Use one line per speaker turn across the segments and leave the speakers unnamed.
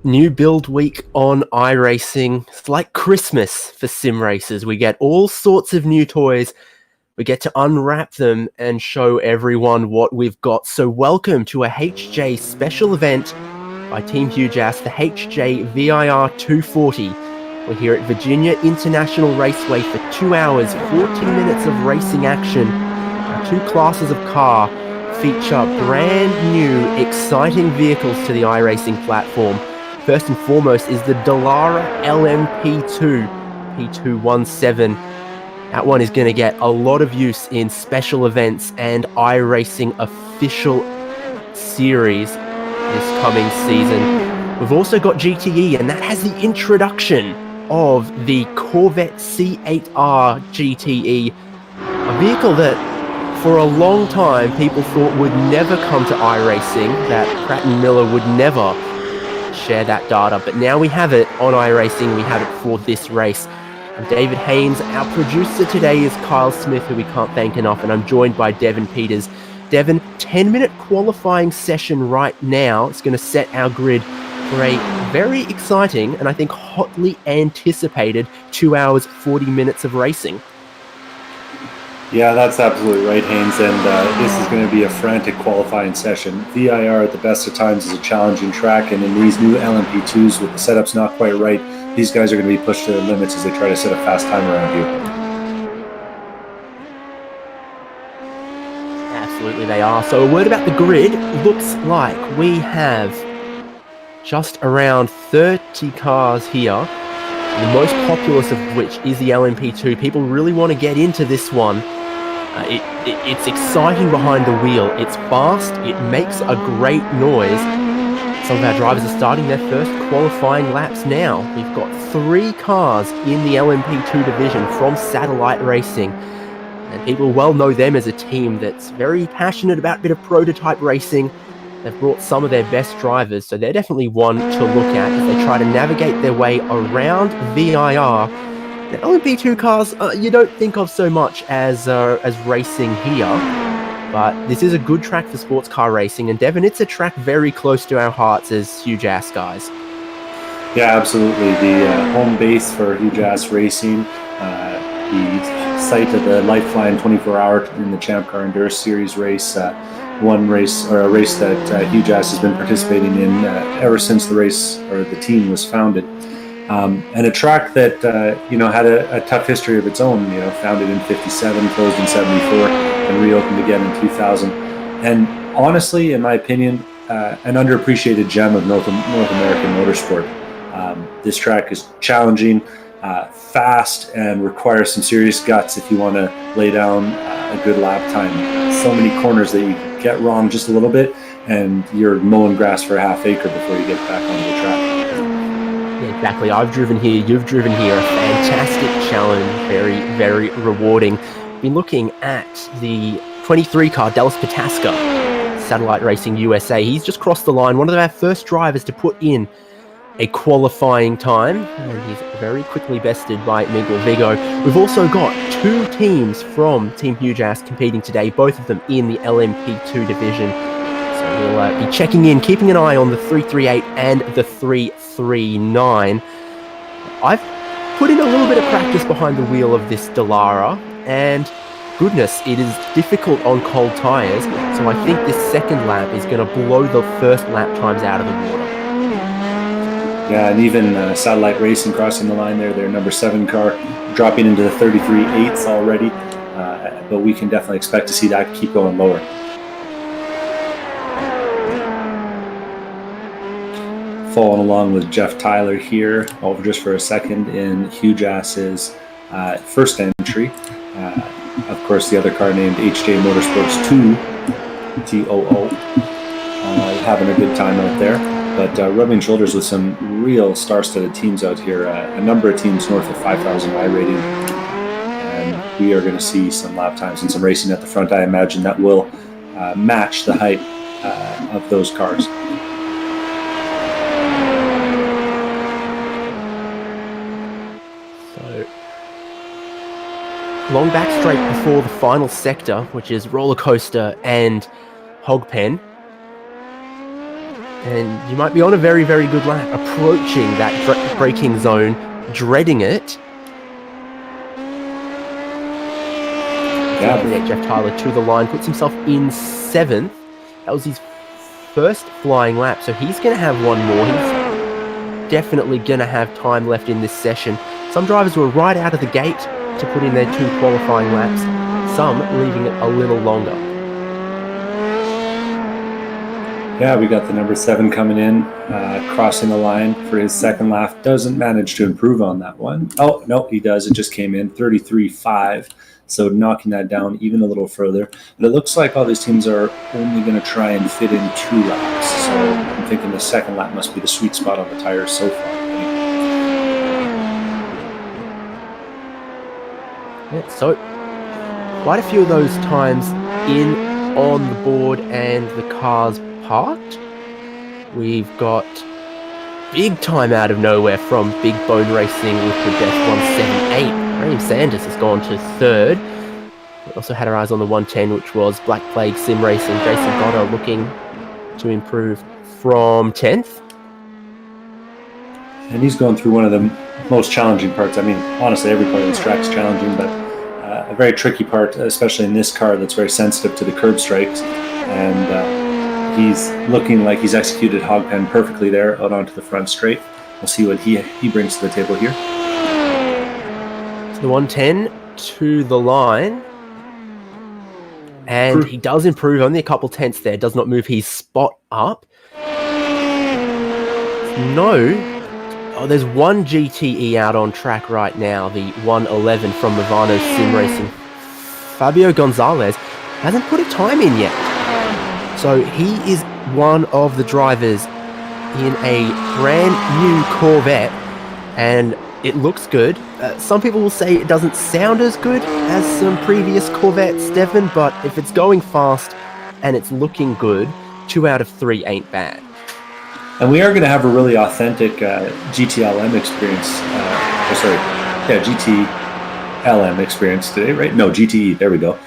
New build week on iRacing. It's like Christmas for sim racers. We get all sorts of new toys. We get to unwrap them and show everyone what we've got. So welcome to a HJ special event by Team Hugh Jass, the HJ VIR 240. We're here at Virginia International Raceway for 2 hours, 14 minutes of racing action. Our two classes of car feature brand new, exciting vehicles to the iRacing platform. First and foremost is the Dallara LMP2 P217. That one is going to get a lot of use in special events and iRacing official series this coming season. We've also got GTE, and that has the introduction of the Corvette C8R GTE, a vehicle that for a long time people thought would never come to iRacing, that Pratt & Miller would never share that data, but now we have it on iRacing. We have it for this race. I'm David Haynes. Our producer today is Kyle Smith, who we can't thank enough, and I'm joined by Devin Peters. Devin, 10-minute qualifying session right now. It's going to set our grid for a very exciting and I think hotly anticipated 2 hours, 40 minutes of racing.
Yeah, that's absolutely right, Haynes, and this is going to be a frantic qualifying session. VIR at the best of times is a challenging track, and in these new LMP2s with the setups not quite right, these guys are going to be pushed to their limits as they try to set a fast time around you.
Absolutely they are. So a word about the grid. Looks like we have just around 30 cars here, the most populous of which is the LMP2. People really want to get into this one. It's exciting behind the wheel. It's fast. It makes a great noise. Some of our drivers are starting their first qualifying laps now. We've got 3 cars in the LMP2 division from Satellite Racing. And people well know them as a team that's very passionate about a bit of prototype racing. They've brought some of their best drivers, so they're definitely one to look at as they try to navigate their way around VIR. The LMP2 cars you don't think of so much as racing here, but this is a good track for sports car racing, and Devin, it's a track very close to our hearts as Hugh Jass guys.
Yeah, absolutely. The home base for Hugh Jass Racing, the site of the Lifeline 24-hour in the Champ Car Endurance Series race, a race that Hugh Jass has been participating in ever since the race or the team was founded. And a track that had a tough history of its own. Founded in '57, closed in '74, and reopened again in 2000. And honestly, in my opinion, an underappreciated gem of North American motorsport. This track is challenging, fast, and requires some serious guts if you want to lay down a good lap time. So many corners that you get wrong just a little bit, and you're mowing grass for a half acre before you get back onto the track.
Yeah, exactly. I've driven here, you've driven here. A fantastic challenge, very, very rewarding. Been looking at the 23 car, Dallas Pataska, Satellite Racing USA. He's just crossed the line, one of our first drivers to put in a qualifying time, and he's very quickly bested by Miguel Vigo. We've also got 2 teams from Team Hugh Jass competing today, both of them in the LMP2 division. So we'll be checking in, keeping an eye on the 338 and the 339. I've put in a little bit of practice behind the wheel of this Dallara, and goodness, it is difficult on cold tyres, so I think this second lap is going to blow the first lap times out of the water.
Yeah, and even Satellite Racing crossing the line there, their number 7 car dropping into the 33.8s already, but we can definitely expect to see that keep going lower. Following along with Jeff Tyler here, over just for a second, in Hugh Jass's first entry. Of course, the other car named HJ Motorsports 2, TOO, having a good time out there. But rubbing shoulders with some real star-studded teams out here. A number of teams north of 5,000 I rating. And we are going to see some lap times and some racing at the front. I imagine that will match the height of those cars.
So, long back straight before the final sector, which is roller coaster and hog pen. And you might be on a very, very good lap, approaching that braking zone, dreading it. Yeah, Jeff Tyler to the line, puts himself in 7th. That was his first flying lap, so he's going to have one more. He's definitely going to have time left in this session. Some drivers were right out of the gate to put in their 2 qualifying laps, some leaving it a little longer.
Yeah, we got the number 7 coming in, crossing the line for his second lap. Doesn't manage to improve on that one. Oh, no, he does. It just came in 33.5. So knocking that down even a little further. But it looks like all these teams are only going to try and fit in 2 laps. So I'm thinking the second lap must be the sweet spot on the tires so far.
Yeah, so quite a few of those times in on the board and the cars parked. We've got big time out of nowhere from Big Bone Racing with the Death 178. Graham Sanders has gone to 3rd. We also had our eyes on the 110, which was Black Plague Sim Racing. Jason Goddard looking to improve from 10th.
And he's going through one of the most challenging parts. I mean, honestly, every part of this track is challenging, but a very tricky part, especially in this car that's very sensitive to the curb strikes. And he's looking like he's executed Hogpen perfectly there out onto the front straight. We'll see what he brings to the table here.
The 110 to the line, and he does improve only a couple tenths there, does not move his spot up. There's one GTE out on track right now, the 111 from Movano Sim Racing. Fabio Gonzalez hasn't put a time in yet, so he is one of the drivers in a brand new Corvette, and it looks good. Some people will say it doesn't sound as good as some previous Corvettes, Devon, but if it's going fast and it's looking good, 2 out of 3 ain't bad.
And we are going to have a really authentic GTLM experience. GTLM experience today, right? No, GTE, there we go.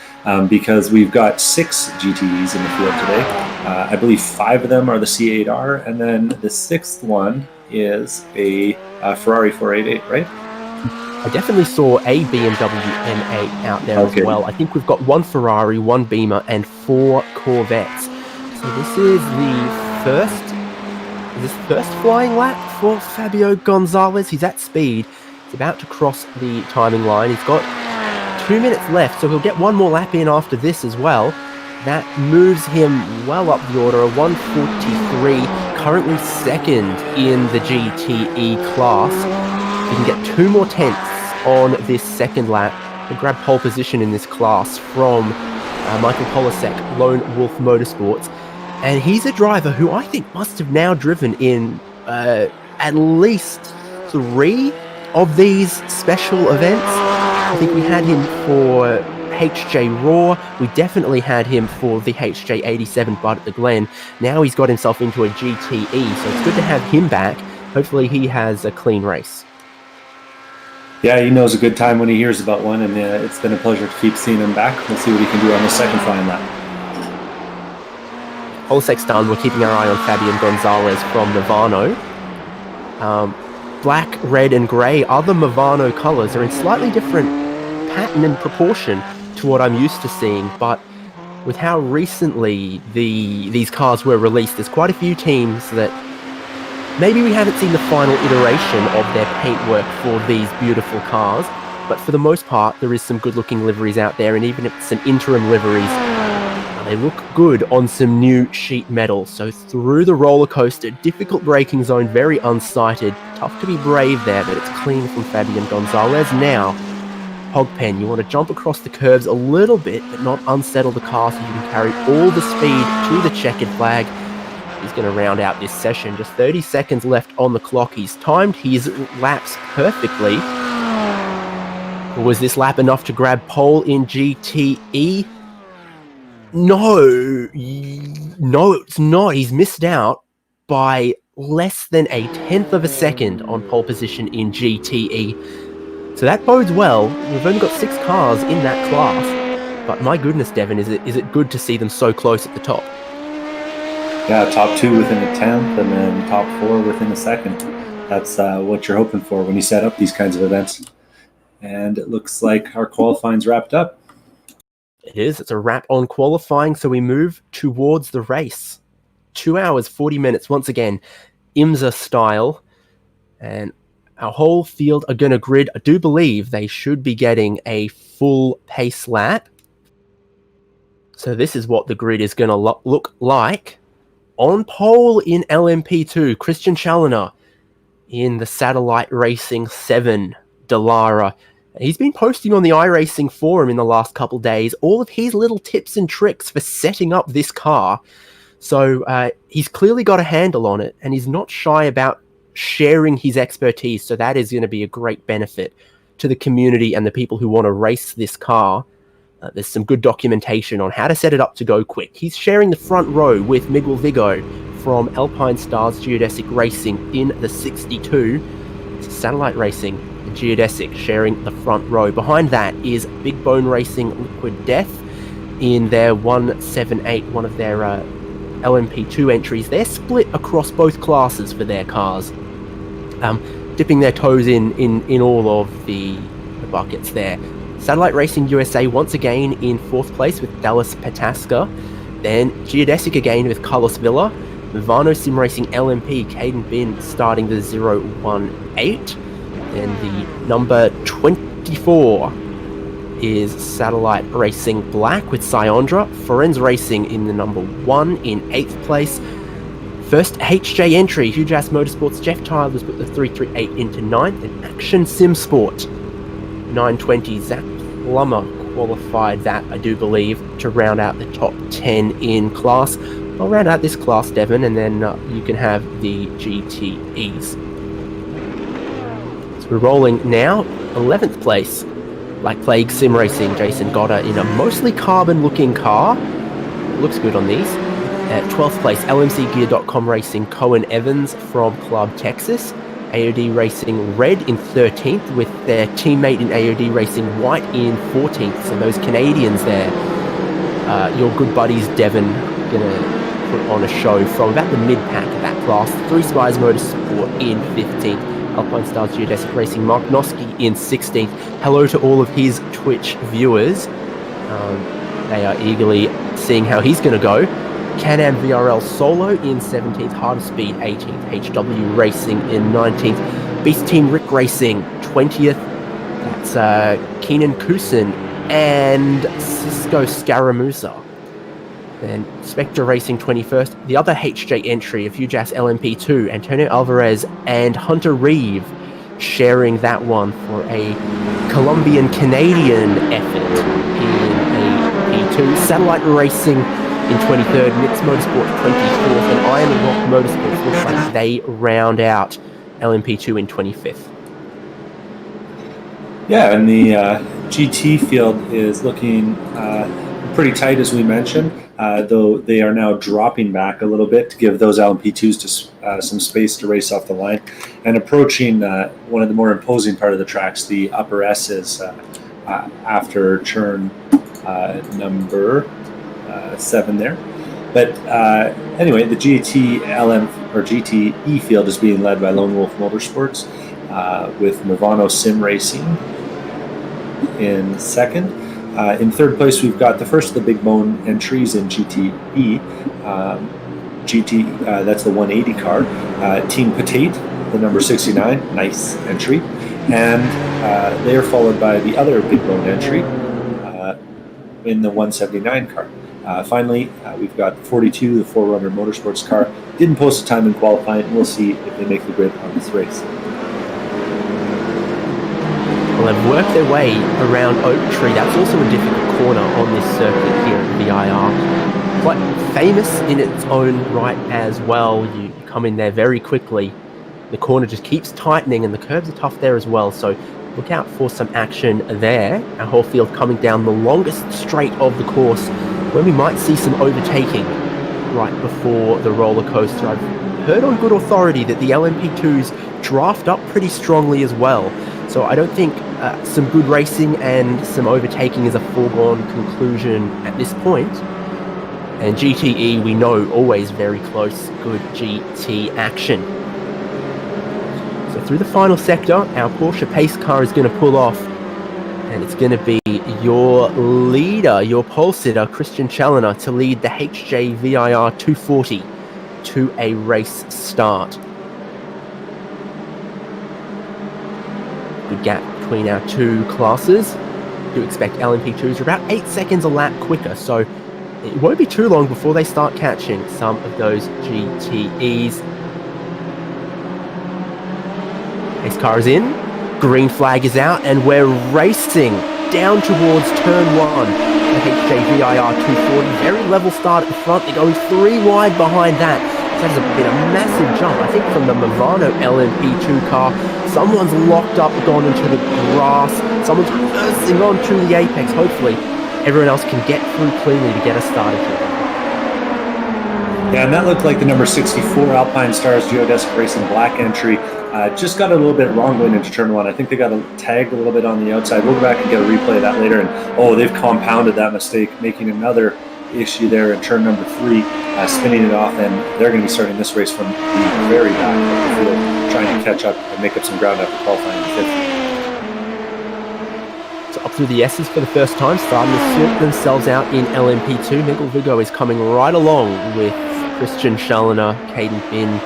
Because we've got 6 GTEs in the field today. I believe 5 of them are the C8R, and then the 6th one is a Ferrari 488, right?
I definitely saw a BMW M8 out there as well. I think we've got 1 Ferrari, 1 Beamer, and 4 Corvettes. So this is the first flying lap for Fabio Gonzalez. He's at speed. He's about to cross the timing line. He's got 2 minutes left, so he'll get 1 more lap in after this as well. That moves him well up the order, a 1:43, currently 2nd in the GTE class. He can get 2 more tenths on this second lap and grab pole position in this class from Michael Polasek, Lone Wolf Motorsports. And he's a driver who I think must have now driven in at least 3 of these special events. I think we had him for HJ VIR. We definitely had him for the HJ 87 Bud at the Glen. Now he's got himself into a GTE, so it's good to have him back. Hopefully he has a clean race.
Yeah, he knows a good time when he hears about one, and it's been a pleasure to keep seeing him back. We'll see what he can do on the second flying lap.
Polasek's done. We're keeping our eye on Fabian Gonzalez from Movano. Black, red, and grey, other Movano colours, are in slightly different pattern and proportion to what I'm used to seeing, but with how recently these cars were released, there's quite a few teams that maybe we haven't seen the final iteration of their paintwork for these beautiful cars, but for the most part, there is some good-looking liveries out there, and even if it's some interim liveries, they look good on some new sheet metal. So through the roller coaster, difficult braking zone, very unsighted. Tough to be brave there, but it's clean from Fabian Gonzalez. Now, Hogpen, you want to jump across the curves a little bit, but not unsettle the car so you can carry all the speed to the checkered flag. He's going to round out this session. Just 30 seconds left on the clock. He's timed his laps perfectly. Was this lap enough to grab pole in GTE? No, it's not. He's missed out by less than a 1/10 of a second on pole position in GTE. So that bodes well. We've only got 6 cars in that class. But my goodness, Devon, is it good to see them so close at the top?
Yeah, top 2 within a tenth, and then top 4 within a second. That's what you're hoping for when you set up these kinds of events. And it looks like our qualifying's wrapped up.
It is. It's a wrap on qualifying, so we move towards the race. 2 hours, 40 minutes, once again, IMSA style. And our whole field are going to grid. I do believe they should be getting a full pace lap. So this is what the grid is going to look like. On pole in LMP2, Christian Challoner. In the Satellite Racing 7, Dallara. He's been posting on the iRacing forum in the last couple days all of his little tips and tricks for setting up this car. So he's clearly got a handle on it, and he's not shy about sharing his expertise. So that is going to be a great benefit to the community and the people who want to race this car. There's some good documentation on how to set it up to go quick. He's sharing the front row with Miguel Vigo from Alpine Stars Geodesic Racing in the 62. It's Satellite Racing and Geodesic sharing the front row. Behind that is Big Bone Racing Liquid Death in their 178, one of their LMP2 entries. They're split across both classes for their cars, dipping their toes in all of the buckets there. Satellite Racing USA once again in 4th place with Dallas Pataska. Then Geodesic again with Carlos Villa. Movano Sim Racing LMP, Caden Bin starting the 018. Then the number 24 is Satellite Racing Black with Syondra. Forenz Racing in the number 1 in 8th place. First HJ entry, Hugh Jass Motorsports, Jeff Tyler's put the 338 into 9th. And Action Sim Sport 920, Zach Plummer qualified that, I do believe, to round out the top 10 in class. I'll round out this class, Devon, and then you can have the GTEs. So we're rolling now. 11th place, Black Plague Sim Racing, Jason Goddard in a mostly carbon-looking car. Looks good on these. At 12th place, LMCgear.com Racing, Cohen Evans from Club Texas. AOD Racing Red in 13th with their teammate in AOD Racing White in 14th. So those Canadians there, your good buddies Devon, gonna put on a show from about the mid-pack of that class. 3 Spies Motorsport in 15th. Alpine Stars Geodesic Racing, Mark Noski in 16th. Hello to all of his Twitch viewers. They are eagerly seeing how he's going to go. Can-Am VRL Solo in 17th. Harder Speed 18th. HW Racing in 19th. Beast Team Rick Racing 20th. That's Keenan Kusin and Cisco Scaramuza. Then Spectre Racing 21st. The other HJ entry of Hugh Jass LMP2, Antonio Alvarez and Hunter Reeve sharing that one for a Colombian-Canadian effort in a P2. Satellite Racing in 23rd, Nix Motorsport 24th, and Iron Rock Motorsports looks like they round out LMP2 in 25th.
Yeah, and the GT field is looking pretty tight, as we mentioned, though they are now dropping back a little bit to give those LMP2s to, some space to race off the line, and approaching one of the more imposing part of the tracks, the upper S's, after turn number 7 there. But anyway, the GTE field is being led by Lone Wolf Motorsports with Movano Sim Racing in second. In third place, we've got the first of the Big Bone entries in GTE. That's the 180 car. Team Patate, the number 69, nice entry. And they are followed by the other Big Bone entry in the 179 car. Finally, we've got 42, the 4Runner Motorsports car. Didn't post a time in qualifying. We'll see if they make the grid on this race.
Well, they've worked their way around Oak Tree. That's also a difficult corner on this circuit here at VIR. Quite famous in its own right as well. You come in there very quickly. The corner just keeps tightening and the curbs are tough there as well. So look out for some action there. Our whole field coming down the longest straight of the course, where we might see some overtaking right before the roller coaster. I've heard on good authority that the LMP2s draft up pretty strongly as well. So I don't think some good racing and some overtaking is a foregone conclusion at this point. And GTE, we know, always very close, good GT action. So through the final sector, our Porsche pace car is going to pull off, and it's going to be your leader, your pole sitter, Christian Challoner, to lead the HJ VIR 240 to a race start. Good gap between our two classes. Do expect LMP2s are about 8 seconds a lap quicker, so it won't be too long before they start catching some of those GTEs. Pace car is in, green flag is out, and we're racing down towards turn 1. The HJ VIR 240, very level start at the front. They're going 3 wide behind that. That has been a massive jump, I think, from the Movano LMP2 car. Someone's locked up, gone into the grass. Someone's reversing onto the apex. Hopefully, everyone else can get through cleanly to get us started here.
Yeah, and that looked like the number 64 Alpine Stars Geodesic Racing black entry. Just got a little bit wrong going into turn 1. I think they got tagged a little bit on the outside. We'll go back and get a replay of that later. And they've compounded that mistake, making another issue there in turn number 3, spinning it off, and they're going to be starting this race from the very back of the field, trying to catch up and make up some ground after qualifying in 5th.
So up through the S's for the first time, starting to sort themselves out in LMP2. Miguel Vigo is coming right along with Christian Challoner. Caden Bin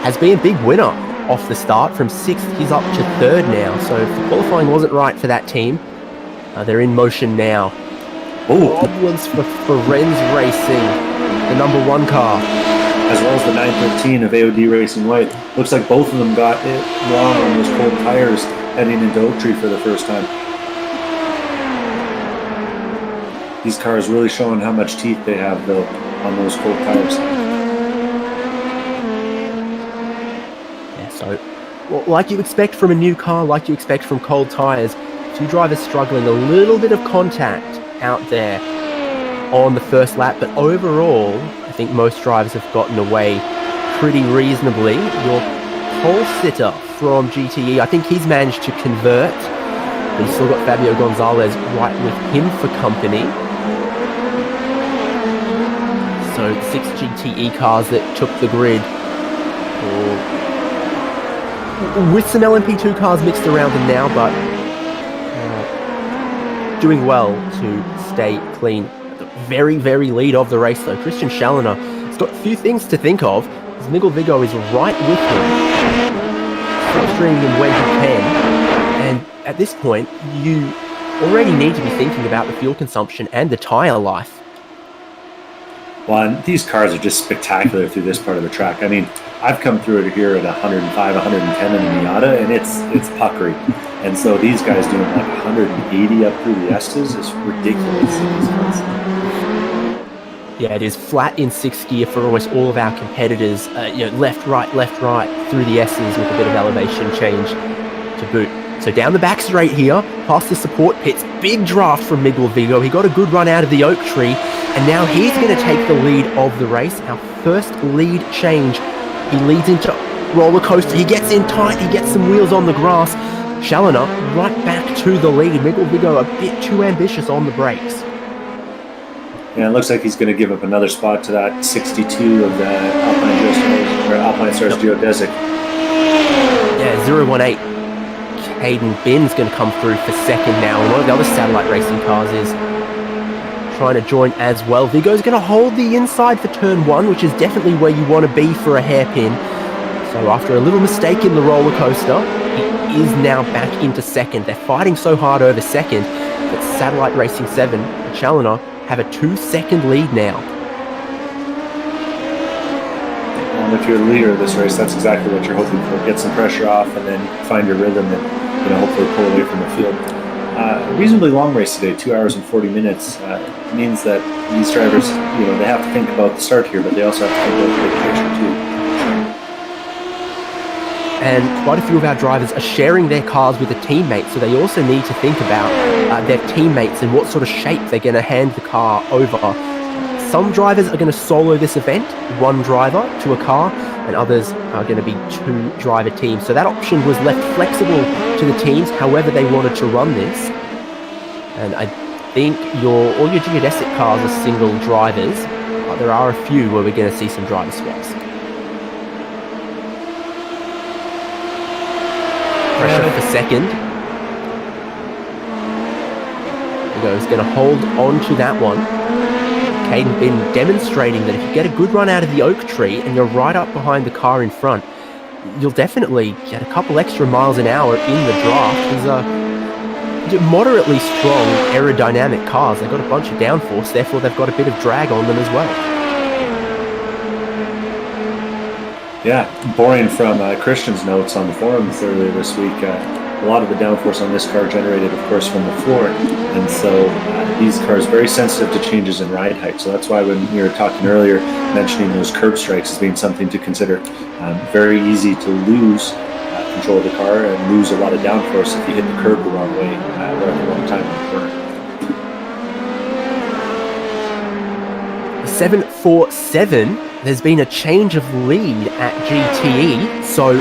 has been a big winner off the start. From 6th, he's up to 3rd now. So if the qualifying wasn't right for that team, they're in motion now. Problems for Renz Racing, the number 1 car.
As well as the 913 of AOD Racing White. Looks like both of them got it wrong on those cold tires heading into Oak Tree for the first time. These cars really showing how much teeth they have, though, on those cold tires.
Yeah, so like you expect from a new car, like you expect from cold tires, 2 drivers struggling, a little bit of contact out there on the first lap, but overall I think most drivers have gotten away pretty reasonably. Your pole sitter from GTE, I think he's managed to convert, but he's still got Fabio Gonzalez right with him for company. So 6 GTE cars that took the grid, with some LMP2 cars mixed around them now, but doing well to stay clean. The very, very lead of the race, though. Christian Challoner has got a few things to think of, as Miguel Vigo is right with him, frustrating him when he can. And at this point, you already need to be thinking about the fuel consumption and the tyre life.
Well, and these cars are just spectacular through this part of the track. I mean, I've come through it here at 105, 110 in the Miata, and it's puckery. And so these guys doing like 180 up through the S's is ridiculous.
Yeah, it is flat in 6th gear for almost all of our competitors. Left, right through the S's with a bit of elevation change to boot. So down the back straight here, past the support pits, big draft from Miguel Vigo. He got a good run out of the Oak Tree, and now he's going to take the lead of the race. Our first lead change. He leads into roller coaster. He gets in tight. He gets some wheels on the grass. Challoner right back to the lead. Miguel Vigo a bit too ambitious on the brakes.
Yeah, it looks like he's going to give up another spot to that 62 of the Alpine Stars Geodesic.
Yeah, 018. Caden Bin's going to come through for 2nd now. And one of the other satellite racing cars is trying to join as well. Vigo's going to hold the inside for turn 1, which is definitely where you want to be for a hairpin. So after a little mistake in the roller coaster, he is now back into 2nd. They're fighting so hard over 2nd that Satellite Racing 7 and Challoner have a 2-second lead now.
And if you're the leader of this race, that's exactly what you're hoping for. Get some pressure off and then find your rhythm and hopefully pull away from the field. A reasonably long race today, 2 hours and 40 minutes. Means that these drivers, they have to think about the start here, but they also have to think about the big picture too.
And quite a few of our drivers are sharing their cars with a teammate, so they also need to think about their teammates and what sort of shape they're going to hand the car over. Some drivers are going to solo this event, 1 driver to a car, and others are going to be 2 driver teams. So that option was left flexible to the teams, however they wanted to run this. And I think all your geodesic cars are single drivers. but there are a few where we're going to see some driver swaps. Pressure for second. He's going to hold on to that one. Caden been demonstrating that if you get a good run out of the oak tree and you're right up behind the car in front, you'll definitely get a couple extra miles an hour in the draft. These are moderately strong aerodynamic cars. They've got a bunch of downforce, therefore they've got a bit of drag on them as well.
Yeah, borrowing from Christian's notes on the forums earlier this week, a lot of the downforce on this car generated, of course, from the floor. And so these cars are very sensitive to changes in ride height. So that's why when we were talking earlier, mentioning those curb strikes as being something to consider. Very easy to lose control of the car and lose a lot of downforce if you hit the curb the wrong way or at the wrong time in the corner.
747, there's been a change of lead at GTE. So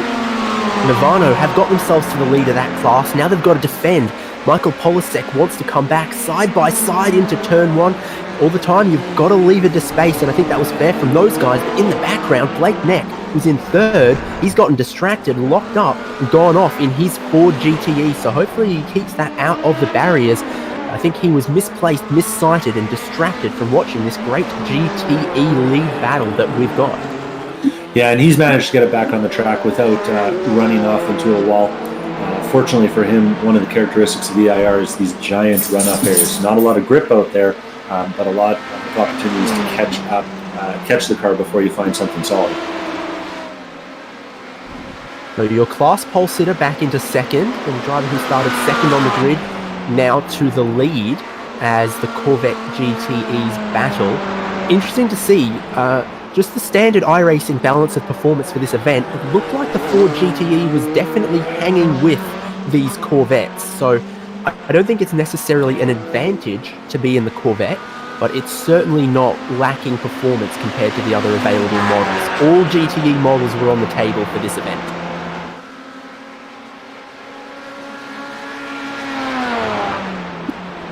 Nirvana have got themselves to the lead of that class. Now they've got to defend. Michael Polasek wants to come back side by side into turn one. All the time, you've got to leave it to space, and I think that was fair from those guys. But in the background, Blake Neck, who's in third, he's gotten distracted, locked up, and gone off in his Ford GTE. So hopefully he keeps that out of the barriers. I think he was misplaced, missighted, and distracted from watching this great GTE lead battle that we've got.
Yeah, and he's managed to get it back on the track without running off into a wall. Fortunately for him, one of the characteristics of VIR is these giant run-up areas. Not a lot of grip out there, but a lot of opportunities to catch the car before you find something solid.
So your class pole sitter back into second, and the driver who started second on the grid now to the lead as the Corvette GTE's battle. Interesting to see. Just the standard iRacing balance of performance for this event, it looked like the Ford GTE was definitely hanging with these Corvettes. So I don't think it's necessarily an advantage to be in the Corvette, but it's certainly not lacking performance compared to the other available models. All GTE models were on the table for this event.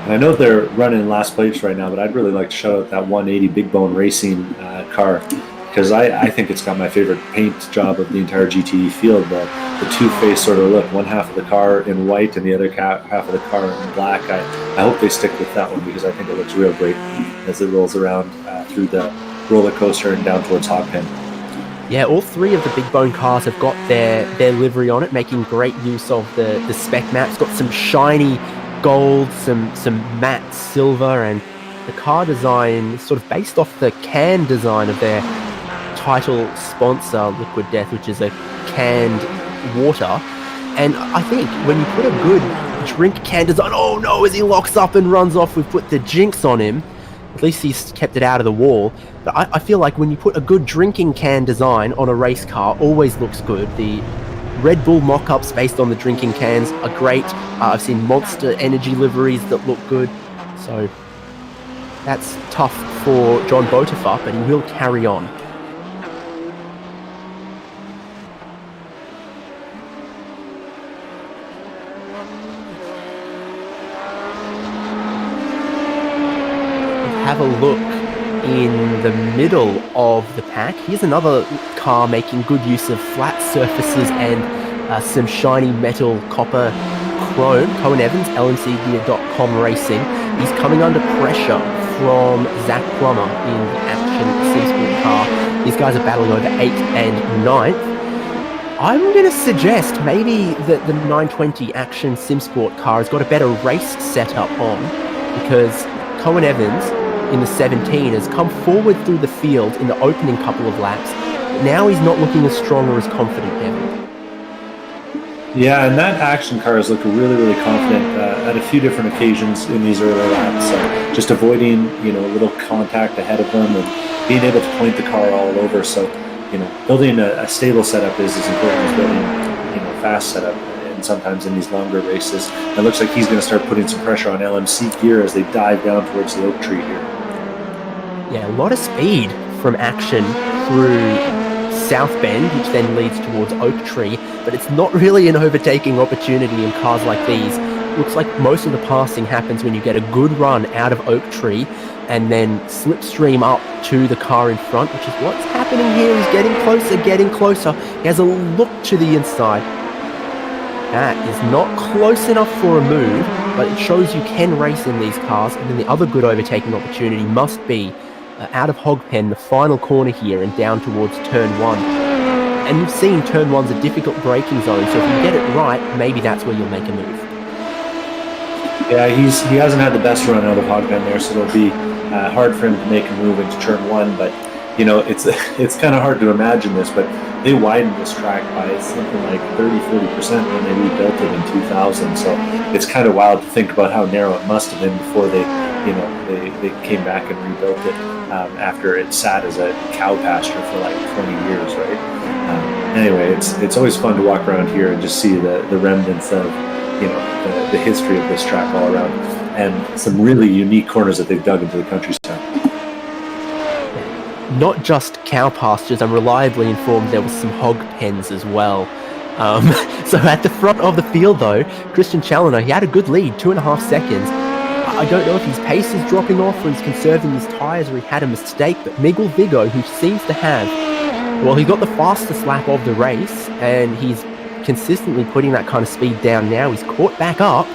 I know they're running last place right now, but I'd really like to shout out that 180 Big Bone Racing car, because I think it's got my favorite paint job of the entire GTE field. The two-face sort of look, one half of the car in white and the other half of the car in black. I hope they stick with that one, because I think it looks real great as it rolls around through the roller coaster and down towards Hog Pen.
Yeah, all three of the Big Bone cars have got their livery on it, making great use of the spec map. It's got some shiny gold, some matte silver, and the car design sort of based off the can design of their title sponsor, Liquid Death, which is a canned water. And I think when you put a good drink can design, oh no, as he locks up and runs off, we've put the jinx on him. At least he's kept it out of the wall. But I feel like when you put a good drinking can design on a race car, always looks good. The Red Bull mock-ups based on the drinking cans are great. I've seen Monster Energy liveries that look good. So that's tough for John Botifa, but he will carry on. Have a look in the middle of the pack. Here's another car making good use of flat surfaces and some shiny metal copper chrome. Cohen Evans, lncgear.com Racing. He's coming under pressure from Zach Plummer in the Action SimSpeed car. These guys are battling over 8th and 9th. I'm going to suggest maybe that the 920 Action SimSport car has got a better race setup on, because Cohen Evans in the 17 has come forward through the field in the opening couple of laps, but now he's not looking as strong or as confident, Evan.
Yeah, and that Action car has looked really, really confident at a few different occasions in these early laps. Just avoiding, a little contact ahead of them and being able to point the car all over. So, building a stable setup is as important as building, a fast setup. And sometimes in these longer races, it looks like he's going to start putting some pressure on LMC gear as they dive down towards the oak tree here.
Yeah, a lot of speed from Action through South Bend, which then leads towards Oak Tree, but it's not really an overtaking opportunity in cars like these. looks like most of the passing happens when you get a good run out of Oak Tree and then slipstream up to the car in front, which is what's happening here. He's getting closer, getting closer. He has a look to the inside. That is not close enough for a move, but it shows you can race in these cars. And then the other good overtaking opportunity must be out of Hogpen, the final corner here, and down towards turn 1. And you've seen turn 1's a difficult braking zone, so if you get it right, maybe that's where you'll make a move.
Yeah, he hasn't had the best run out of Hogpen there, so it'll be hard for him to make a move into turn 1. But you know, it's kind of hard to imagine this, but they widened this track by something like 30-40% when they rebuilt it in 2000. So it's kind of wild to think about how narrow it must have been before they came back and rebuilt it after it sat as a cow pasture for like 20 years, right? Anyway, it's always fun to walk around here and just see the remnants of the history of this track all around, and some really unique corners that they've dug into the countryside.
Not just cow pastures, I'm reliably informed there was some hog pens as well. So at the front of the field though, Christian Challoner, he had a good lead, 2.5 seconds. I don't know if his pace is dropping off or he's conserving his tyres or he had a mistake, but Miguel Vigo, who seems to have, well, he got the fastest lap of the race and he's consistently putting that kind of speed down now. He's caught back up.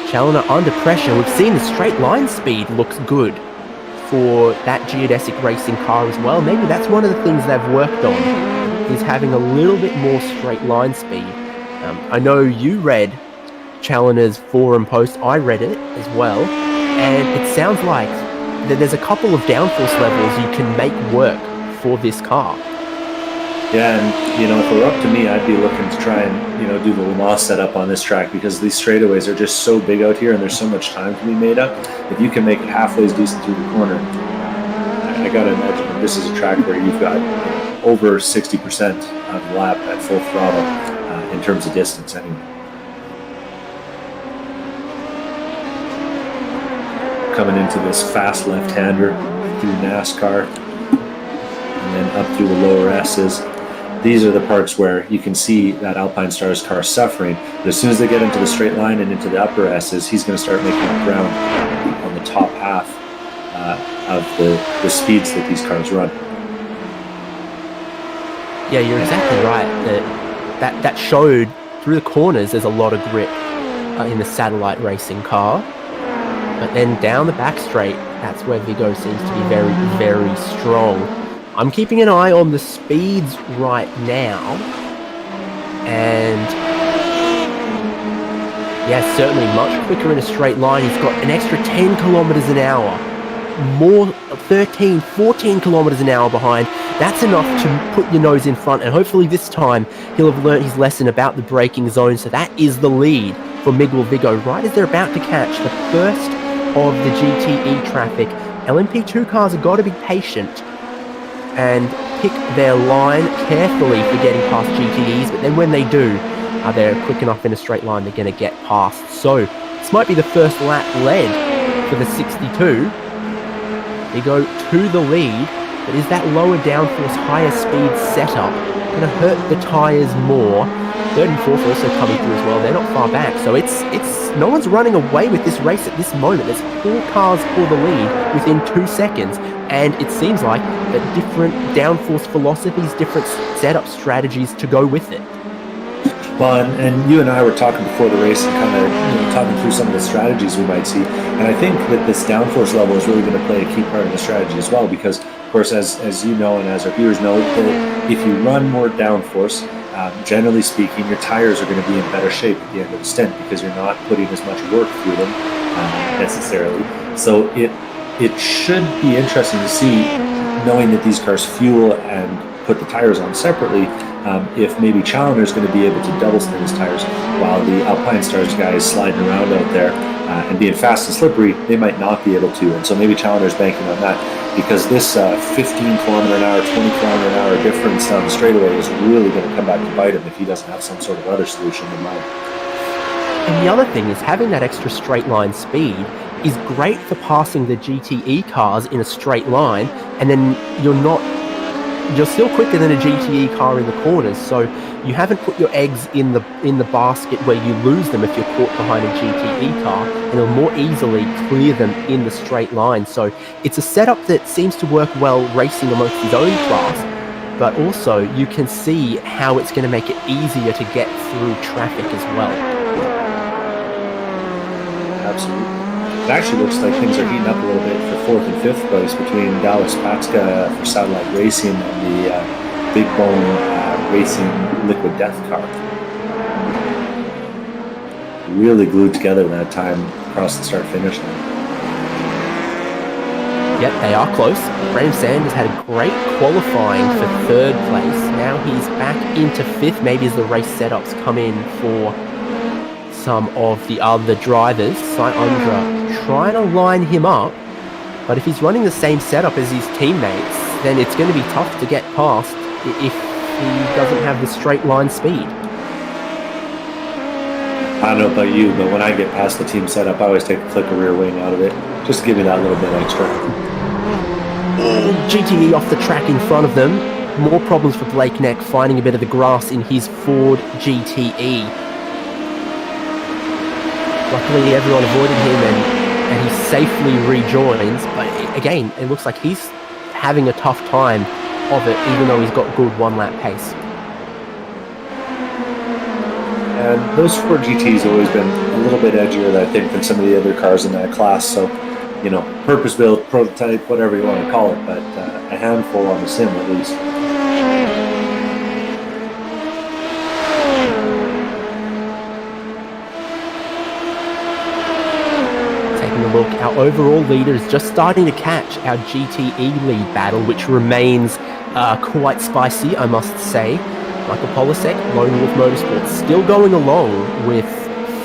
Challoner under pressure. We've seen the straight line speed looks good for that geodesic racing car as well. Maybe that's one of the things they've worked on, is having a little bit more straight line speed. I know you read Challoner's forum post, I read it as well, and it sounds like that there's a couple of downforce levels you can make work for this car.
Yeah, and if it were up to me, I'd be looking to try and do the Le Mans setup on this track, because these straightaways are just so big out here and there's so much time to be made up. If you can make it halfway as decent through the corner, I gotta imagine that this is a track where you've got over 60% of the lap at full throttle in terms of distance anyway. Coming into this fast left-hander through NASCAR and then up through the lower S's. These are the parts where you can see that Alpine Stars car suffering. But as soon as they get into the straight line and into the upper S's, he's going to start making up ground on the top half of the speeds that these cars run.
Yeah, you're exactly right. That showed through the corners there's a lot of grip in the satellite racing car. But then down the back straight, that's where Vigo seems to be very, very strong. I'm keeping an eye on the speeds right now. And yeah, certainly much quicker in a straight line. He's got an extra 10 kilometers an hour. More 13, 14 kilometers an hour behind. That's enough to put your nose in front. And hopefully this time he'll have learned his lesson about the braking zone. So that is the lead for Miguel Vigo. Right as they're about to catch the first of the GTE traffic. LMP2 cars have got to be patient and pick their line carefully for getting past GTEs, but then when they do, they're quick enough in a straight line, they're going to get past. So this might be the first lap led for the 62. They go to the lead, but is that lower downforce, higher speed setup going to hurt the tyres more? Third and fourth also coming through as well. They're not far back, so it's no one's running away with this race at this moment. There's 4 cars for the lead within 2 seconds, and it seems like that different downforce philosophies, different setup strategies to go with it.
Well, and you and I were talking before the race and kind of talking through some of the strategies we might see, and I think that this downforce level is really going to play a key part in the strategy as well, because of course, as you know and as our viewers know, that if you run more downforce, generally speaking, your tires are going to be in better shape at the end of the stint because you're not putting as much work through them necessarily. So it should be interesting to see, knowing that these cars fuel and put the tires on separately, if maybe Challoner is going to be able to double spin his tires while the Alpine Stars guys sliding around out there and being fast and slippery, they might not be able to. And so maybe Challoner's banking on that, because this 15 kilometer an hour, 20 kilometer an hour difference down the straightaway is really going to come back to bite him if he doesn't have some sort of other solution in mind.
And the other thing is, having that extra straight line speed is great for passing the GTE cars in a straight line, and then you're not you're still quicker than a GTE car in the corners, so you haven't put your eggs in the basket where you lose them if you're caught behind a GTE car, and you'll more easily clear them in the straight line. So it's a setup that seems to work well racing amongst his own class, but also you can see how it's going to make it easier to get through traffic as well.
Absolutely. It actually looks like things are heating up a little bit for 4th and 5th place between Dallas Patska for Satellite Racing and the Big Bone Racing Liquid Death car. Really glued together that time across the start-finish line.
Yep, they are close. Graham Sanders had a great qualifying for 3rd place. Now he's back into 5th, maybe as the race setups come in for some of the other drivers. Undra trying to line him up, but if he's running the same setup as his teammates, then it's going to be tough to get past if he doesn't have the straight line speed.
I don't know about you, but when I get past the team setup, I always take a click of rear wing out of it, just to give me that little bit extra.
GTE off the track in front of them. More problems for Blake Neck, finding a bit of the grass in his Ford GTE. Luckily, everyone avoided him and he safely rejoins. But again, it looks like he's having a tough time of it, even though he's got good one-lap pace.
And those Ford GTs have always been a little bit edgier, I think, than some of the other cars in that class. So, you know, purpose-built, prototype, whatever you want to call it, but a handful on the sim at least.
Look, our overall leader is just starting to catch our GTE lead battle, which remains quite spicy, I must say. Michael Polasek, Lone Wolf Motorsports, still going along with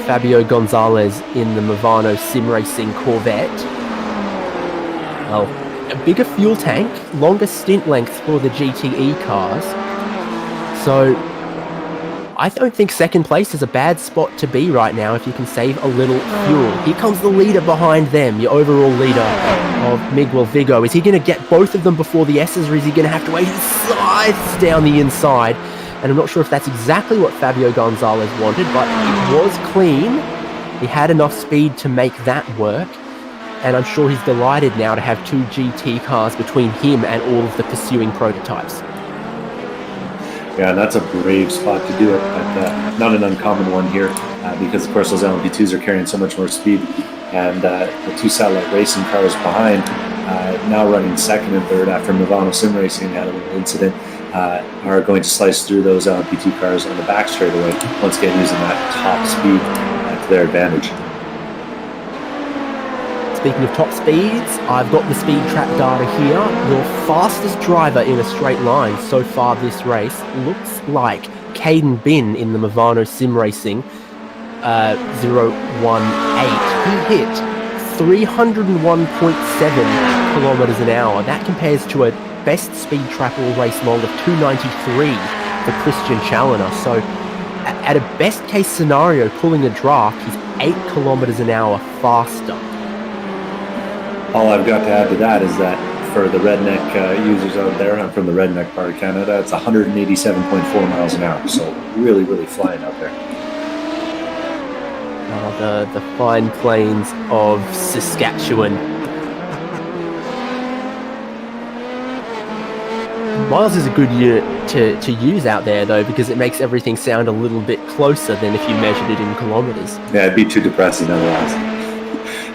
Fabio Gonzalez in the Movano Sim Racing Corvette. Well, a bigger fuel tank, longer stint length for the GTE cars. So I don't think 2nd place is a bad spot to be right now if you can save a little fuel. Here comes the leader behind them, your overall leader of Miguel Vigo. Is he going to get both of them before the S's, or is he going to have to wait? He slides down the inside, and I'm not sure if that's exactly what Fabio Gonzalez wanted, but it was clean. He had enough speed to make that work, and I'm sure he's delighted now to have 2 GT cars between him and all of the pursuing prototypes.
Yeah, that's a brave spot to do it, but not an uncommon one here because, of course, those LMP2s are carrying so much more speed. And the 2 Satellite Racing cars behind, now running 2nd and 3rd after Movano Sim Racing had a little incident, are going to slice through those LMP2 cars on the back straightaway, once again using that top speed to their advantage.
Speaking of top speeds, I've got the speed trap data here. Your fastest driver in a straight line so far this race looks like Caden Bin in the Movano Sim Racing 018. He hit 301.7 kilometers an hour. That compares to a best speed trap all race long of 293 for Christian Challoner. So at a best case scenario, pulling a draft, he's 8 kilometers an hour faster.
All I've got to add to that is that for the redneck users out there, I'm from the redneck part of Canada, it's 187.4 miles an hour. So really, really flying out there.
The fine plains of Saskatchewan. Miles is a good unit to use out there, though, because it makes everything sound a little bit closer than if you measured it in kilometers.
Yeah, it'd be too depressing otherwise.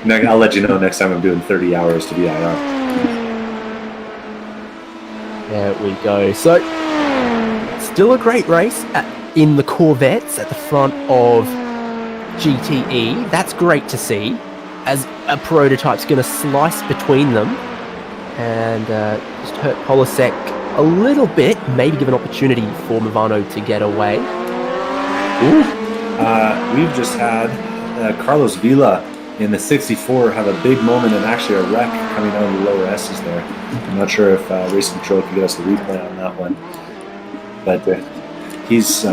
I'll let you know next time I'm doing 30 hours to be IR.
There we go. So, still a great race in the Corvettes at the front of GTE. That's great to see, as a prototype's going to slice between them and just hurt Polasek a little bit, maybe give an opportunity for Movano to get away.
We've just had Carlos Vila in the 64 have a big moment and actually a wreck coming down the lower S's there. I'm not sure if Racing Control can get us the replay on that one, but he's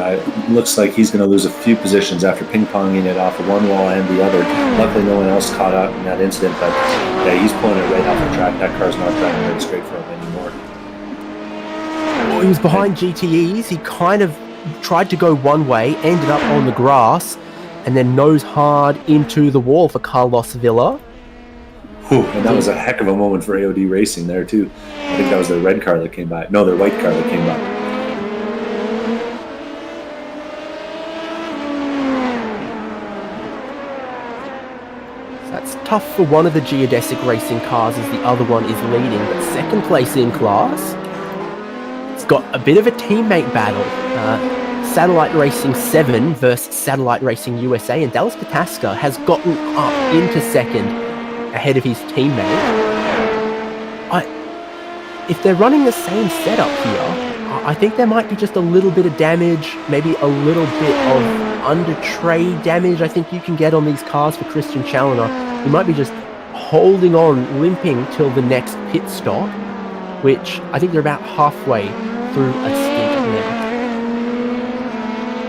looks like he's going to lose a few positions after ping-ponging it off of one wall and the other. Luckily, no one else caught out in that incident, but yeah, he's pulling it right off the track. That car's not driving right straight for him anymore.
he was behind GTEs. He kind of tried to go one way, ended up on the grass, and then nose hard into the wall for Carlos Villa.
And that was a heck of a moment for AOD Racing there too. I think that was their red car that came by. No, their white car that came by.
That's tough for one of the geodesic racing cars as the other one is leading, but second place in class. It's got a bit of a teammate battle. Satellite Racing 7 versus Satellite Racing USA, and Dallas Pataska has gotten up into second ahead of his teammate. If they're running the same setup here, I think there might be just a little bit of damage, maybe a little bit of under-tray damage I think you can get on these cars for Christian Challoner. He might be just holding on, limping till the next pit stop, which I think they're about halfway through a stint now.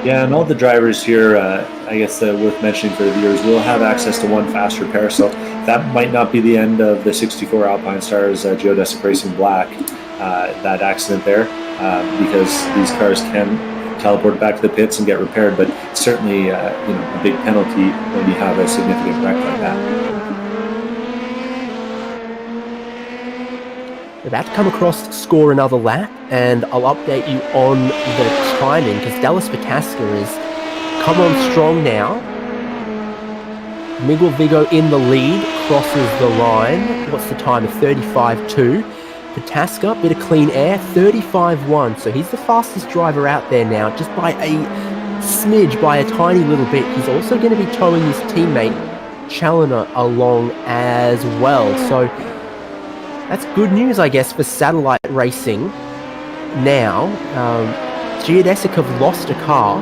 Yeah, and all the drivers here, I guess worth mentioning for the viewers, will have access to one fast repair, so that might not be the end of the 64 Alpine Stars Geodesic Racing Black, that accident there, because these cars can teleport back to the pits and get repaired, but certainly a big penalty when you have a significant wreck like that.
We're about to come across score another lap, and I'll update you on the timing because Dallas Pataska is come on strong now. Miguel Vigo in the lead, crosses the line. What's the time? 35.2. Pataska, bit of clean air, 35.1. So he's the fastest driver out there now, just by a smidge, by a tiny little bit. He's also going to be towing his teammate Challoner along as well. So that's good news, I guess, for Satellite Racing. Now, Geodesic have lost a car,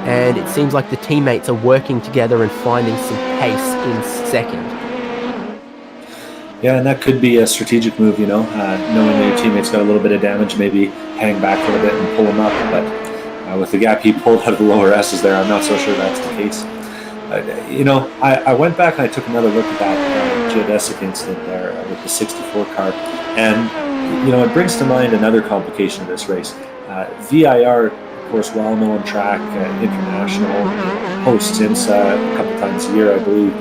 and it seems like the teammates are working together and finding some pace in second.
Yeah, and that could be a strategic move, knowing that your teammate's got a little bit of damage, maybe hang back a little bit and pull him up. But with the gap he pulled out of the lower S's there, I'm not so sure that's the case. I went back and I took another look at that Geodesic incident there with the 64 car, and it brings to mind another complication of this race. VIR, of course, well-known track, international, hosts IMSA a couple times a year, I believe,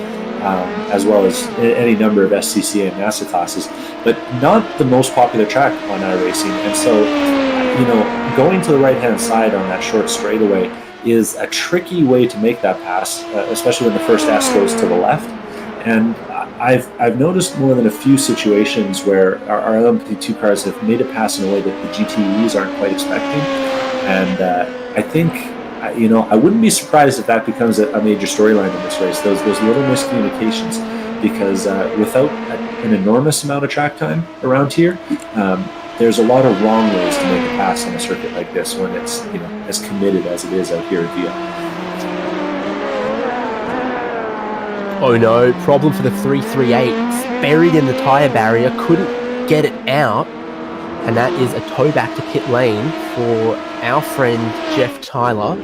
as well as any number of SCCA and NASA classes, but not the most popular track on iRacing. And so, going to the right-hand side on that short straightaway is a tricky way to make that pass, especially when the first S goes to the left. And I've noticed more than a few situations where our LMP2 cars have made a pass in a way that the GTEs aren't quite expecting. And I think, I wouldn't be surprised if that becomes a major storyline in this race, those little miscommunications, because without an enormous amount of track time around here, there's a lot of wrong ways to make a pass on a circuit like this when it's as committed as it is out here at VIA.
Oh no, problem for the 338. It's buried in the tyre barrier, couldn't get it out, and that is a tow back to pit lane for our friend Jeff Tyler.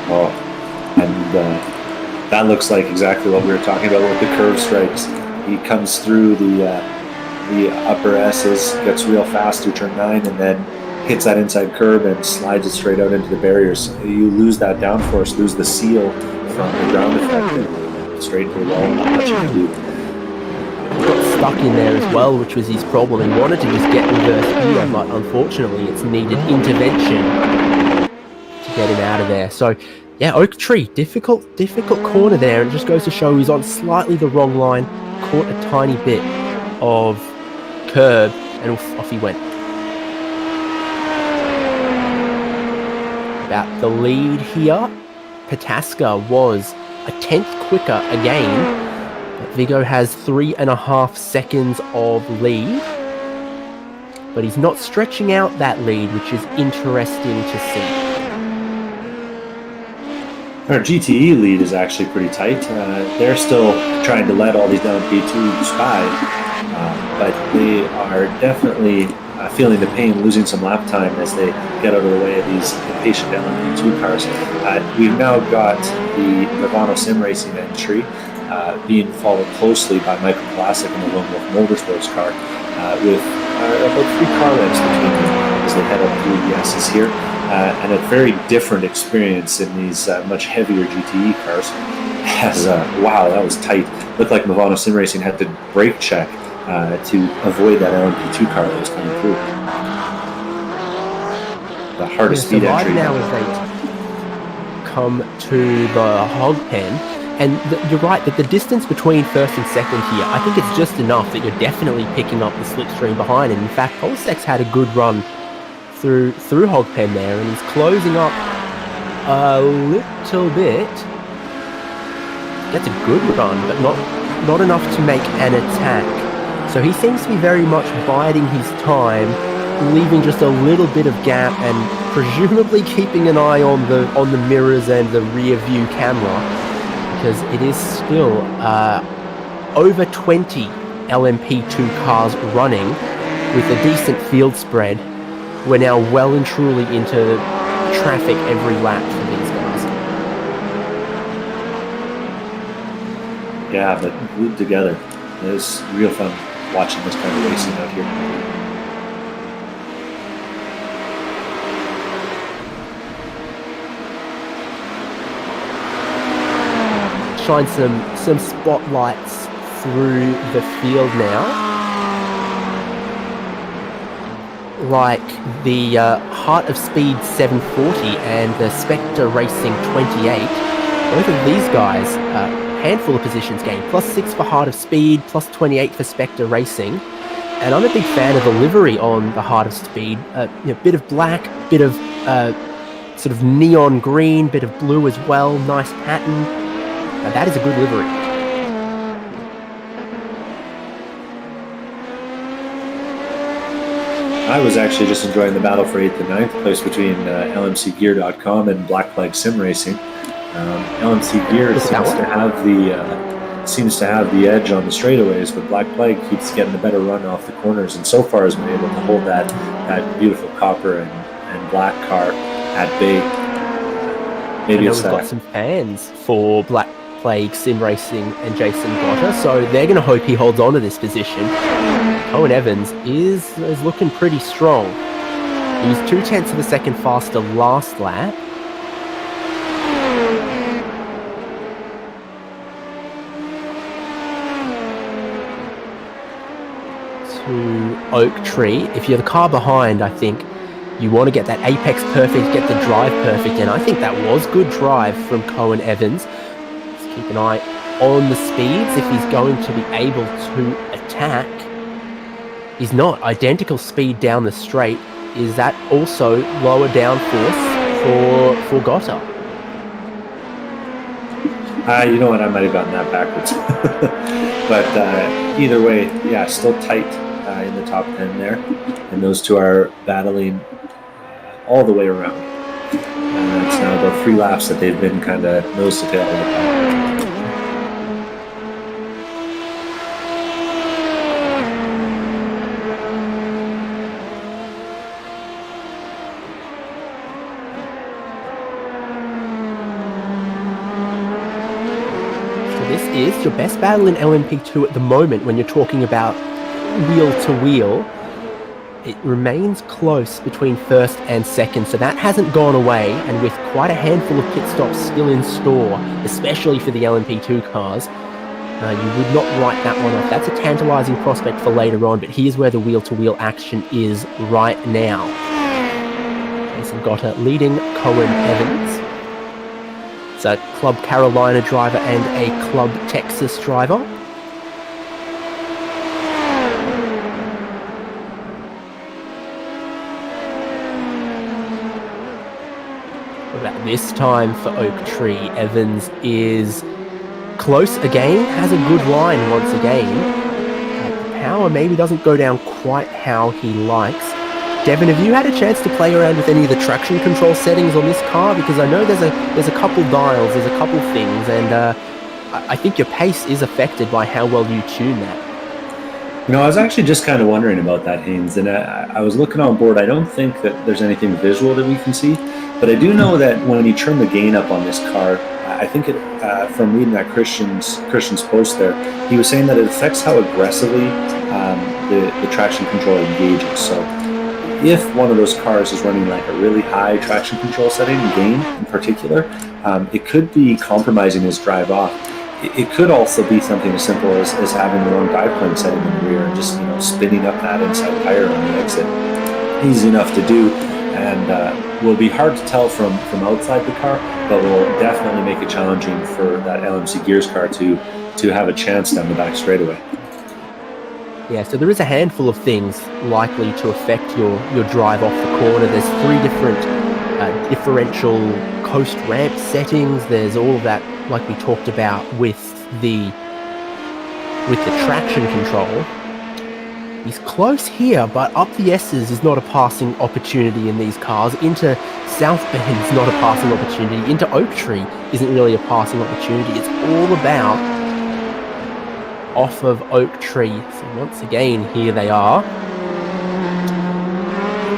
Oh, and that looks like exactly what we were talking about with the curve strikes. He comes through the upper S's, gets real fast through turn 9, and then hits that inside curb and slides it straight out into the barriers. You lose that downforce, lose the seal from the ground effect, straight into the wall, not much you can do.
He got stuck in there as well, which was his problem. He wanted to just get reverse here, but unfortunately it's needed intervention to get him out of there. So yeah, Oak Tree, difficult corner there, and it just goes to show he's on slightly the wrong line, caught a tiny bit of curb, and off he went. About the lead here, Pataska was a 10th quicker again, but Vigo has 3.5 seconds of lead, but he's not stretching out that lead, which is interesting to see.
Our GTE lead is actually pretty tight. They're still trying to let all these LMP2s by, but they are definitely feeling the pain, losing some lap time as they get out of the way of these impatient LMP2 cars. We've now got the Nirvana Sim Racing entry being followed closely by Michael Classic and the Lone Wolf Motorsports car, with about 3 car lengths between them. as they head up to the S's here. And a very different experience in these much heavier GTE cars. As wow, that was tight. Looked like Movano Sim Racing had to brake check to avoid that LMP2 car that was coming through. The hardest speed entry.
Now as they come to the hog pen, and you're right that the distance between first and second here, I think it's just enough that you're definitely picking up the slipstream behind. And in fact, Polsek's had a good run through hog pen there, and he's closing up a little bit. That's a good run, but not enough to make an attack. So he seems to be very much biding his time, leaving just a little bit of gap, and presumably keeping an eye on the mirrors and the rear view camera, because it is still over 20 LMP2 cars running with a decent field spread. We're now well and truly into traffic every lap for these guys.
Yeah, but glued together. It's real fun watching this kind of racing out here.
Shine some spotlights through the field now. Like the Heart of Speed 740 and the Spectre Racing 28. Both of these guys, handful of positions gained. +6 for Heart of Speed, +28 for Spectre Racing. And I'm a big fan of the livery on the Heart of Speed. Bit of black, bit of sort of neon green, bit of blue as well. Nice pattern. That is a good livery.
I was actually just enjoying the battle for 8th and 9th place between LMCgear.com and Black Flag Sim Racing. LMC Gear seems to have the edge on the straightaways, but Black Flag keeps getting a better run off the corners, and so far has been able to hold that beautiful copper and black car at bay. Maybe
we've got some fans for Black Plague Sim Racing and Jason Gotter, so they're going to hope he holds on to this position. Owen Evans is looking pretty strong. He was 0.2 of a second faster last lap. To Oak Tree. If you're the car behind, I think you want to get that apex perfect, get the drive perfect, and I think that was good drive from Cohen Evans. Let's keep an eye on the speeds if he's going to be able to attack. He's not. Identical speed down the straight. Is that also lower downforce for Gotter?
You know what? I might have gotten that backwards. But either way, yeah, still tight in the top 10 there. And those two are battling all the way around. And it's now about 3 laps that they've been kind of nose to tail in the pack.
Is your best battle in LMP2 at the moment when you're talking about wheel to wheel. It remains close between first and second, so that hasn't gone away, and with quite a handful of pit stops still in store, especially for the LMP2 cars, you would not write that one off. That's a tantalizing prospect for later on, but here's where the wheel-to-wheel action is right now. Jason Gotter leading Cohen Evans. It's a Club Carolina driver and a Club Texas driver. About this time for Oak Tree, Evans is close again, has a good line once again. The power maybe doesn't go down quite how he likes. Devin, have you had a chance to play around with any of the traction control settings on this car? Because I know there's a couple dials, there's a couple things, and I think your pace is affected by how well you tune that.
You know, I was actually just kind of wondering about that, Haynes, and I was looking on board. I don't think that there's anything visual that we can see, but I do know that when you turn the gain up on this car, I think it, from reading that Christian's post there, he was saying that it affects how aggressively the traction control engages. So if one of those cars is running like a really high traction control setting, gain in particular, it could be compromising his drive off. It could also be something as simple as having the wrong dive plane setting in the rear and just spinning up that inside tire on the exit. Easy enough to do, and will be hard to tell from outside the car, but will definitely make it challenging for that LMC Gears car to have a chance down the back straightaway.
Yeah, so there is a handful of things likely to affect your drive off the corner. There's 3 different differential coast ramp settings. There's all of that, like we talked about with the traction control. He's close here, but up the S's is not a passing opportunity in these cars. Into South Bend's not a passing opportunity. Into Oak Tree isn't really a passing opportunity. It's all about off of Oak Tree. So once again, here they are.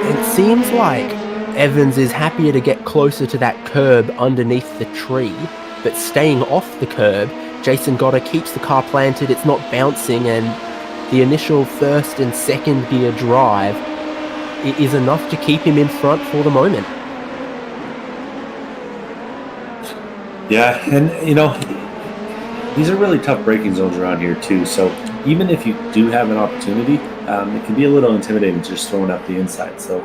It seems like Evans is happier to get closer to that curb underneath the tree, but staying off the curb. Jason Gotter keeps the car planted, it's not bouncing, and the initial first and second gear drive is enough to keep him in front for the moment.
Yeah, and these are really tough braking zones around here too, so even if you do have an opportunity, it can be a little intimidating just throwing up the inside. So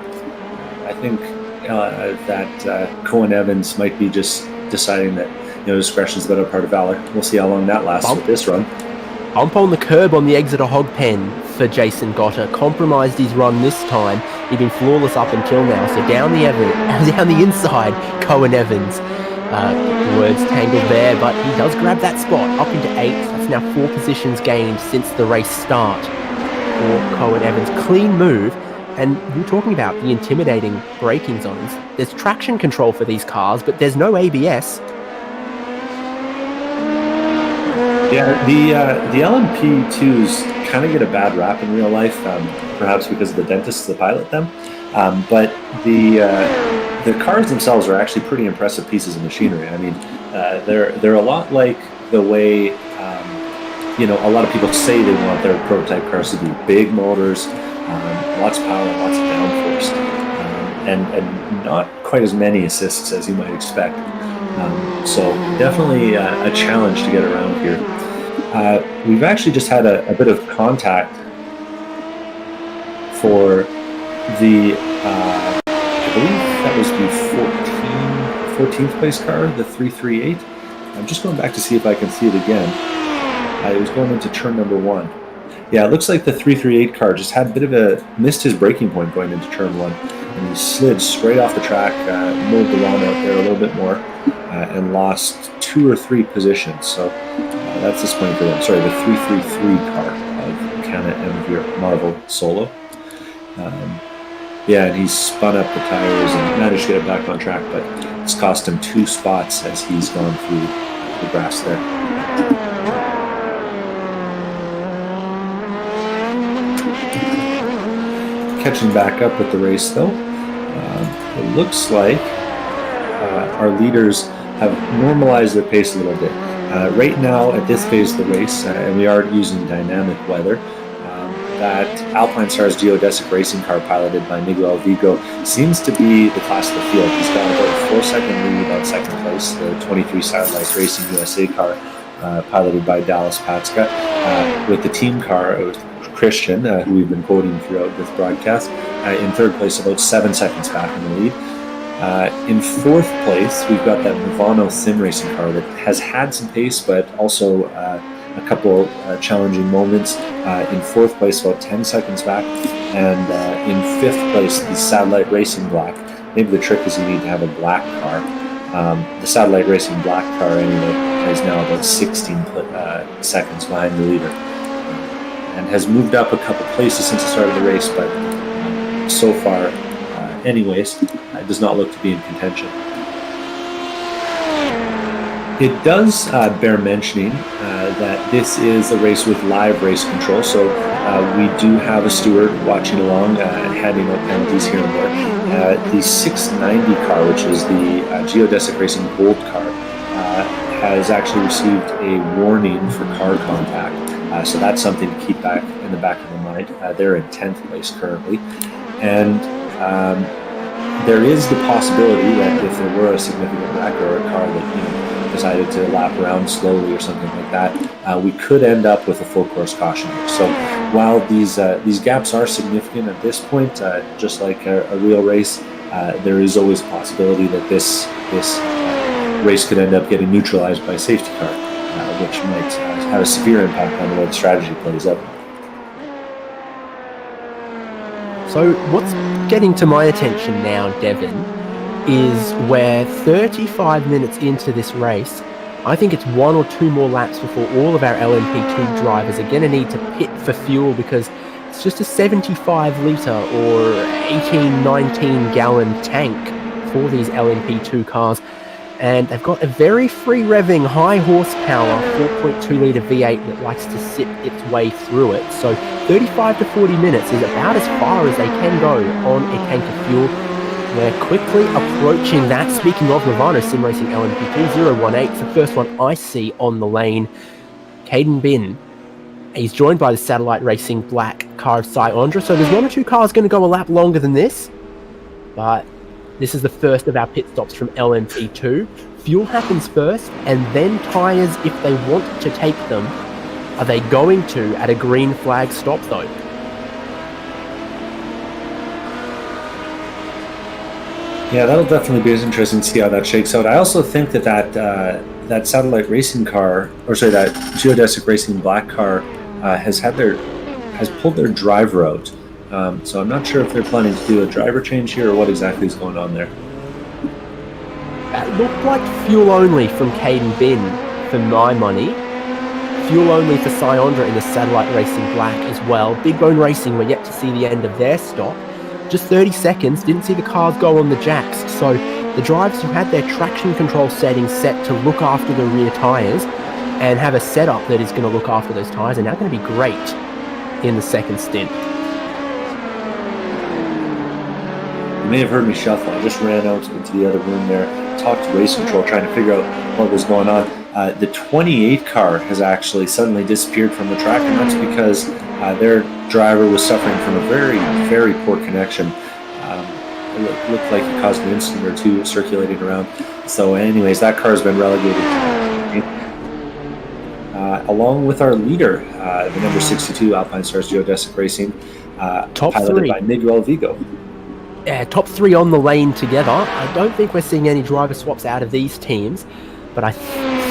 I think that Cohen Evans might be just deciding that discretion is the better part of valor. We'll see how long that lasts with this run.
Bump on the curb on the Exeter Hog Pen for Jason Gotter. Compromised his run this time. He'd been flawless up until now. So down the inside, Cohen Evans. Words tangled there, but he does grab that spot up into 8th. That's now 4 positions gained since the race start for Cohen Evans. Clean move. And we're talking about the intimidating braking zones. There's traction control for these cars, but there's no ABS.
Yeah, the LMP2s kind of get a bad rap in real life, perhaps because of the dentists that pilot them. But the cars themselves are actually pretty impressive pieces of machinery. I mean, they're a lot like the way a lot of people say they want their prototype cars to be: big motors, lots of power, lots of downforce, and not quite as many assists as you might expect. So definitely a challenge to get around here. We've actually just had a bit of contact for the, I believe that was the 14th place car, the 338. I'm just going back to see if I can see it again. It was going into turn number 1. Yeah, it looks like the 338 car just had a bit of missed his braking point going into turn 1. And he slid straight off the track, mowed the lawn out there a little bit more, and lost 2 or 3 positions. So that's disappointing for them. Sorry, the 333 car of Canna and Marvel Solo. And he spun up the tires and managed to get it back on track, but it's cost him 2 spots as he's gone through the grass there. Catching back up with the race, though. It looks like our leaders have normalized their pace a little bit. Right now, at this phase of the race, and we are using dynamic weather, that Alpine Stars geodesic racing car piloted by Miguel Vigo seems to be the class of the field. He's got about a 4-second lead on second place, the 23 Satellite Racing USA car piloted by Dallas Patska. With the team car, Christian, who we've been quoting throughout this broadcast, in third place, about 7 seconds back in the lead. In fourth place, we've got that Movano sim racing car that has had some pace, but also a couple challenging moments. In fourth place, about 10 seconds back. And in fifth place, the Satellite Racing Black. Maybe the trick is you need to have a black car. The Satellite Racing Black car, anyway, is now about 16 seconds behind the leader. And has moved up a couple places since the start of the race, but so far, anyways, does not look to be in contention. It does bear mentioning that this is a race with live race control, so we do have a steward watching along, handing out penalties here and there. The 690 car, which is the Geodesic Racing Gold car, has actually received a warning for car contact. So that's something to keep back in the back of the mind. They're in 10th place currently. And there is the possibility that if there were a significant wreck or a car that decided to lap around slowly or something like that, we could end up with a full course caution here. So while these gaps are significant at this point, just like a real race, there is always a possibility that this race could end up getting neutralized by a safety car, which might have a severe impact on the way the strategy plays out.
So what's getting to my attention now, Devin, is we're 35 minutes into this race. I think it's 1 or 2 more laps before all of our LMP2 drivers are going to need to pit for fuel, because it's just a 75 litre or 18, 19 gallon tank for these LMP2 cars. And they've got a very free revving, high horsepower 4.2 litre V8 that likes to sit its way through it. So 35 to 40 minutes is about as far as they can go on a tank of fuel. We're quickly approaching that. Speaking of Movano Sim Racing LMP2 018, it's the first one I see on the lane. Caden Bin. He's joined by the Satellite Racing black car of Syondra. So there's 1 or 2 cars going to go a lap longer than this. But this is the first of our pit stops from LMP2. Fuel happens first, and then tyres if they want to take them. Are they going to at a green flag stop though?
Yeah, that'll definitely be interesting to see how that shakes out. I also think that Satellite Racing car, that Geodesic Racing black car, has pulled their driver out. So I'm not sure if they're planning to do a driver change here or what exactly is going on there.
That looked like fuel only from Caden Bin for my money. Fuel only for Syondra in the Satellite Racing black as well. Big Bone Racing, we're yet to see the end of their stop. Just 30 seconds, didn't see the cars go on the jacks. So the drivers who had their traction control settings set to look after the rear tyres and have a setup that is going to look after those tyres are now going to be great in the second stint.
You may have heard me shuffle. I just ran out into the other room there, talked to race control, trying to figure out what was going on. The 28 car has actually suddenly disappeared from the track, and that's because their driver was suffering from a very, very poor connection. It looked like he caused an incident or two circulating around. So anyways, that car has been relegated. Along with our leader, the number 62 Alpine Stars Geodesic Racing, piloted by Miguel Vigo.
Yeah, top 3 on the lane together. I don't think we're seeing any driver swaps out of these teams, but I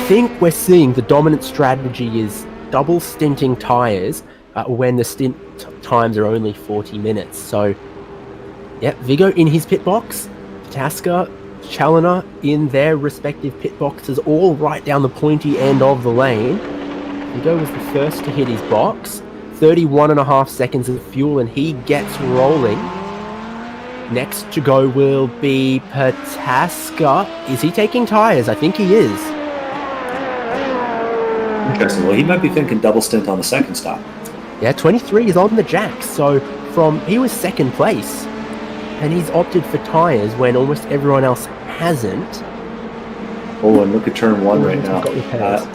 think we're seeing the dominant strategy is double stinting tyres when the stint times are only 40 minutes. So, yeah, Vigo in his pit box, Tasker, Challoner in their respective pit boxes, all right down the pointy end of the lane. Vigo was the first to hit his box. 31.5 seconds of fuel, and he gets rolling. Next to go will be Pataska. Is he taking tyres? I think he is.
Interesting. Well, he might be thinking double stint on the second stop.
Yeah, 23 is on the jack. So he was second place, and he's opted for tyres when almost everyone else hasn't.
Oh, and look at turn 1 right now.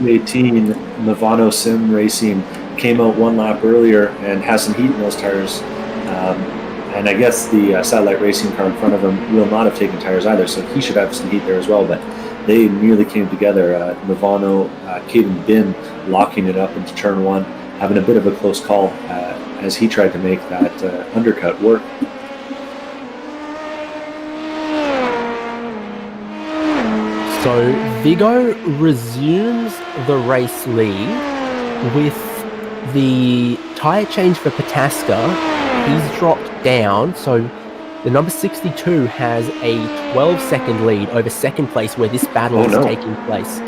18 Movano Sim Racing came out 1 lap earlier and has some heat in those tires. And I guess the Satellite Racing car in front of him will not have taken tires either, so he should have some heat there as well. But they nearly came together. Movano, Caden Bin locking it up into turn 1, having a bit of a close call as he tried to make that undercut work.
So Vigo resumes the race lead with the tyre change for Pataska. He's dropped down, so the number 62 has a 12-second lead over second place where this battle is taking place.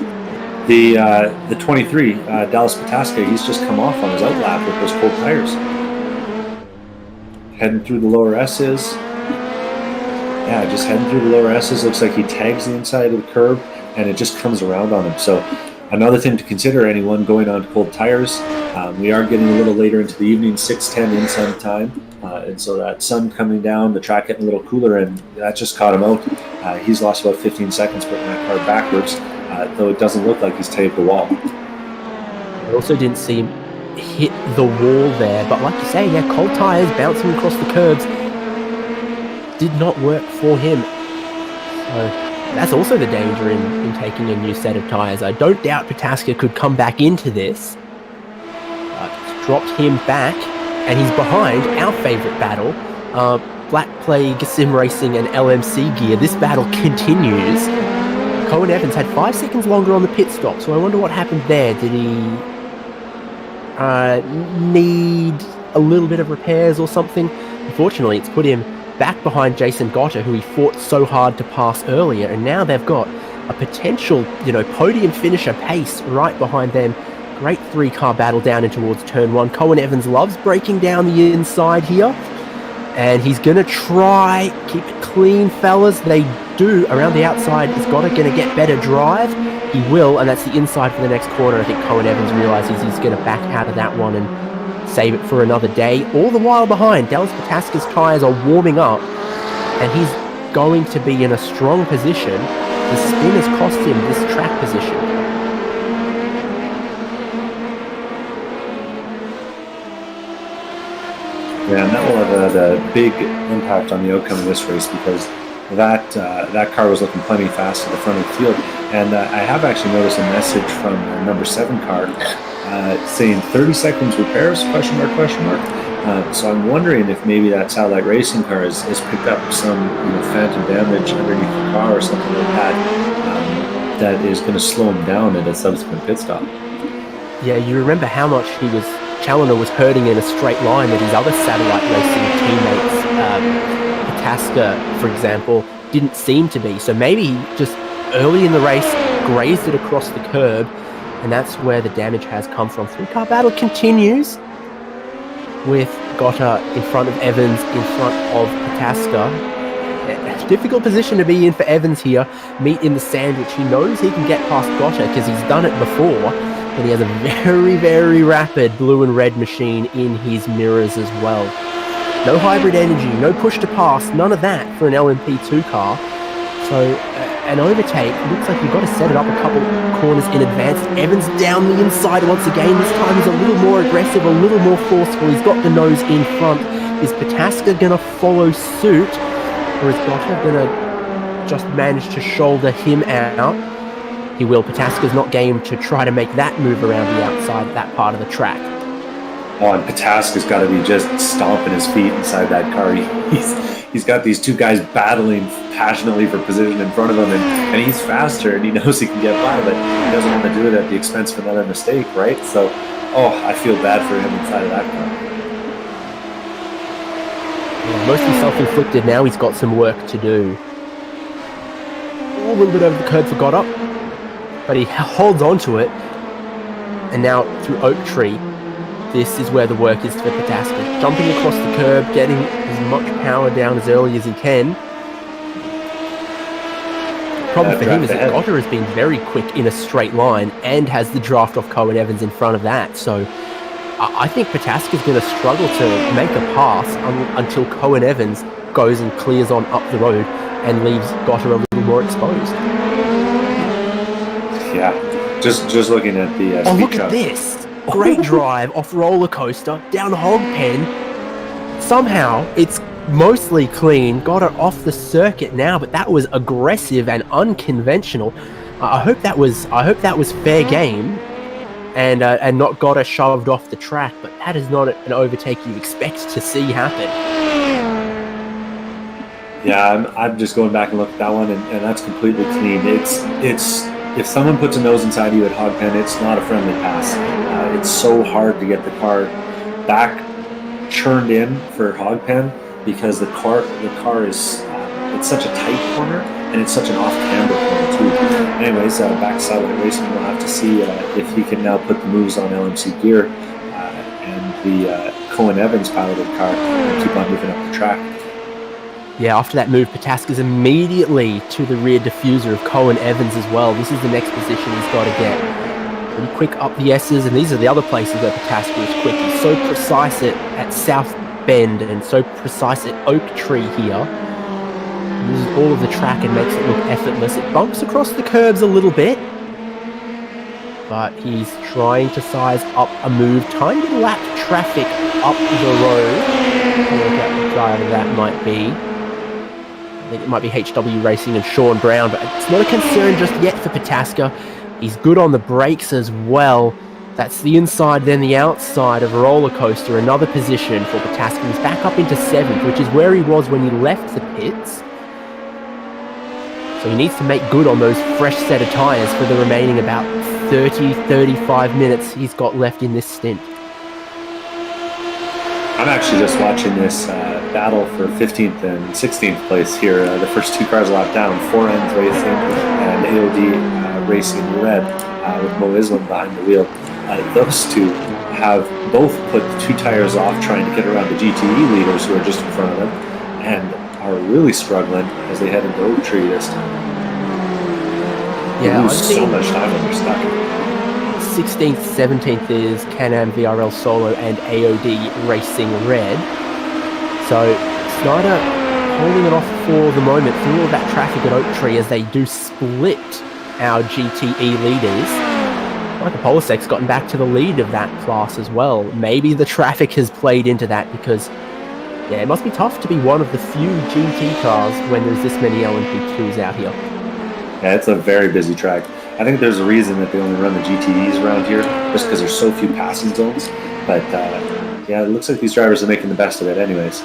The 23, Dallas Pataska, he's just come off on his outlap with those cold tires. Heading through the lower S's. Yeah, just heading through the lower S's. Looks like he tags the inside of the curb, and it just comes around on him. So another thing to consider, anyone going on to cold tires. We are getting a little later into the evening, 6:10 in sun time. And so that sun coming down, the track getting a little cooler, and that just caught him out. He's lost about 15 seconds putting that car backwards, though it doesn't look like he's tagged the wall.
I also didn't see him hit the wall there, but like you say, yeah, cold tyres bouncing across the curbs. did not work for him. So that's also the danger in taking a new set of tyres. I don't doubt Protaska could come back into this. But it's dropped him back, and he's behind our favourite battle, Black Plague Sim Racing and LMC Gear. This battle continues. Cohen Evans had 5 seconds longer on the pit stop, so I wonder what happened there. Did he need a little bit of repairs or something? Unfortunately, it's put him back behind Jason Gotter, who he fought so hard to pass earlier, and now they've got a potential, podium finisher pace right behind them. Great 3-car battle down in towards turn 1. Cohen Evans loves breaking down the inside here, and he's going to try keep it clean, fellas. They do around the outside. Is Gotter going to get better drive? He will, and that's the inside for the next corner. I think Cohen Evans realizes he's going to back out of that one and save it for another day. All the while behind, Dallas Protaska's tyres are warming up, and he's going to be in a strong position. The spin has cost him this track position.
Yeah, and that will have a big impact on the outcome of this race, because that car was looking plenty fast at the front of the field. And I have actually noticed a message from the number 7 car saying 30 seconds repairs, question mark. So I'm wondering if maybe that Satellite Racing car has picked up some phantom damage underneath the car or something like that, that is going to slow him down at a subsequent pit stop.
Yeah, you remember how much Challoner was hurting in a straight line with his other Satellite Racing teammates. Protaska, for example, didn't seem to be. So maybe he just early in the race grazed it across the curb, and that's where the damage has come from. 3-car battle continues with Gotter in front of Evans, in front of Protaska. Difficult position to be in for Evans here. Meat in the sandwich. He knows he can get past Gotter because he's done it before, but he has a very, very rapid blue and red machine in his mirrors as well. No hybrid energy, no push to pass, none of that for an LMP2 car. So an overtake, looks like you've got to set it up a couple corners in advance. Evans down the inside once again. This time he's a little more aggressive, a little more forceful. He's got the nose in front. Is Protaska going to follow suit, or is Gotter going to just manage to shoulder him out? He will. Protaska's not game to try to make that move around the outside, that part of the track.
Oh, and Protaska's got to be just stomping his feet inside that car. He's got these 2 guys battling passionately for position in front of him, and he's faster, and he knows he can get by, but he doesn't want to do it at the expense of another mistake, right? So, I feel bad for him inside of that car.
Yeah, mostly self-inflicted. Now he's got some work to do. A little bit over the curb for Gotter, but he holds on to it, and now through Oak Tree, this is where the work is for Protaska. Jumping across the curb, getting as much power down as early as he can. The problem for him is that Gotter has been very quick in a straight line and has the draft off Cohen Evans in front of that. So I think Protaska's going to struggle to make a pass until Cohen Evans goes and clears on up the road and leaves Gotter a little more exposed.
Yeah, just looking at the
speed look at this. Great drive off roller coaster down hog pen. Somehow it's mostly clean. Got it off the circuit now, but that was aggressive and unconventional. I hope that was fair game, and not got it shoved off the track. But that is not an overtake you expect to see happen.
Yeah, I'm just going back and look at that one, and that's completely clean. It's if someone puts a nose inside you at hog pen, it's not a friendly pass. It's so hard to get the car back churned in for hog pen, because the car is it's such a tight corner, and it's such an off-camber corner too. Anyways, back to Satellite Racing, we'll have to see if he can now put the moves on LMC gear and the Cohen Evans piloted car and keep on moving up the track.
Yeah, after that move, Protaska's immediately to the rear diffuser of Cohen Evans as well. This is the next position he's got to get. Pretty quick up the S's, and these are the other places where Protaska is quick. He's so precise at South Bend and so precise at Oak Tree here. He uses all of the track and makes it look effortless. It bumps across the curbs a little bit, but he's trying to size up a move, trying to lap traffic up the road. Work out what driver that might be. think it might be HW Racing and Sean Brown, but it's not a concern just yet for Pataska. He's good on the brakes as well. That's the inside, then the outside of Roller Coaster, another position for Pataska. He's back up into 7th, which is where he was when he left the pits. So he needs to make good on those fresh set of tyres for the remaining about 30-35 minutes he's got left in this stint.
I'm actually just watching this battle for 15th and 16th place here. The first 2 cars lap down, 4Ns Racing and AOD Racing Red with Mo Islam behind the wheel. Those two have both put 2 tires off trying to get around the GTE leaders who are just in front of them and are really struggling as they head into Oak Tree this time.
Yeah,
they lose so much time when they're stuck.
16th, 17th is Can-Am VRL Solo and AOD Racing Red. So Snyder holding it off for the moment through all that traffic at Oak Tree as they do split our GTE leaders. Michael Polasek's gotten back to the lead of that class as well. Maybe the traffic has played into that because, yeah, it must be tough to be one of the few GT cars when there's this many LMP2s out here.
Yeah, it's a very busy track. I think there's a reason that they only run the GTEs around here, just because there's so few passing zones. But yeah, it looks like these drivers are making the best of it anyways.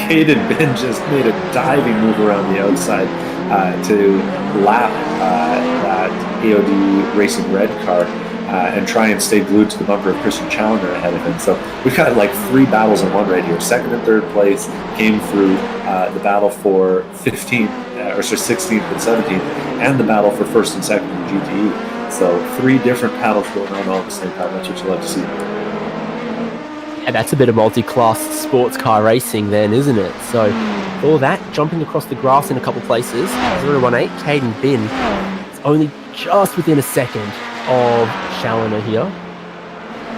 Cade and Ben just made a diving move around the outside to lap that AOD Racing Red car and try and stay glued to the bumper of Christian Challenger ahead of him. So we've got like 3 battles in one right here. 2nd and 3rd place came through the battle for 16th and 17th, and the battle for 1st and 2nd in GTE. So 3 different battles going on all at the same time. That's what you love to see.
And that's a bit of multi-class sports car racing then, isn't it? So all that, jumping across the grass in a couple places, 018, Caden Bin is only just within a second of Challoner here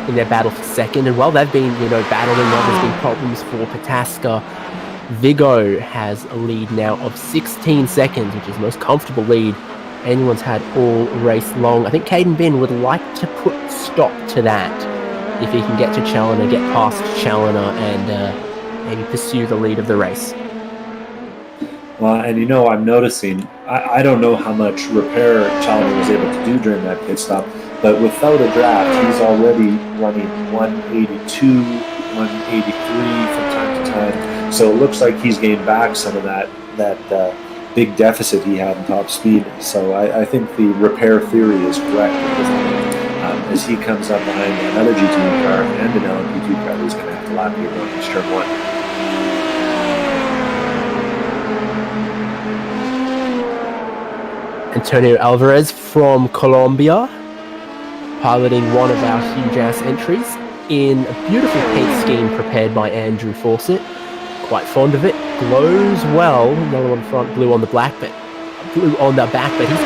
in their battle for 2nd. And while they've been, battling, there's been problems for Pataska. Vigo has a lead now of 16 seconds, which is the most comfortable lead anyone's had all race long. I think Caden Bin would like to put stop to that if he can get to Challoner, get past Challoner, and maybe pursue the lead of the race.
Well, and I'm noticing, I don't know how much repair Challoner was able to do during that pit stop, but without a draft, he's already running 182, 183 from time to time. So it looks like he's gained back some of that big deficit he had in top speed. So I think the repair theory is correct at this point. As he comes up behind another GT car and an LMP2 car, he's going to have to lap here going into turn 1.
Antonio Alvarez from Colombia, piloting one of our Hugh Jass entries in a beautiful paint scheme prepared by Andrew Fawcett. Quite fond of it. Glows well. Yellow on front, blue on the back, but he's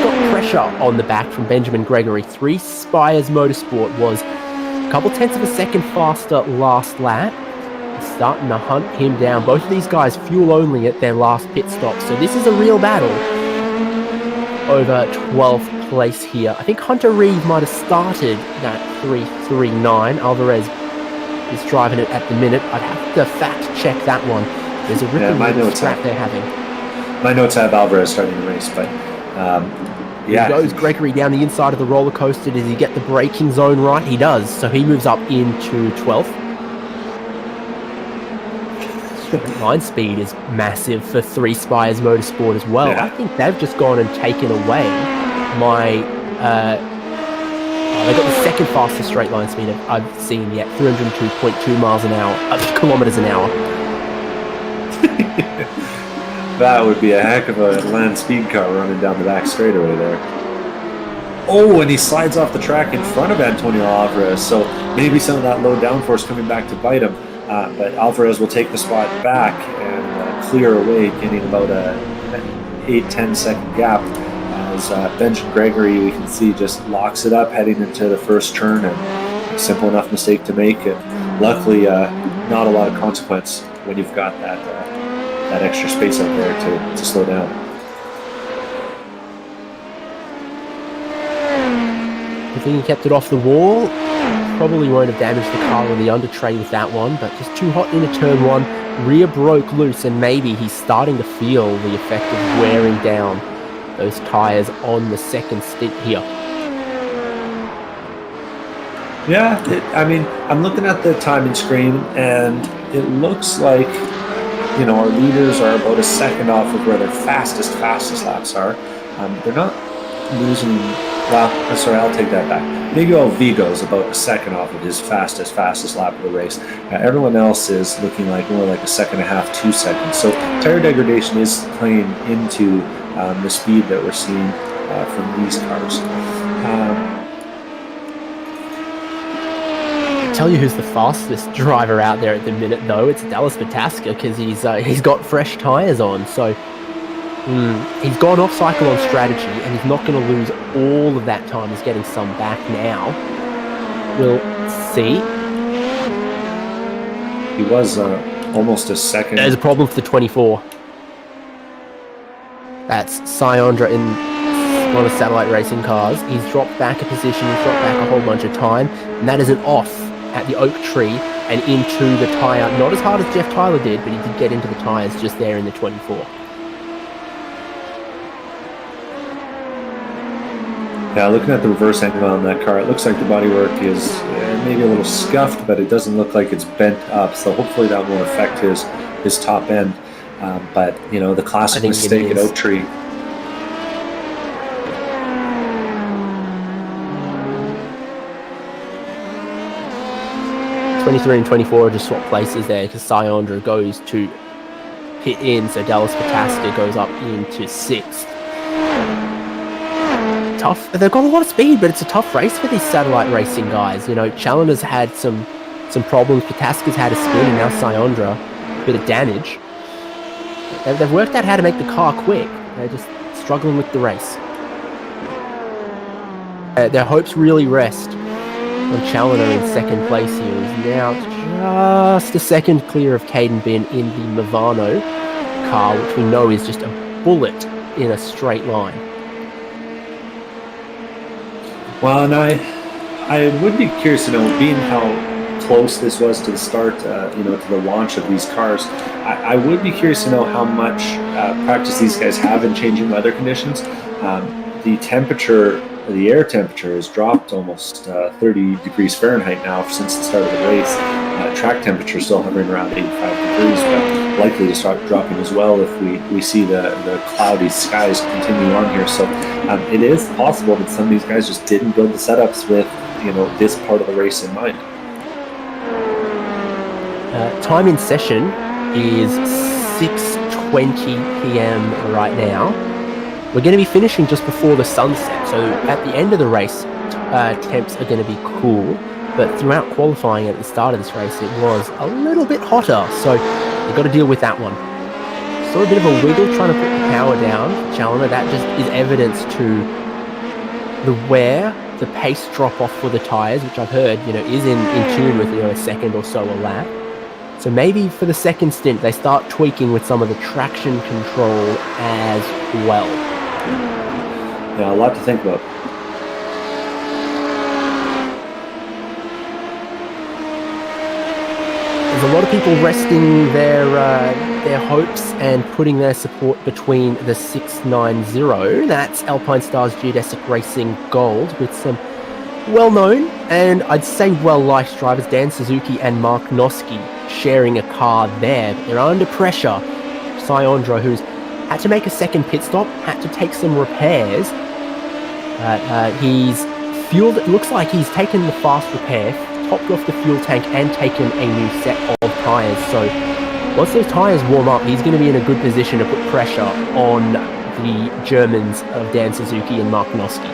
got pressure on the back from Benjamin Gregory. 3 Spires Motorsport was a couple tenths of a second faster last lap. He's starting to hunt him down. Both of these guys fuel only at their last pit stop, so this is a real battle over 12th place here. I think Hunter Reeve might have started that 339. Alvarez is driving it at the minute. I'd have to fact check that one. There's a ripping scrap they're having.
My notes have Alvarez starting the race, but
yeah. He goes Gregory down the inside of the roller coaster. Does he get the braking zone right? He does. So he moves up into 12th. Line speed is massive for 3 Spires Motorsport as well. Yeah. I think they've just gone and taken away my... they got the 2nd fastest straight line speed I've seen yet. 302.2 miles an hour, kilometers an hour.
That would be a heck of a land speed car running down the back straightaway there. Oh, and he slides off the track in front of Antonio Alvarez, so maybe some of that low downforce coming back to bite him. But Alvarez will take the spot back and clear away, getting about an 8-10 second gap. As Benjamin Gregory, we can see, just locks it up heading into the first turn, and a simple enough mistake to make. And luckily, not a lot of consequence when you've got that extra space out there to slow down.
think he kept it off the wall. Probably won't have damaged the car or the under tray with that one, but just too hot into turn one. Rear broke loose, and maybe he's starting to feel the effect of wearing down those tyres on the second stint here.
Yeah, I mean, I'm looking at the timing screen, and it looks like, you know, our leaders are about a second off of where their fastest laps are. They're not losing. Well, sorry, I'll take that back. Miguel Vigo's about a second off of his fastest lap of the race. Everyone else is looking like more like a second and a half, 2 seconds. So tire degradation is playing into the speed that we're seeing from these cars.
I'll tell you who's the fastest driver out there at the minute, though. It's Dallas Pataska, because he's got fresh tires on. So he's gone off cycle on strategy, and he's not going to lose all of that time. He's getting some back now. We'll see.
He was almost a second.
There's a problem for the 24. That's Syondra in one of satellite racing cars. He's dropped back a position, he's dropped back a whole bunch of time, and that is an off at the oak tree and into the tyre. Not as hard as Jeff Tyler did, but he did get into the tyres just there in the 24.
Yeah, looking at the reverse angle on that car, it looks like the bodywork is maybe a little scuffed, but it doesn't look like it's bent up. So hopefully that won't affect his top end. But, you know, the classic mistake at Oak Tree.
'23 and 24 just swap places there, because Syondra goes to pit in, so Dallas Pataska goes up into 6th. Tough. They've got a lot of speed, but it's a tough race for these satellite racing guys. You know, Challenger's had some problems. Pataska's had a spin, and now Syondra a bit of damage. They've worked out how to make the car quick. They're just struggling with the race. Their hopes really rest on Challenger in second place here. He's now just a second clear of Caden Bin in the Movano car, which we know is just a bullet in a straight line.
Well, and I would be curious to know, being how close this was to the start, to the launch of these cars, I would be curious to know how much practice these guys have in changing weather conditions. The air temperature has dropped almost 30 degrees Fahrenheit now since the start of the race. Track temperature still hovering around 85 degrees, but likely to start dropping as well if we see the cloudy skies continue on here. So it is possible that some of these guys just didn't build the setups with this part of the race in mind.
Time in session is 6:20 p.m. right now. We're going to be finishing just before the sunset, so at the end of the race, temps are going to be cool, but throughout qualifying at the start of this race, it was a little bit hotter, so you've got to deal with that one. Saw a bit of a wiggle trying to put the power down for Challenger. That just is evidence to the wear, the pace drop off for the tyres, which I've heard, is in tune with, a second or so a lap. So maybe for the second stint, they start tweaking with some of the traction control as well.
Yeah, a lot to think about.
There's a lot of people resting their hopes and putting their support between the 690. That's Alpine Stars Geodesic Racing Gold, with some well-known and I'd say well-liked drivers, Dan Suzuki and Mark Noski, sharing a car there. They're under pressure. Syondra, who's had to make a second pit stop, had to take some repairs. He's fueled. It looks like he's taken the fast repair, topped off the fuel tank, and taken a new set of tyres. So once those tyres warm up, he's going to be in a good position to put pressure on the Germans of Dan Suzuki and Mark Noski.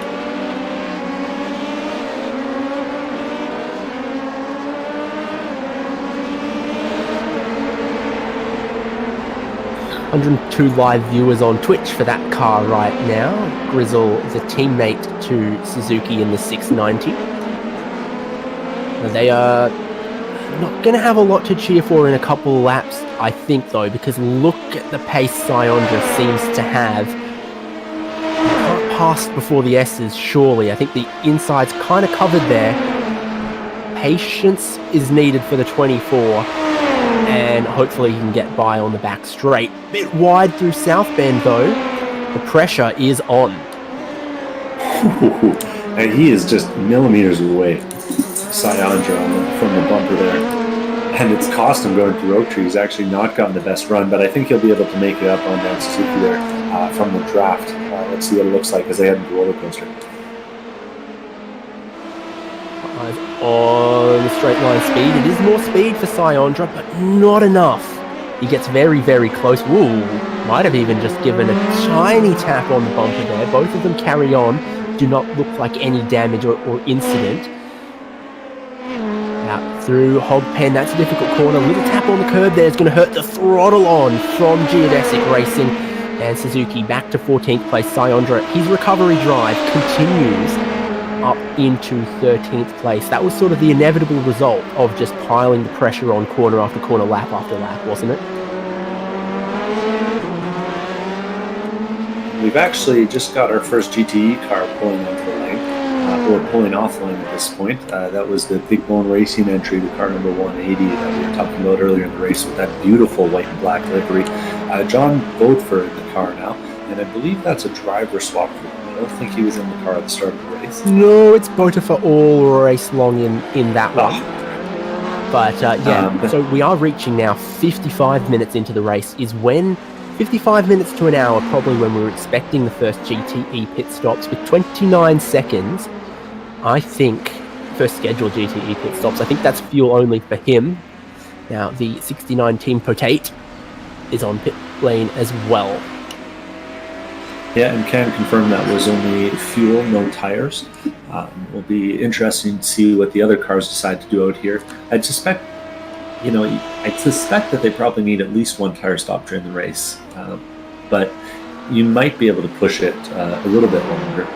102 live viewers on Twitch for that car right now. Grizzle is a teammate to Suzuki in the 690. They are not going to have a lot to cheer for in a couple of laps, I think, though, because look at the pace Syondra seems to have. You can't just before the S's, surely. I think the inside's kind of covered there. Patience is needed for the 24, and hopefully he can get by on the back straight. Bit wide through South Bend, though. The pressure is on.
And he is just millimeters away, Sayandra, from the bumper there. And it's cost him going through Oak Tree. He's actually not gotten the best run, but I think he'll be able to make it up on that Suzuki there from the draft. Let's see what it looks like as they head into the roller coaster.
On the straight line speed, it is more speed for Sayandra, but not enough. He gets very, very close. Ooh, might have even just given a tiny tap on the bumper there. Both of them carry on. Do not look like any damage or incident. Out through Hog Pen, that's a difficult corner. A little tap on the curb there is going to hurt the throttle on from Geodesic Racing. And Suzuki back to 14th place. Sayandra, his recovery drive continues up into 13th place. That was sort of the inevitable result of just piling the pressure on corner after corner, lap after lap, wasn't it?
We've actually just got our first GTE car pulling onto the lane, or pulling off the lane at this point. That was the Big Bone Racing entry, the car number 180 that we were talking about earlier in the race with that beautiful white and black livery. John Bodford in the car now, and I believe that's a driver swap for him. I don't think he was in the car at the start of the race.
No, it's Bodford all race long in that one. But so we are reaching now 55 minutes into the race, is when 55 minutes to an hour, probably when we were expecting the first GTE pit stops with 29 seconds. I think, first scheduled GTE pit stops, I think that's fuel only for him. Now, the 69 Team Potate is on pit lane as well.
Yeah, and can confirm that was only fuel, no tires. Will be interesting to see what the other cars decide to do out here. I'd suspect that they probably need at least one tire stop during the race, but you might be able to push it a little bit longer.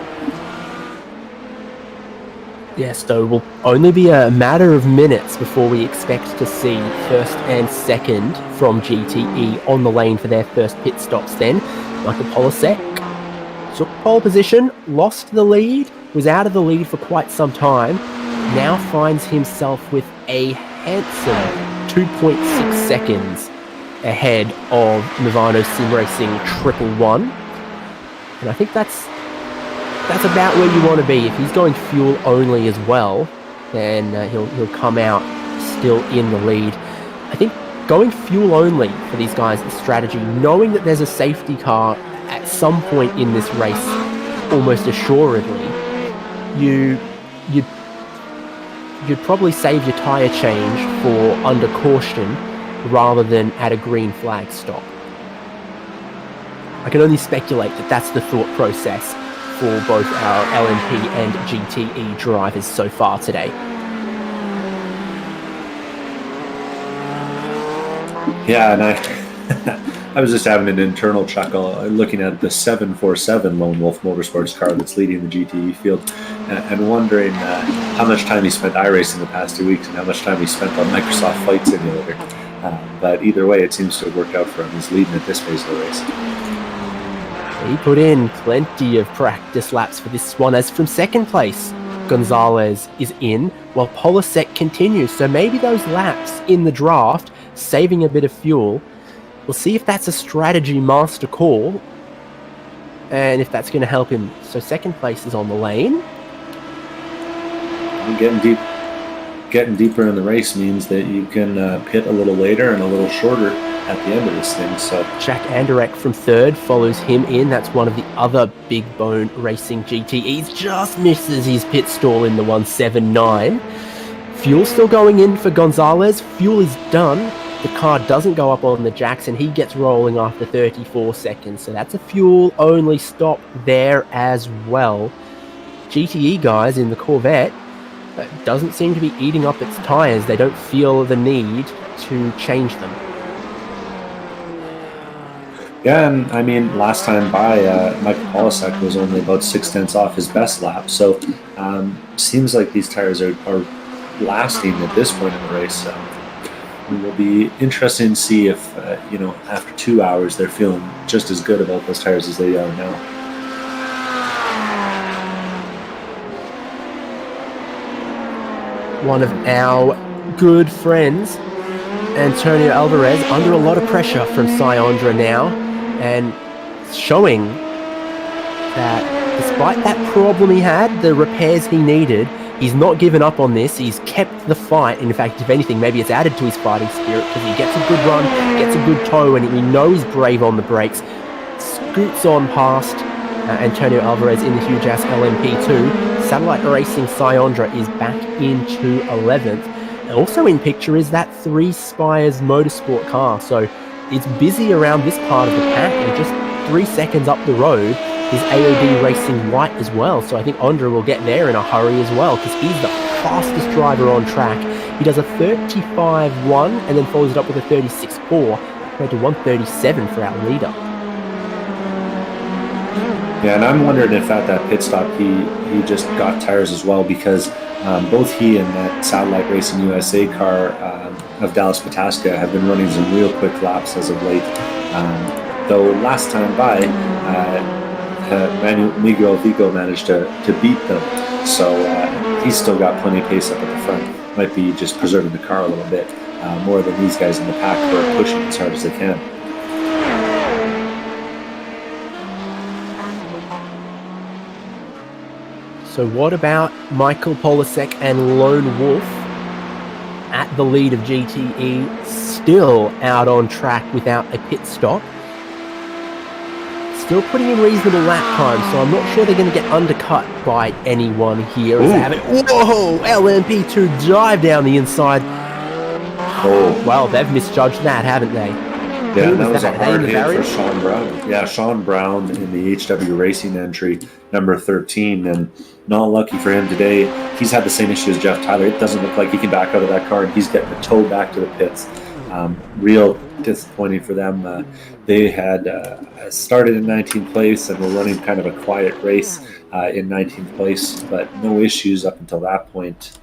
Yes, though, will only be a matter of minutes before we expect to see first and second from GTE on the lane for their first pit stops then. Michael Polasek took pole position, lost the lead, was out of the lead for quite some time, now finds himself with a handsome 2.6 seconds ahead of Movano Sim Racing 111. And I think that's about where you want to be. If he's going fuel only as well, then he'll come out still in the lead. I think going fuel only for these guys is strategy, knowing that there's a safety car at some point in this race, almost assuredly, you'd probably save your tyre change for under caution rather than at a green flag stop. I can only speculate that that's the thought process for both our LMP and GTE drivers so far today.
Yeah, and I was just having an internal chuckle looking at the 747 Lone Wolf Motorsports car that's leading the GTE field and wondering how much time he spent iRacing the past 2 weeks and how much time he spent on Microsoft Flight Simulator. But either way, it seems to have worked out for him. He's leading at this phase of the race.
He put in plenty of practice laps for this one, as from second place, Gonzalez is in, while Polasek continues. So maybe those laps in the draft, saving a bit of fuel. We'll see if that's a strategy master call, and if that's going to help him. So second place is on the lane.
Getting deeper in the race means that you can pit a little later and a little shorter at the end of this thing. So
Jack Anderek from third follows him in. That's one of the other Big Bone Racing GTEs. Just misses his pit stall in the 179. Fuel still going in for Gonzalez. Fuel is done. The car doesn't go up on the jacks and he gets rolling after 34 seconds. So that's a fuel only stop there as well. GTE guys in the Corvette doesn't seem to be eating up its tyres. They don't feel the need to change them.
Yeah, and I mean, last time by, Michael Polasek was only about 6/10 off his best lap. So seems like these tires are lasting at this point in the race. It will be interesting to see if, after 2 hours, they're feeling just as good about those tires as they are now.
one of our good friends, Antonio Alvarez, under a lot of pressure from Sayondra now, and showing that despite that problem he had, the repairs he needed, he's not given up on this. He's kept the fight. In fact, if anything, maybe it's added to his fighting spirit because he gets a good run, gets a good toe, and we know he's brave on the brakes. Scoots on past Antonio Alvarez in the Hugh Jass LMP2. Satellite Racing Sayondra is back into 11th. And also in picture is that Three Spires Motorsport car. So it's busy around this part of the pack, and just 3 seconds up the road is AOD Racing White as well. So I think Ondra will get there in a hurry as well, because he's the fastest driver on track. He does a 35.1 and then follows it up with a 36.4 compared to 137 for our leader.
Yeah, and I'm wondering if at that pit stop he just got tires as well, because both he and that Satellite Racing USA car of Dallas Pataska have been running some real quick laps as of late. Though last time by, Miguel Vigo managed to beat them, so he's still got plenty of pace up at the front. Might be just preserving the car a little bit more than these guys in the pack who are pushing as hard as they can.
So what about Michael Polasek and Lone Wolf at the lead of GTE, still out on track without a pit stop? Still putting in reasonable lap time, so I'm not sure they're going to get undercut by anyone here. Whoa! LMP2 dive down the inside.
Oh,
well, they've misjudged that, haven't they?
Yeah, that was a hard hit for Sean Brown. Yeah, Sean Brown in the HW Racing entry, number 13, and not lucky for him today. He's had the same issue as Jeff Tyler. It doesn't look like he can back out of that car, and he's getting the tow back to the pits. Real disappointing for them. They had started in 19th place and were running kind of a quiet race in 19th place, but no issues up until that point.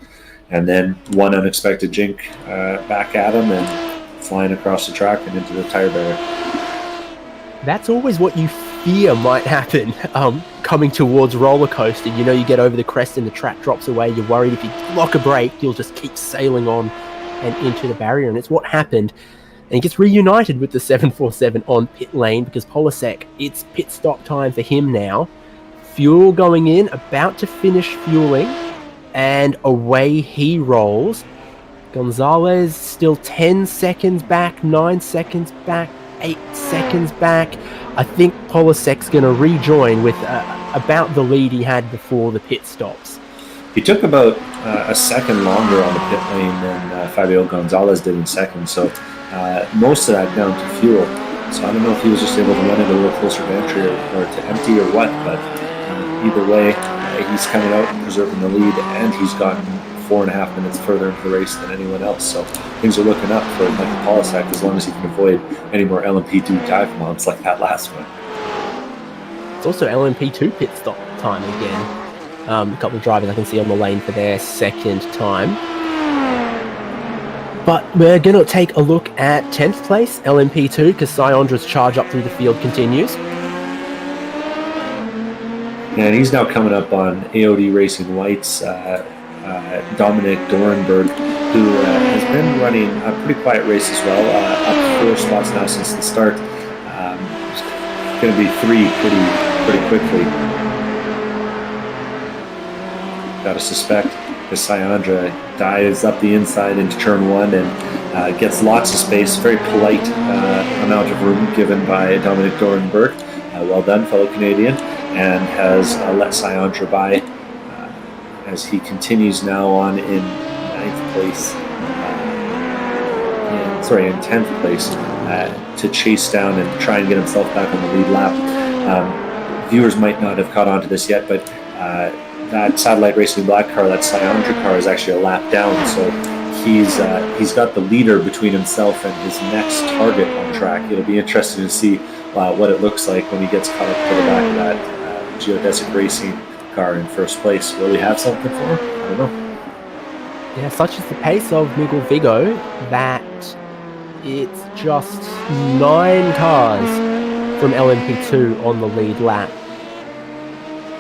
And then one unexpected jink back at him and flying across the track and into the tire barrier.
That's always what you fear might happen coming towards roller coaster. You know, you get over the crest and the track drops away. You're worried if you lock a brake, you'll just keep sailing on and into the barrier. And it's what happened. And he gets reunited with the 747 on pit lane because Polasek, it's pit stop time for him now. Fuel going in, about to finish fueling, and away he rolls. Gonzalez still 10 seconds back, 9 seconds back, 8 seconds back. I think Polasek's going to rejoin with about the lead he had before the pit stops.
He took about a second longer on the pit lane than Fabio Gonzalez did in second, so most of that down to fuel. So I don't know if he was just able to run it a little closer to entry or to empty or what, but either way, he's coming out and preserving the lead, and he's gotten 4.5 minutes further into the race than anyone else. So things are looking up for Michael Polasek as long as he can avoid any more LMP2 dive bombs like that last one.
It's also LMP2 pit stop time again. A couple of drivers I can see on the lane for their second time. But we're going to take a look at 10th place, LMP2, because Sayondra's charge up through the field continues.
And he's now coming up on AOD Racing White's Dominic Dorenberg, who has been running a pretty quiet race as well, up 4 spots now since the start. It's going to be 3 pretty quickly. Got to suspect that Sayondra dives up the inside into turn 1 and gets lots of space. Very polite amount of room given by Dominic Dorenberg. Well done, fellow Canadian, and has let Sayondra by as he continues now on in 9th place, in 10th place, to chase down and try and get himself back on the lead lap. Viewers might not have caught on to this yet, but that Satellite Racing black car, that Sayondra car, is actually a lap down, so he's got the leader between himself and his next target on track. It'll be interesting to see what it looks like when he gets caught up to the back of that Geodesic Racing car in first place. Will we have something for him? I don't know.
Yeah, such is the pace of Miguel Vigo that it's just 9 cars from LMP2 on the lead lap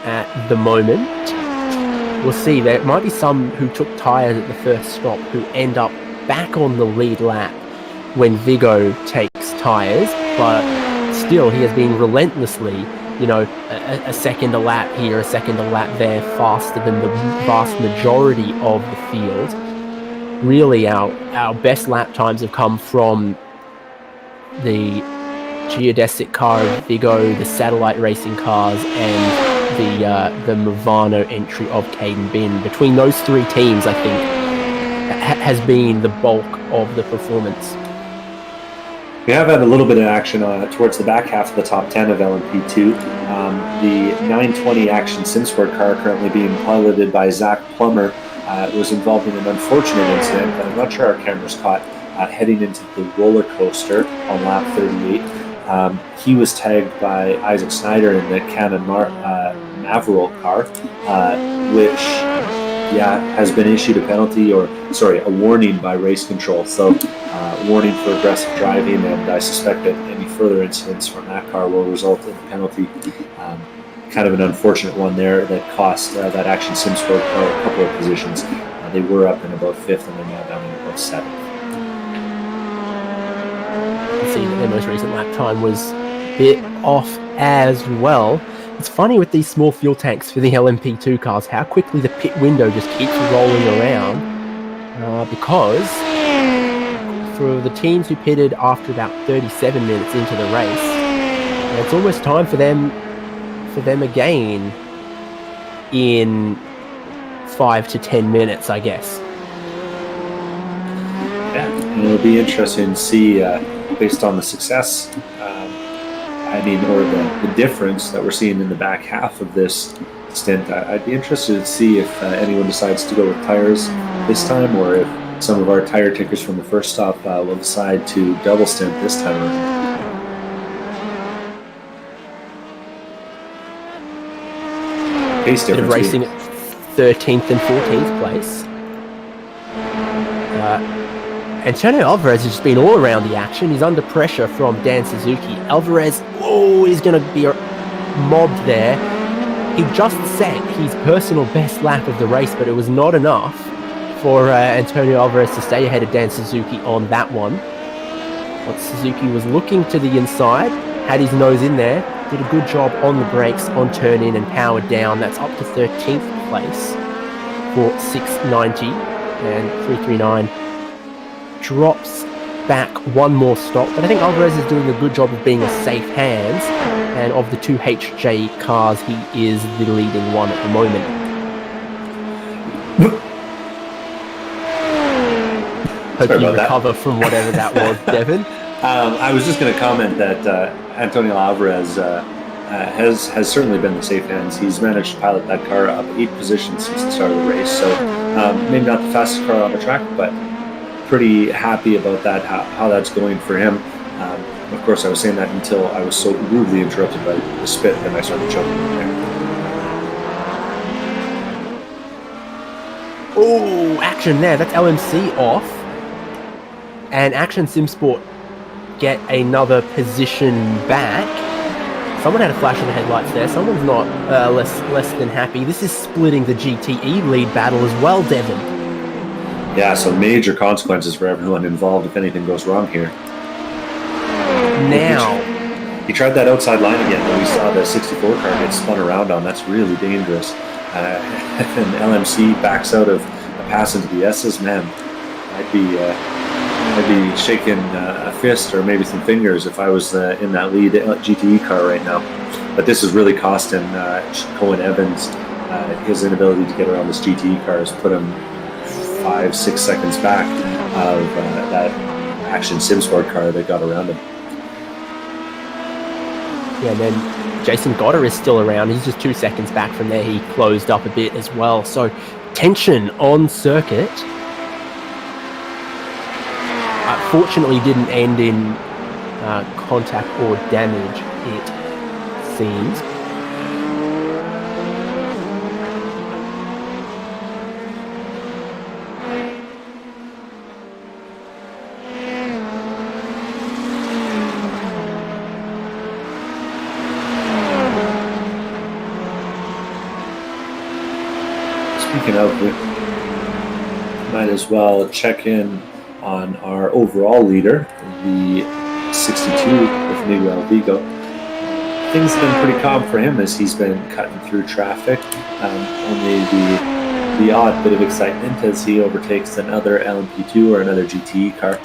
at the moment. we'll see. There might be some who took tyres at the first stop who end up back on the lead lap when Vigo takes tyres, but still he has been relentlessly, a second a lap here, a second a lap there, faster than the vast majority of the field. Really, our best lap times have come from the geodesic car of Vigo, the satellite racing cars, and the Movano entry of Caden Bin. Between those three teams, I think, has been the bulk of the performance.
We have had a little bit of action towards the back half of the top 10 of LMP2. The 920 Action SimSport car, currently being piloted by Zach Plummer, was involved in an unfortunate incident that I'm not sure our cameras caught, heading into the roller coaster on lap 38. He was tagged by Isaac Snyder in the Canon Navarro car, which has been issued a warning by race control. So warning for aggressive driving, and I suspect that any further incidents from that car will result in a penalty. Kind of an unfortunate one there that cost that Action SimSport car a couple of positions. They were up in about 5th and they're now down in about 7th.
See that their most recent lap time was a bit off as well. It's funny with these small fuel tanks for the LMP2 cars, how quickly the pit window just keeps rolling around, because for the teams who pitted after about 37 minutes into the race, it's almost time for them again in 5 to 10 minutes, I guess.
Yeah, and it'll be interesting to see, based on the success, or the difference that we're seeing in the back half of this stint. I'd be interested to see if anyone decides to go with tires this time, or if some of our tire takers from the first stop will decide to double stint this time around. Pace difference.
Racing at 13th and 14th place. Antonio Alvarez has just been all around the action. He's under pressure from Dan Suzuki. Alvarez, he's going to be mobbed there. He just set his personal best lap of the race, but it was not enough for Antonio Alvarez to stay ahead of Dan Suzuki on that one. But Suzuki was looking to the inside, had his nose in there, did a good job on the brakes, on turn in and powered down. That's up to 13th place for 690, and 339 drops back one more stop. But I think Alvarez is doing a good job of being a safe hands, and of the two HJ cars, he is the leading one at the moment. Hope you recover from whatever that was, Devin.
I was just going to comment that Antonio Alvarez has certainly been the safe hands. He's managed to pilot that car up 8 positions since the start of the race. So maybe not the fastest car on the track, but pretty happy about that, how that's going for him. Of course, I was saying that until I was so rudely interrupted by the spit, and I started choking there.
Oh, action there. That's LMC off. And Action SimSport get another position back. Someone had a flash of the headlights there. Someone's not less than happy. This is splitting the GTE lead battle as well, Devin.
Yeah, so major consequences for everyone involved if anything goes wrong here.
Now,
he tried that outside line again when we saw the 64 car get spun around on. That's really dangerous. And LMC backs out of a pass into the S's. Man, I'd be shaking a fist or maybe some fingers if I was in that lead GTE car right now. But this is really costing Cohen Evans. His inability to get around this GTE car has put him 5-6 seconds back of that Action SimSport car that got around him. Yeah,
and then Jason Goddard is still around. He's just 2 seconds back from there. He closed up a bit as well. So tension on circuit. Fortunately didn't end in contact or damage, it seems.
speaking of, we might as well check in on our overall leader, the 62 with Miguel Vigo. Things have been pretty calm for him as he's been cutting through traffic. Only the odd bit of excitement as he overtakes another LMP2 or another GTE car.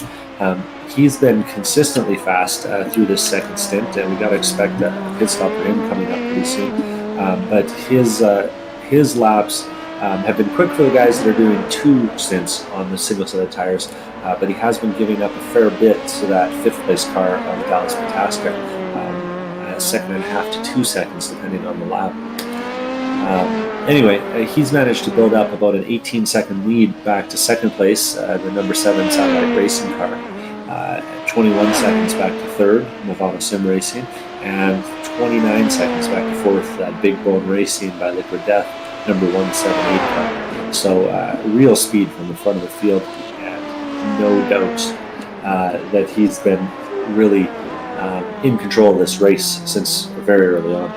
He's been consistently fast through this second stint, and we got to expect a pit stop for him coming up pretty soon. But his laps have been quick for the guys that are doing 2 stints on the single set of tires, but he has been giving up a fair bit to that 5th place car of Dallas Pataska, a 1.5 to 2 seconds depending on the lap. Anyway, he's managed to build up about an 18-second lead back to 2nd place, the number 7 Satellite Racing car, 21 seconds back to 3rd, Movano Sim Racing, and 29 seconds back to 4th, that Big Bone Racing by Liquid Death, number 178 car. So real speed from the front of the field, and no doubt that he's been really in control of this race since very early on.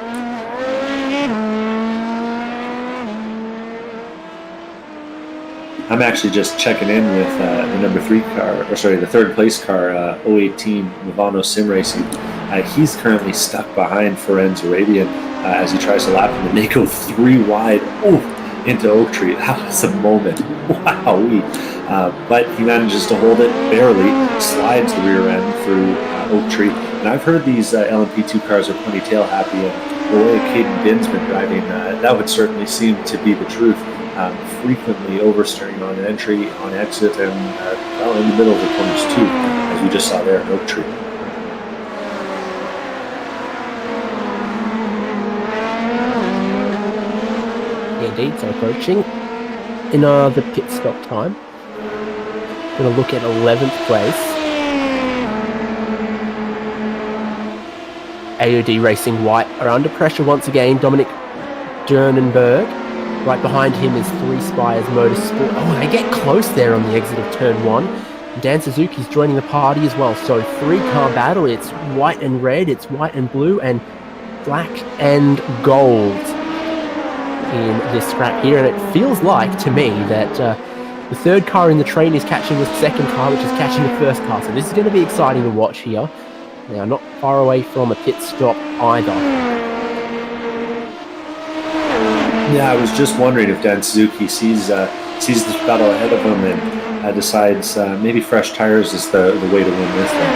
I'm actually just checking in with the number 3 car, or sorry, the 3rd place car, 018 Movano Sim Racing. He's currently stuck behind Ferenz Arabian as he tries to lap him, and they go 3 wide into Oak Tree. That was a moment. Wowee. But he manages to hold it barely, slides the rear end through Oak Tree. And I've heard these LMP2 cars are plenty tail happy, and the way Caden Bin's been driving, that would certainly seem to be the truth. Frequently oversteering on entry, on exit, and in the middle of the corners too, as we just saw there at Oak Tree.
Yeah, indeed, so approaching in the pit stop time. Going to look at 11th place. AOD Racing White are under pressure once again. Dominic Dernenberg. Right behind him is 3 Spires Motorsport. Oh, they get close there on the exit of turn 1. And Dan Suzuki's joining the party as well. So 3-car battle. It's white and red, it's white and blue, and black and gold in this scrap here. And it feels like, to me, that the 3rd car in the train is catching the 2nd car, which is catching the 1st car. So this is going to be exciting to watch here. They are not far away from a pit stop either.
Yeah, I was just wondering if Dan Suzuki sees this battle ahead of him and decides maybe fresh tires is the way to win this one.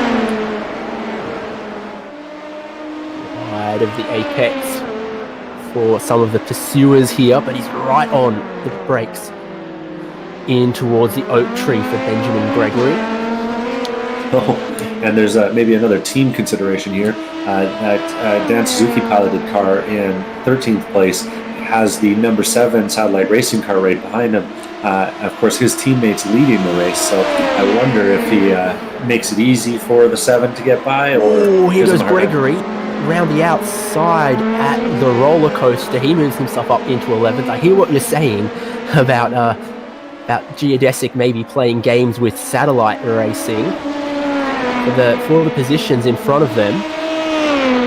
Wide of the apex for some of the pursuers here, but he's right on the brakes in towards the Oak Tree for Benjamin Gregory.
Oh, and there's maybe another team consideration here. That Dan Suzuki piloted car in 13th place has the number 7 Satellite Racing car right behind him. Of course, his teammates leading the race, so I wonder if he makes it easy for the 7 to get by. Or
here goes Gregory round the outside at the roller coaster. He moves himself up into 11th. I hear what you're saying about Geodesic maybe playing games with Satellite Racing for the positions in front of them.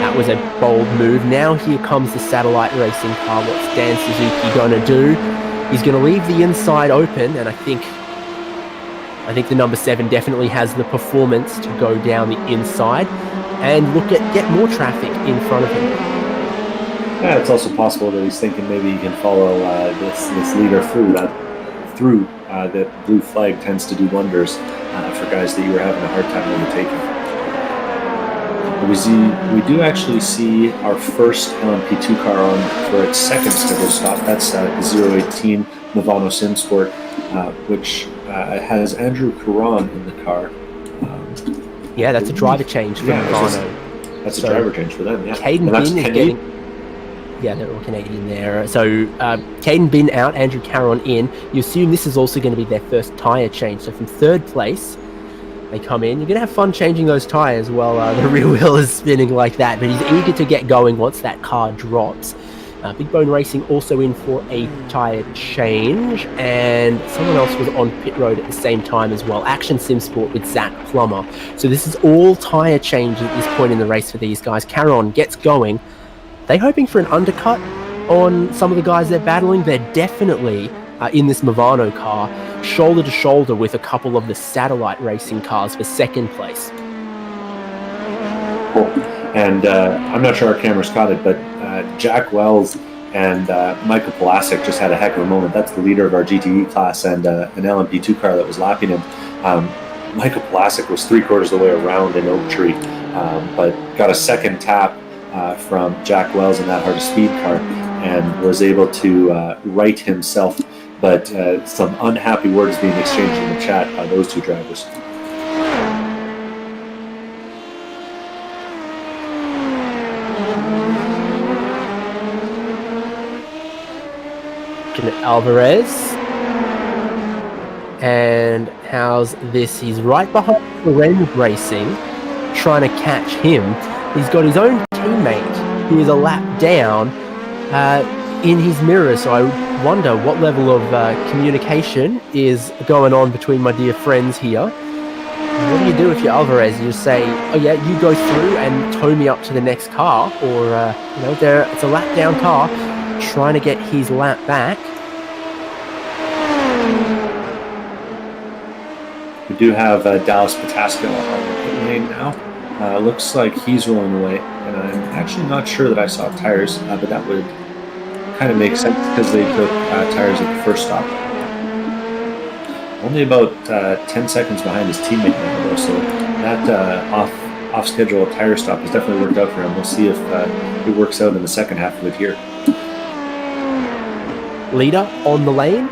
That was a bold move. Now here comes the Satellite Racing car. What's Dan Suzuki going to do? He's going to leave the inside open, and I think the number 7 definitely has the performance to go down the inside and get more traffic in front of him.
Yeah, it's also possible that he's thinking maybe he can follow this leader through. That blue flag tends to do wonders for guys that you were having a hard time overtaking. We do actually see our first LMP2 car on for its 2nd scheduled stop. That's the 018 Movano Sim Sport, which has Andrew Caron in the car.
Yeah, that's a driver change for Movano.
That's a driver change for them, yeah.
Caden Bin is getting... Yeah, they're all Canadian there. So Caden Bin out, Andrew Caron in. You assume this is also going to be their first tyre change. So from 3rd place, they come in. You're going to have fun changing those tyres while the rear wheel is spinning like that. But he's eager to get going once that car drops. Big Bone Racing also in for a tyre change. And someone else was on pit road at the same time as well. Action Sim Sport with Zach Plummer. So this is all tyre change at this point in the race for these guys. Caron gets going. They hoping for an undercut on some of the guys they're battling? They're definitely in this Movano car, shoulder to shoulder with a couple of the satellite racing cars for second place.
Cool. And I'm not sure our cameras caught it, but Jack Wells and Michael Pulasic just had a heck of a moment. That's the leader of our GTE class and an LMP2 car that was lapping him. Michael Pulasic was 3/4 of the way around in Oak Tree, but got a second tap from Jack Wells in that hardest speed car and was able to right himself. But some unhappy words being exchanged in the chat by those two drivers.
Alvarez, and how's this? He's right behind Lorenz Racing, trying to catch him. He's got his own teammate who is a lap down in his mirror, so I wonder what level of communication is going on between my dear friends here. What do you do if you're Alvarez? You just say, oh yeah, you go through and tow me up to the next car, or it's a lap down car trying to get his lap back.
We do have Dallas Patasco on the pit lane now. Looks like he's rolling away, and I'm actually not sure that I saw tires, but that would kind of make sense because they took tires at the first stop. Only about 10 seconds behind his teammate now, though, so that off-schedule tire stop has definitely worked out for him. We'll see if it works out in the second half of it here.
Leader on the lane,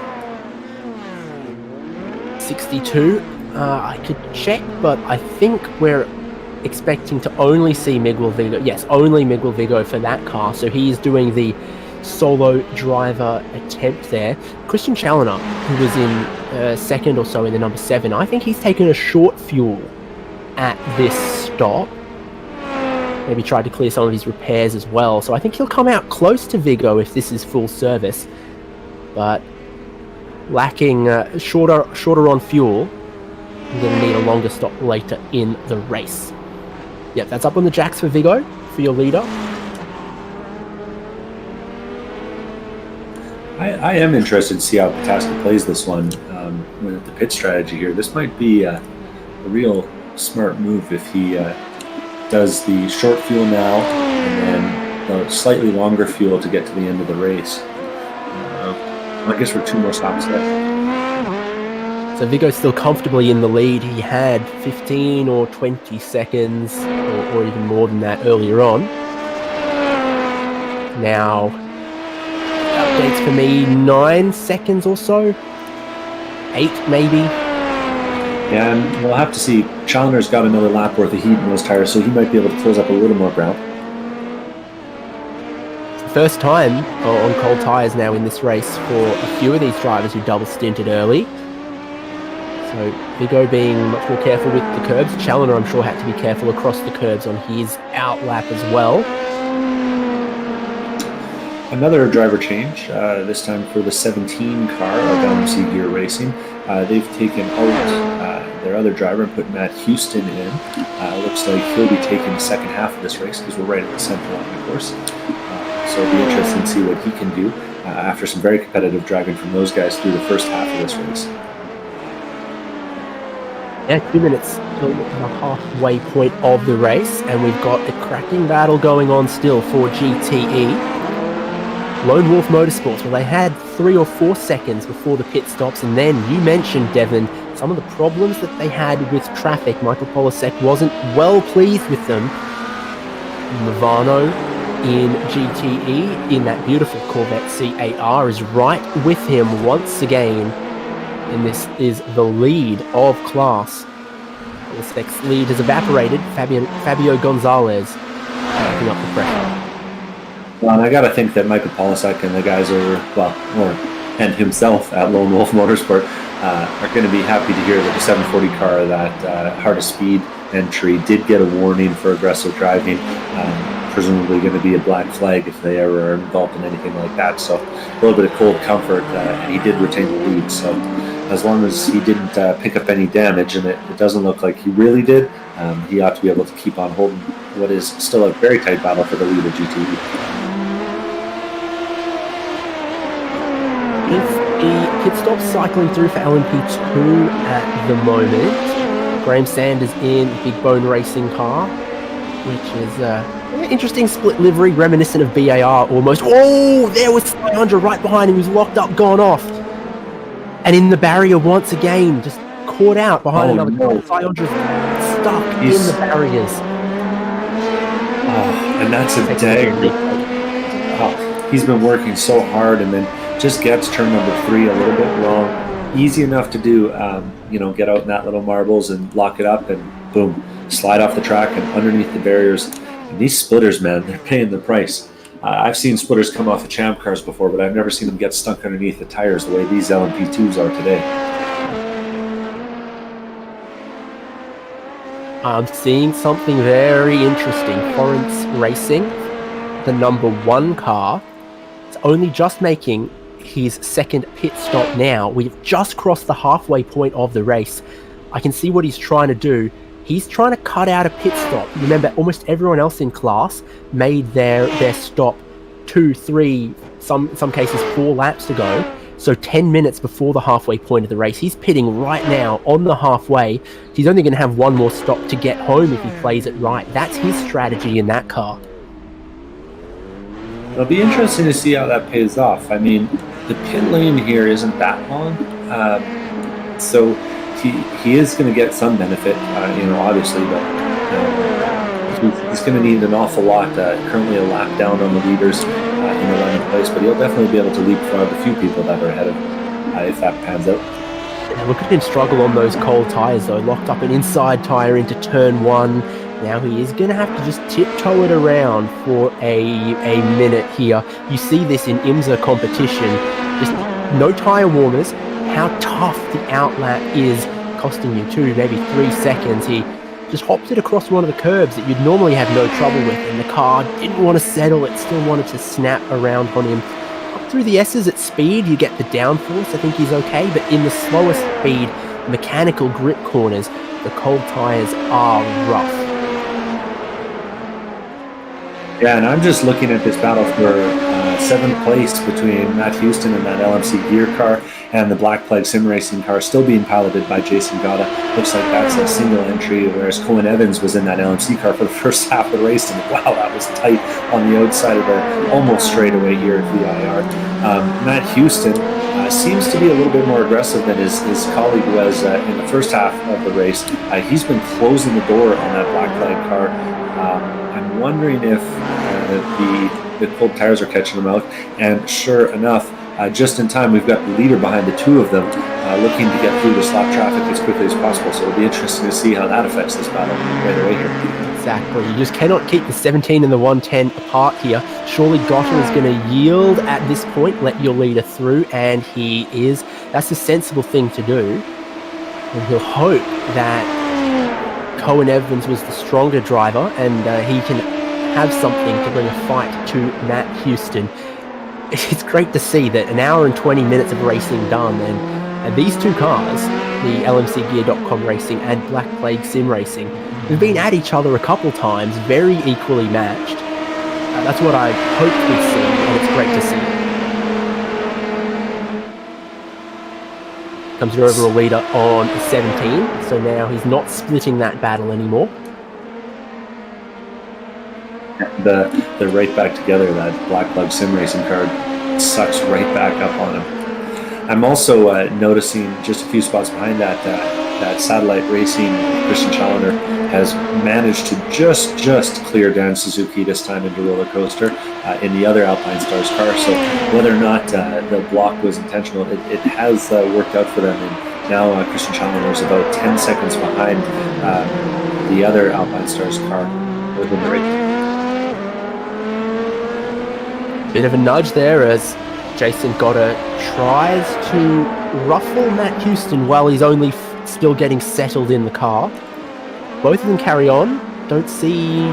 62. I could check, but I think we're expecting to only see Miguel Vigo. Yes, only Miguel Vigo for that car. So he is doing the solo driver attempt there. Christian Challoner, who was in second or so in the number 7, I think he's taken a short fuel at this stop. Maybe tried to clear some of his repairs as well. So I think he'll come out close to Vigo if this is full service. But lacking shorter on fuel, I'm going to need a longer stop later in the race. Yep, that's up on the jacks for Vigo, for your leader.
I am interested to see how Patasca plays this one with the pit strategy here. This might be a real smart move if he does the short fuel now and then the slightly longer fuel to get to the end of the race. I guess we're 2 more stops left.
So Vigo's still comfortably in the lead. He had 15 or 20 seconds or even more than that earlier on. Now, updates for me, 9 seconds or so? 8 maybe?
Yeah, and we'll have to see. Challoner's got another lap worth of heat in those tires, so he might be able to close up a little more ground.
First time on cold tyres now in this race for a few of these drivers who double stinted early. So Vigo being much more careful with the curbs. Challoner, I'm sure, had to be careful across the curbs on his out lap as well.
Another driver change, this time for the 17 car of LMC Gear Racing. They've taken out their other driver and put Matt Houston in. Looks like he'll be taking the second half of this race because we're right at the center line, of course. So it'll be interesting to see what he can do after some very competitive driving from those guys through the first half of this race.
Yeah, 2 minutes till the halfway point of the race, and we've got a cracking battle going on still for GTE. Lone Wolf Motorsports, well, they had 3 or 4 seconds before the pit stops, and then you mentioned, Devon, some of the problems that they had with traffic. Michael Polasek wasn't well pleased with them. Movano in GTE, in that beautiful Corvette C8R, is right with him once again, and this is the lead of class. Polasek's lead has evaporated. Fabio Gonzalez picking up the pressure.
Well, and I got to think that Michael Polasek and the guys and himself at Lone Wolf Motorsport are going to be happy to hear that the 740 car, that hardest speed entry, did get a warning for aggressive driving. Presumably going to be a black flag if they ever are involved in anything like that. So a little bit of cold comfort, and he did retain the lead. So as long as he didn't pick up any damage, and it doesn't look like he really did, he ought to be able to keep on holding what is still a very tight battle for the lead of GTE.
If he pit stops cycling through for LMP2 at the moment. Graham Sanders in Big Bone Racing car, which is an interesting split livery, reminiscent of BAR almost. Oh, there was Syandra right behind him. He was locked up, gone off. And in the barrier once again, just caught out behind another car. Syandra's stuck in the barriers.
And that's a dagger. He's been working so hard and then just gets turn number 3 a little bit wrong. Easy enough to do, get out in that little marbles and lock it up and boom, slide off the track and underneath the barriers. And these splitters, man, they're paying the price. I've seen splitters come off of champ cars before, but I've never seen them get stuck underneath the tires the way these LMP2s are today.
I'm seeing something very interesting. Florence Racing, the number 1 car, is only just making his second pit stop now. We've just crossed the halfway point of the race. I can see what he's trying to do. He's trying to cut out a pit stop. Remember, almost everyone else in class made their stop 2, 3, some cases 4 laps to go. So 10 minutes before the halfway point of the race. He's pitting right now on the halfway. He's only going to have one more stop to get home if he plays it right. That's his strategy in that car.
It'll be interesting to see how that pays off. I mean, the pit lane here isn't that long. So he is going to get some benefit, obviously, but he's going to need an awful lot. Currently a lap down on the leaders in 11th place, but he'll definitely be able to leapfrog a few people that are ahead of him if that pans out.
Yeah, look at him struggle on those cold tyres though. Locked up an inside tyre into turn 1. Now he is going to have to just tiptoe it around for a minute here. You see this in IMSA competition. Just no tyre warmers. How tough the outlap is, costing you 2, maybe 3 seconds. He just hopped it across one of the curbs that you'd normally have no trouble with, and the car didn't want to settle. It still wanted to snap around on him. Up through the S's at speed, you get the downforce. I think he's okay, but in the slower speed, mechanical grip corners, the cold tyres are rough.
Yeah, and I'm just looking at this battle for 7th place between Matt Houston and that LMC gear car and the Black Plague Sim Racing car still being piloted by Jason Gata. Looks like that's a single entry, whereas Cohen Evans was in that LMC car for the first half of the race, and wow, that was tight on the outside of the almost straightaway here at VIR. Matt Houston seems to be a little bit more aggressive than his colleague was in the first half of the race. He's been closing the door on that Black Plague car. I'm wondering if the cold tires are catching them out, and sure enough, just in time, we've got the leader behind the 2 of them looking to get through the slap traffic as quickly as possible, so it'll be interesting to see how that affects this battle right away here.
Exactly. You just cannot keep the 17 and the 110 apart here. Surely Gotter is going to yield at this point, let your leader through, and he is. That's the sensible thing to do, and he'll hope that Cohen Evans was the stronger driver and he can have something to bring a fight to Matt Houston. It's great to see that an hour and 20 minutes of racing done, and these 2 cars, the LMCgear.com Racing and Black Plague Sim Racing, have been at each other a couple times, very equally matched. That's what I hoped we'd see, and it's great to see. Comes your overall leader on 17, so now he's not splitting that battle anymore.
They're right back together. That Black Plug Sim Racing car sucks right back up on him. I'm also noticing just a few spots behind that Satellite Racing Christian Challenger has managed to just clear Dan Suzuki this time into roller coaster in the other Alpine Stars car. So whether or not the block was intentional, it has worked out for them. And now Christian Challenger is about 10 seconds behind the other Alpine Stars car within the race.
Bit of a nudge there as Jason Gotter tries to ruffle Matt Houston while he's only still getting settled in the car. Both of them carry on. Don't see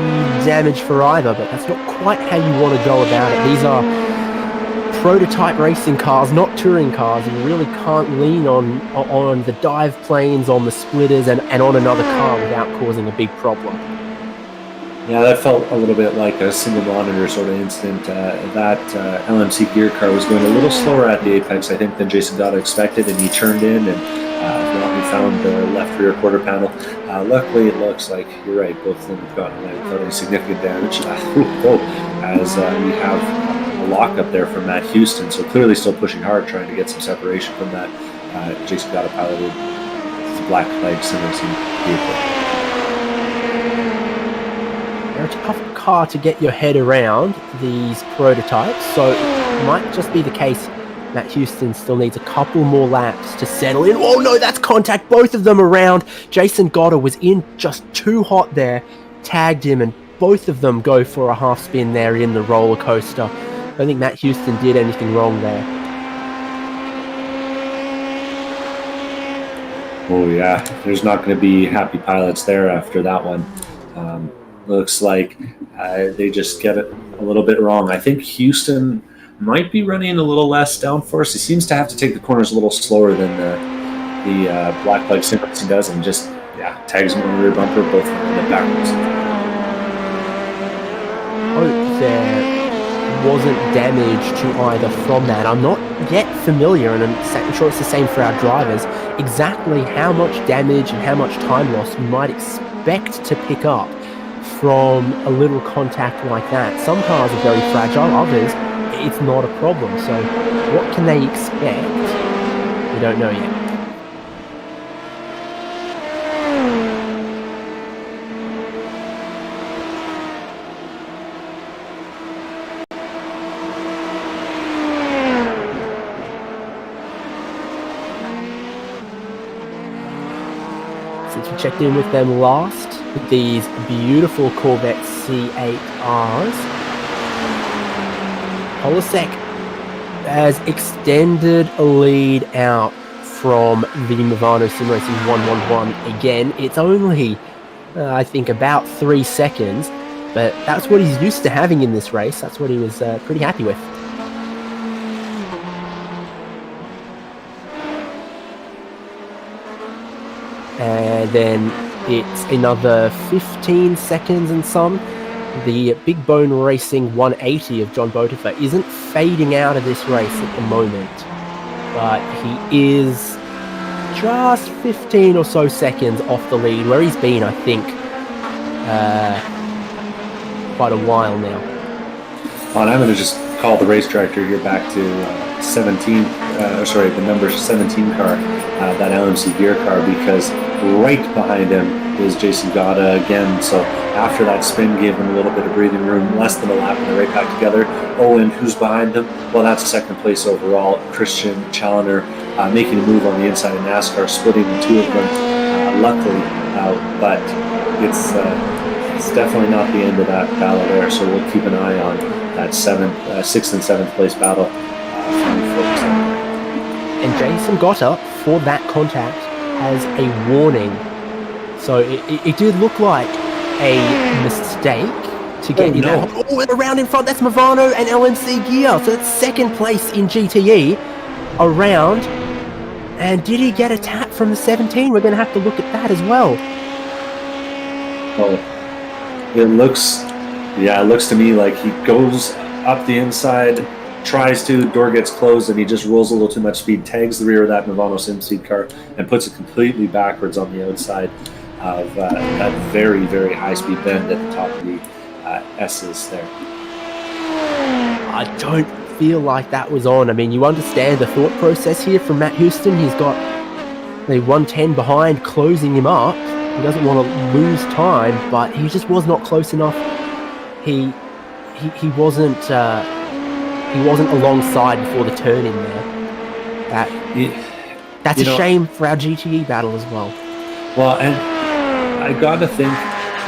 damage for either, but that's not quite how you want to go about it. These are prototype racing cars, not touring cars. You really can't lean on the dive planes, on the splitters, and on another car without causing a big problem.
Yeah, that felt a little bit like a single monitor sort of incident. That LMC gear car was going a little slower at the apex, I think, than Jason Gata expected, and he turned in and he found the left rear quarter panel. Luckily, it looks like, you're right, both of them have gotten away without any significant damage. As we have a lockup there from Matt Houston, so clearly still pushing hard, trying to get some separation from that Jason Gata piloted black flag sim racing vehicle.
They're a tough car to get your head around, these prototypes, so it might just be the case Matt Houston still needs a couple more laps to settle in. Oh no, that's contact, both of them around. Jason Goddard was in just too hot there, tagged him, and both of them go for a half spin there in the roller coaster. I don't think Matt Houston did anything wrong there.
Oh yeah, there's not going to be happy pilots there after that one. Looks like they just get it a little bit wrong. I think Houston might be running a little less downforce. He seems to have to take the corners a little slower than the black flag sim racing does, and just tags him on the rear bumper, both in the backwards.
Hope there wasn't damage to either from that. I'm not yet familiar, and I'm sure it's the same for our drivers, exactly how much damage and how much time loss you might expect to pick up from a little contact like that. Some cars are very fragile, others it's not a problem. So what can they expect? We don't know yet. Since we checked in with them last, with these beautiful Corvette C8Rs, Polasek has extended a lead out from the Movano Sim Racing 111 again. It's only, I think, about 3 seconds, but that's what he's used to having in this race. That's what he was pretty happy with. And then it's another 15 seconds and some. The Big Bone Racing 180 of John Botifer isn't fading out of this race at the moment, but he is just 15 or so seconds off the lead, where he's been, I think, quite a while now.
And I'm going to just call the race director here back to the number 17 car, that LMC gear car, because right behind him is Jason Gata again. So after that spin gave him a little bit of breathing room, less than a lap, and they're right back together. And who's behind him? Well, that's second place overall, Christian Challoner, making a move on the inside of NASCAR, splitting the two of them, luckily. But it's definitely not the end of that battle there, so we'll keep an eye on that 6th and 7th place battle.
And Jason Gata, for that contact, has a warning. So it did look like a mistake to get in there. Oh, and around in front, that's Movano and LMC gear. So that's second place in GTE around. And did he get a tap from the 17? We're going to have to look at that as well.
Oh, it looks to me like he goes up the inside, tries to, door gets closed, and he just rolls a little too much speed, tags the rear of that Movano SimSpeed car, and puts it completely backwards on the outside of that very, very high-speed bend at the top of the S's there.
I don't feel like that was on. I mean, you understand the thought process here from Matt Houston. He's got the 110 behind, closing him up. He doesn't want to lose time, but he just was not close enough. He wasn't alongside before the turn in there. That's a shame for our GTE battle as well.
Well, and I gotta think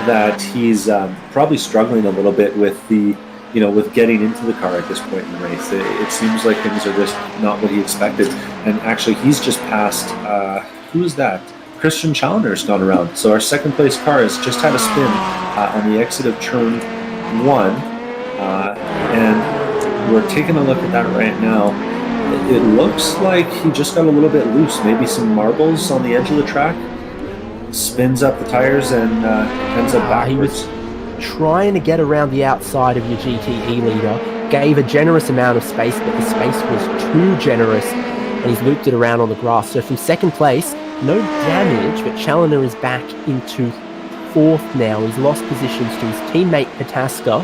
that he's probably struggling a little bit with with getting into the car at this point in the race. It seems like things are just not what he expected. And actually, he's just passed. Who is that? Christian Challoner's gone around. So our second place car has just had a spin on the exit of turn 1, and we're taking a look at that right now. It looks like he just got a little bit loose, maybe some marbles on the edge of the track, spins up the tires, and ends up backwards.
He was trying to get around the outside of your GTE leader, gave a generous amount of space, but the space was too generous, and he's looped it around on the grass. So from second place, no damage, but Challoner is back into fourth now. He's lost positions to his teammate Pataska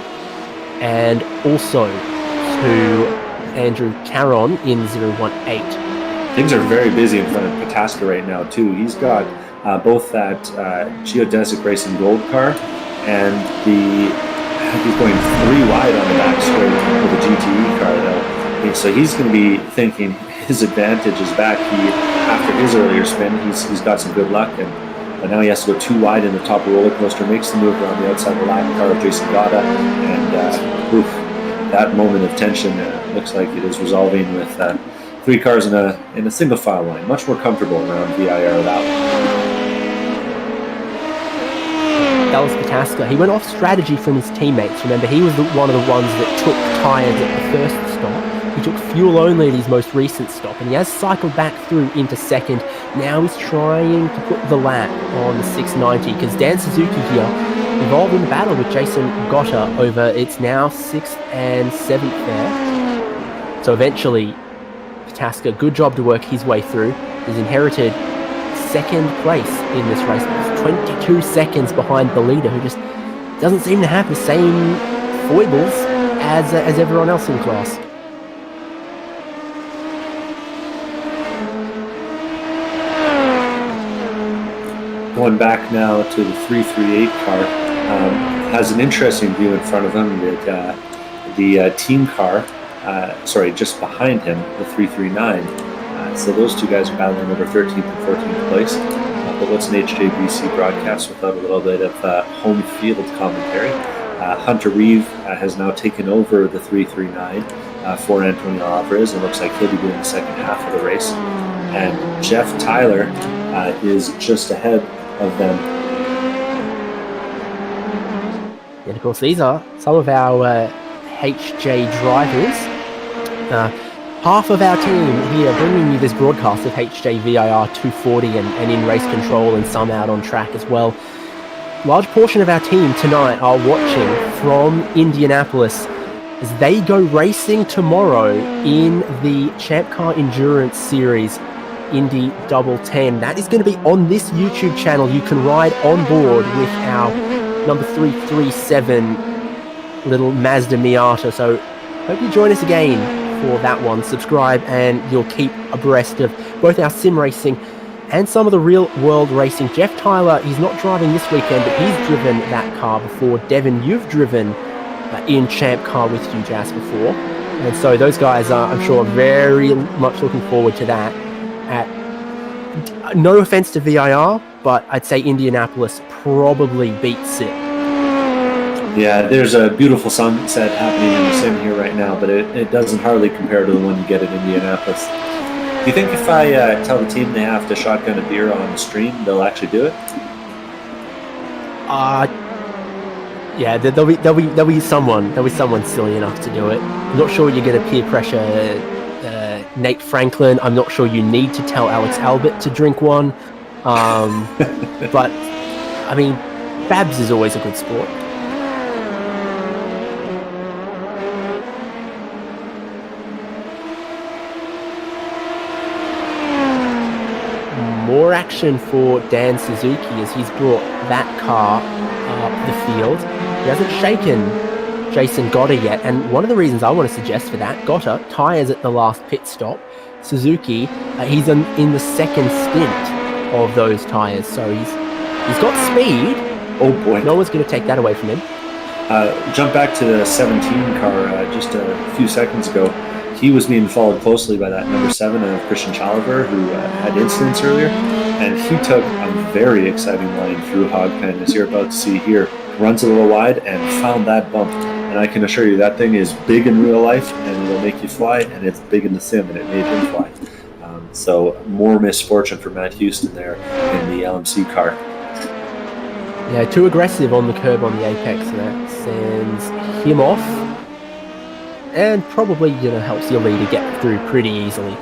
and also to Andrew Caron in 018.
Things are very busy in front of Pataska right now, too. He's got both that Geodesic Racing Gold car and he's going 3 wide on the back straight with the GTE car, though. So he's going to be thinking his advantage is back. After his earlier spin, he's got some good luck, but now he has to go 2 wide in the top of the roller coaster, makes the move around the outside of the lap car of Jason Gata, and that moment of tension looks like it is resolving with 3 cars in a single file line. Much more comfortable around VIR that one.
That was Pataska. He went off strategy from his teammates. Remember, he was one of the ones that took tyres at the first stop. He took fuel only at his most recent stop, and he has cycled back through into second. Now he's trying to put the lap on the 690, because Dan Suzuki here involved in the battle with Jason Gotta over its now 6th and 7th there. So eventually, Pataska, good job to work his way through. He's inherited second place in this race. He's 22 seconds behind the leader, who just doesn't seem to have the same foibles as everyone else in the class.
Going back now to the 338 car, has an interesting view in front of him. The team car, just behind him, the 339. So those 2 guys are battling over 13th and 14th place. But what's an HJBC broadcast without a little bit of home field commentary? Hunter Reeve has now taken over the 339 for Antonio Alvarez. It looks like he'll be doing the second half of the race. And Jeff Tyler is just ahead of them.
And of course, these are some of our HJ drivers. Half of our team here bringing you this broadcast of HJ VIR 240 and in race control, and some out on track as well. Large portion of our team tonight are watching from Indianapolis as they go racing tomorrow in the Champ Car Endurance Series Indy Double 10. That is going to be on this YouTube channel. You can ride on board with our number 337 little Mazda Miata. So hope you join us again for that one. Subscribe and you'll keep abreast of both our sim racing and some of the real world racing. Jeff Tyler, he's not driving this weekend, but he's driven that car before. Devin, you've driven in Champ Car with Hugh Jass before. And so those guys are, I'm sure, very much looking forward to that. No offense to VIR, but I'd say Indianapolis probably beats it.
Yeah, there's a beautiful sunset happening in the sim here right now, but it doesn't hardly compare to the one you get in Indianapolis. Do you think if I tell the team they have to shotgun a beer on the stream, they'll actually do it?
Yeah, there'll be someone silly enough to do it. I'm not sure you're going to peer pressure Nate Franklin. I'm not sure you need to tell Alex Albert to drink one. But I mean, Babs is always a good sport. More action for Dan Suzuki as he's brought that car up the field. He hasn't shaken Jason Gotta yet, and one of the reasons I want to suggest for that, Gotta tyres at the last pit stop. Suzuki, he's in the second stint of those tyres, so he's got speed.
Oh boy.
No one's going to take that away from him.
Jump back to the 17 car just a few seconds ago. He was being followed closely by that number 7 of Christian Chalaver, who had incidents earlier, and he took a very exciting line through Hogpen, as you're about to see here. Runs a little wide and found that bump, and I can assure you that thing is big in real life and it'll make you fly, and it's big in the sim, and it made him fly. So more misfortune for Matt Houston there in the LMC car.
Yeah, too aggressive on the curb on the apex, and that sends him off. And probably, helps your leader get through pretty easily.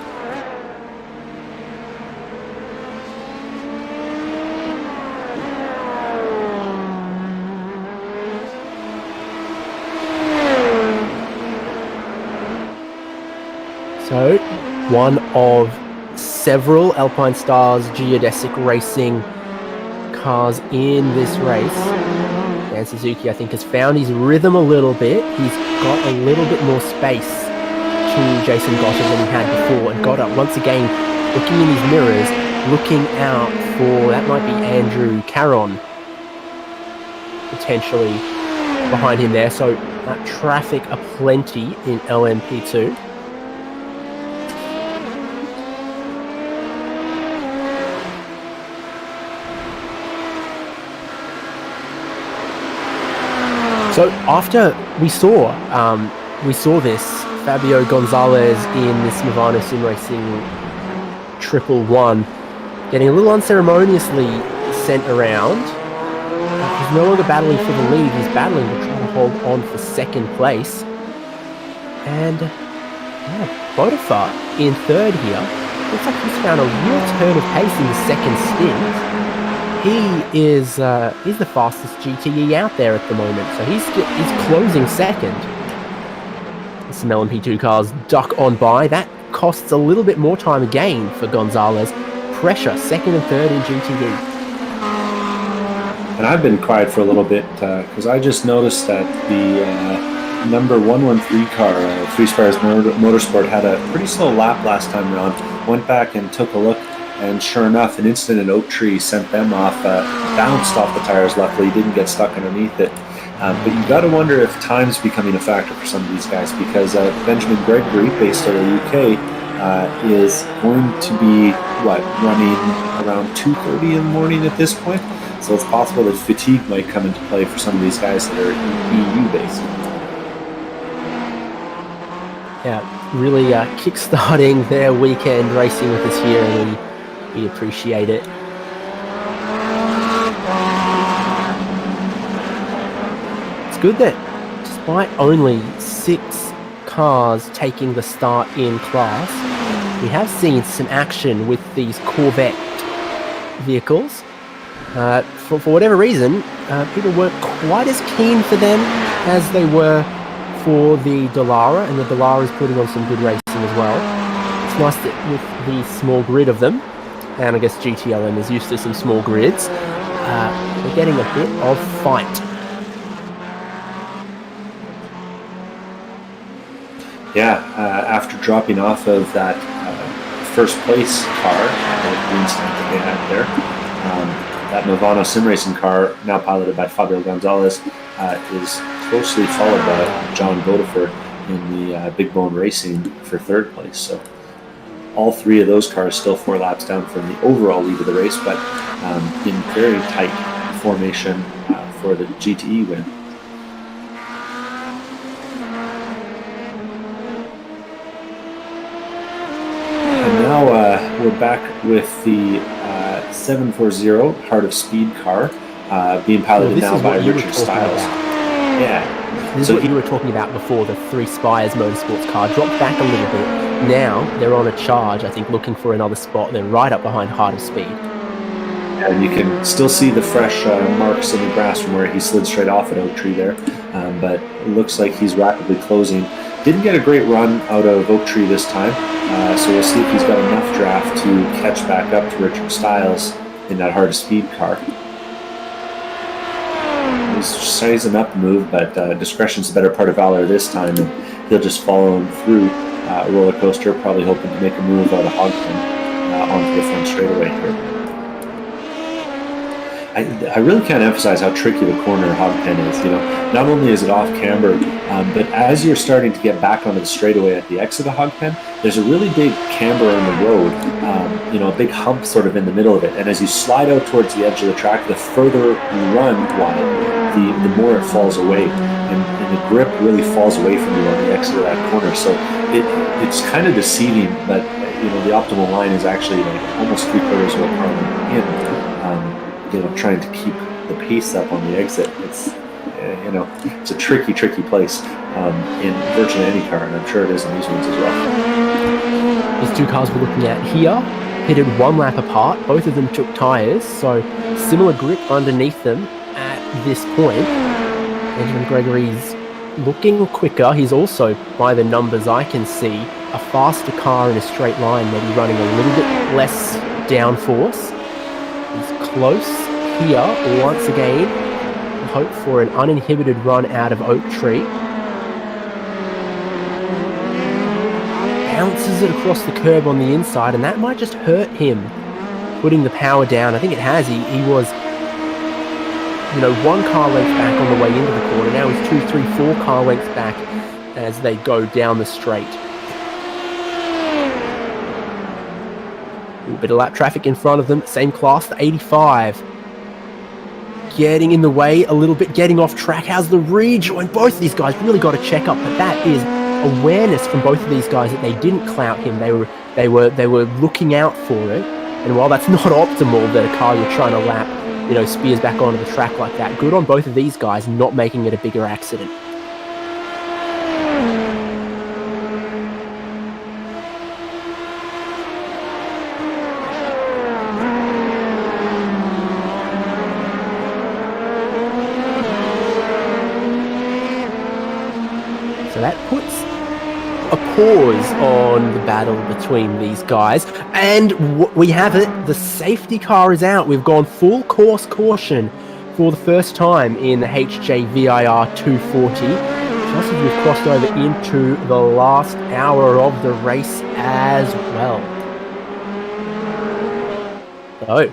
So, one of several Alpine Stars geodesic racing cars in this race. Dan Suzuki, I think, has found his rhythm a little bit. He's got a little bit more space to Jason Gotter than he had before, and Gotter, once again, looking in his mirrors, looking out for, that might be Andrew Caron, potentially behind him there. So traffic aplenty in LMP2. So after we saw this, Fabio Gonzalez in this Movano Sim Racing 111 getting a little unceremoniously sent around. He's no longer battling for the lead. He's battling to try to hold on for second place. And Botifa in third here. Looks like he's found a real turn of pace in the second stint. He is the fastest GTE out there at the moment, so he's closing second. Some LMP2 cars duck on by. That costs a little bit more time again for Gonzalez. Pressure, second and third in GTE.
And I've been quiet for a little bit because I just noticed that the number 113 car, Three Spires Motorsport, had a pretty slow lap last time around. Went back and took a look, and sure enough, an incident in Oak Tree sent them off, bounced off the tires. Luckily, didn't get stuck underneath it. But you got to wonder if time's becoming a factor for some of these guys, because Benjamin Gregory, based out of the UK, is going to be running around 2:30 in the morning at this point. So it's possible that fatigue might come into play for some of these guys that are EU based.
Yeah, really kick-starting their weekend racing with us here, and we appreciate it. It's good that despite only 6 cars taking the start in class, we have seen some action with these Corvette vehicles. For whatever reason, people weren't quite as keen for them as they were for the Dallara, and the Dallara is putting on some good racing as well. It's nice that with the small grid of them, and I guess GTLM is used to some small grids, we're getting a bit of fight.
Yeah, after dropping off of that first place car that they had there, that Movano Sim Racing car, now piloted by Fabio Gonzalez, is closely followed by John Botifer in the Big Bone Racing for third place. So all 3 of those cars still 4 laps down from the overall lead of the race, but in very tight formation for the GTE win. And now we're back with the 740 Heart of Speed car being piloted now by Richard Stiles. Yeah.
This is what you were talking about before, the Three Spires Motorsports car. Dropped back a little bit. Now they're on a charge, I think, looking for another spot. They're right up behind Heart of Speed.
And you can still see the fresh marks in the grass from where he slid straight off at Oak Tree there. But it looks like he's rapidly closing. Didn't get a great run out of Oak Tree this time. So we'll see if he's got enough draft to catch back up to Richard Stiles in that Heart of Speed car. He's sizing up the move, but discretion's the better part of valor this time, and he'll just follow him through a roller coaster, probably hoping to make a move out of Hogpen onto the front straightaway here. I really can't emphasize how tricky the corner Hogpen is. Not only is it off camber, but as you're starting to get back onto the straightaway at the exit of Hogpen, there's a really big camber on the road, a big hump sort of in the middle of it. And as you slide out towards the edge of the track, the further you run wide, the more it falls away, and the grip really falls away from you on the exit of that corner. So it's kind of deceiving, but the optimal line is actually like almost 3/4 of a car length in. Trying to keep the pace up on the exit. It's it's a tricky place in virtually any car, and I'm sure it is in these ones as well.
These 2 cars we're looking at here pitted 1 lap apart. Both of them took tyres, so similar grip underneath them at this point. Benjamin Gregory's looking quicker. He's also, by the numbers I can see, a faster car in a straight line, maybe running a little bit less downforce. He's close here once again. Hope for an uninhibited run out of Oak Tree. Bounces it across the curb on the inside, and that might just hurt him putting the power down. I think it has. He was, one car length back on the way into the corner. Now he's 2, 3, 4 car lengths back as they go down the straight. A little bit of lap traffic in front of them. Same class, the 85. Getting in the way a little bit, getting off track. How's the rejoin? Both of these guys really got to check up, but that is awareness from both of these guys that they didn't clout him. They were looking out for it. And while that's not optimal that a car you're trying to lap, spears back onto the track like that, good on both of these guys not making it a bigger accident. So that puts a pause on the battle between these guys. And we have it. The safety car is out. We've gone full course caution for the first time in the HJ VIR 240. Just as we've crossed over into the last hour of the race as well. So,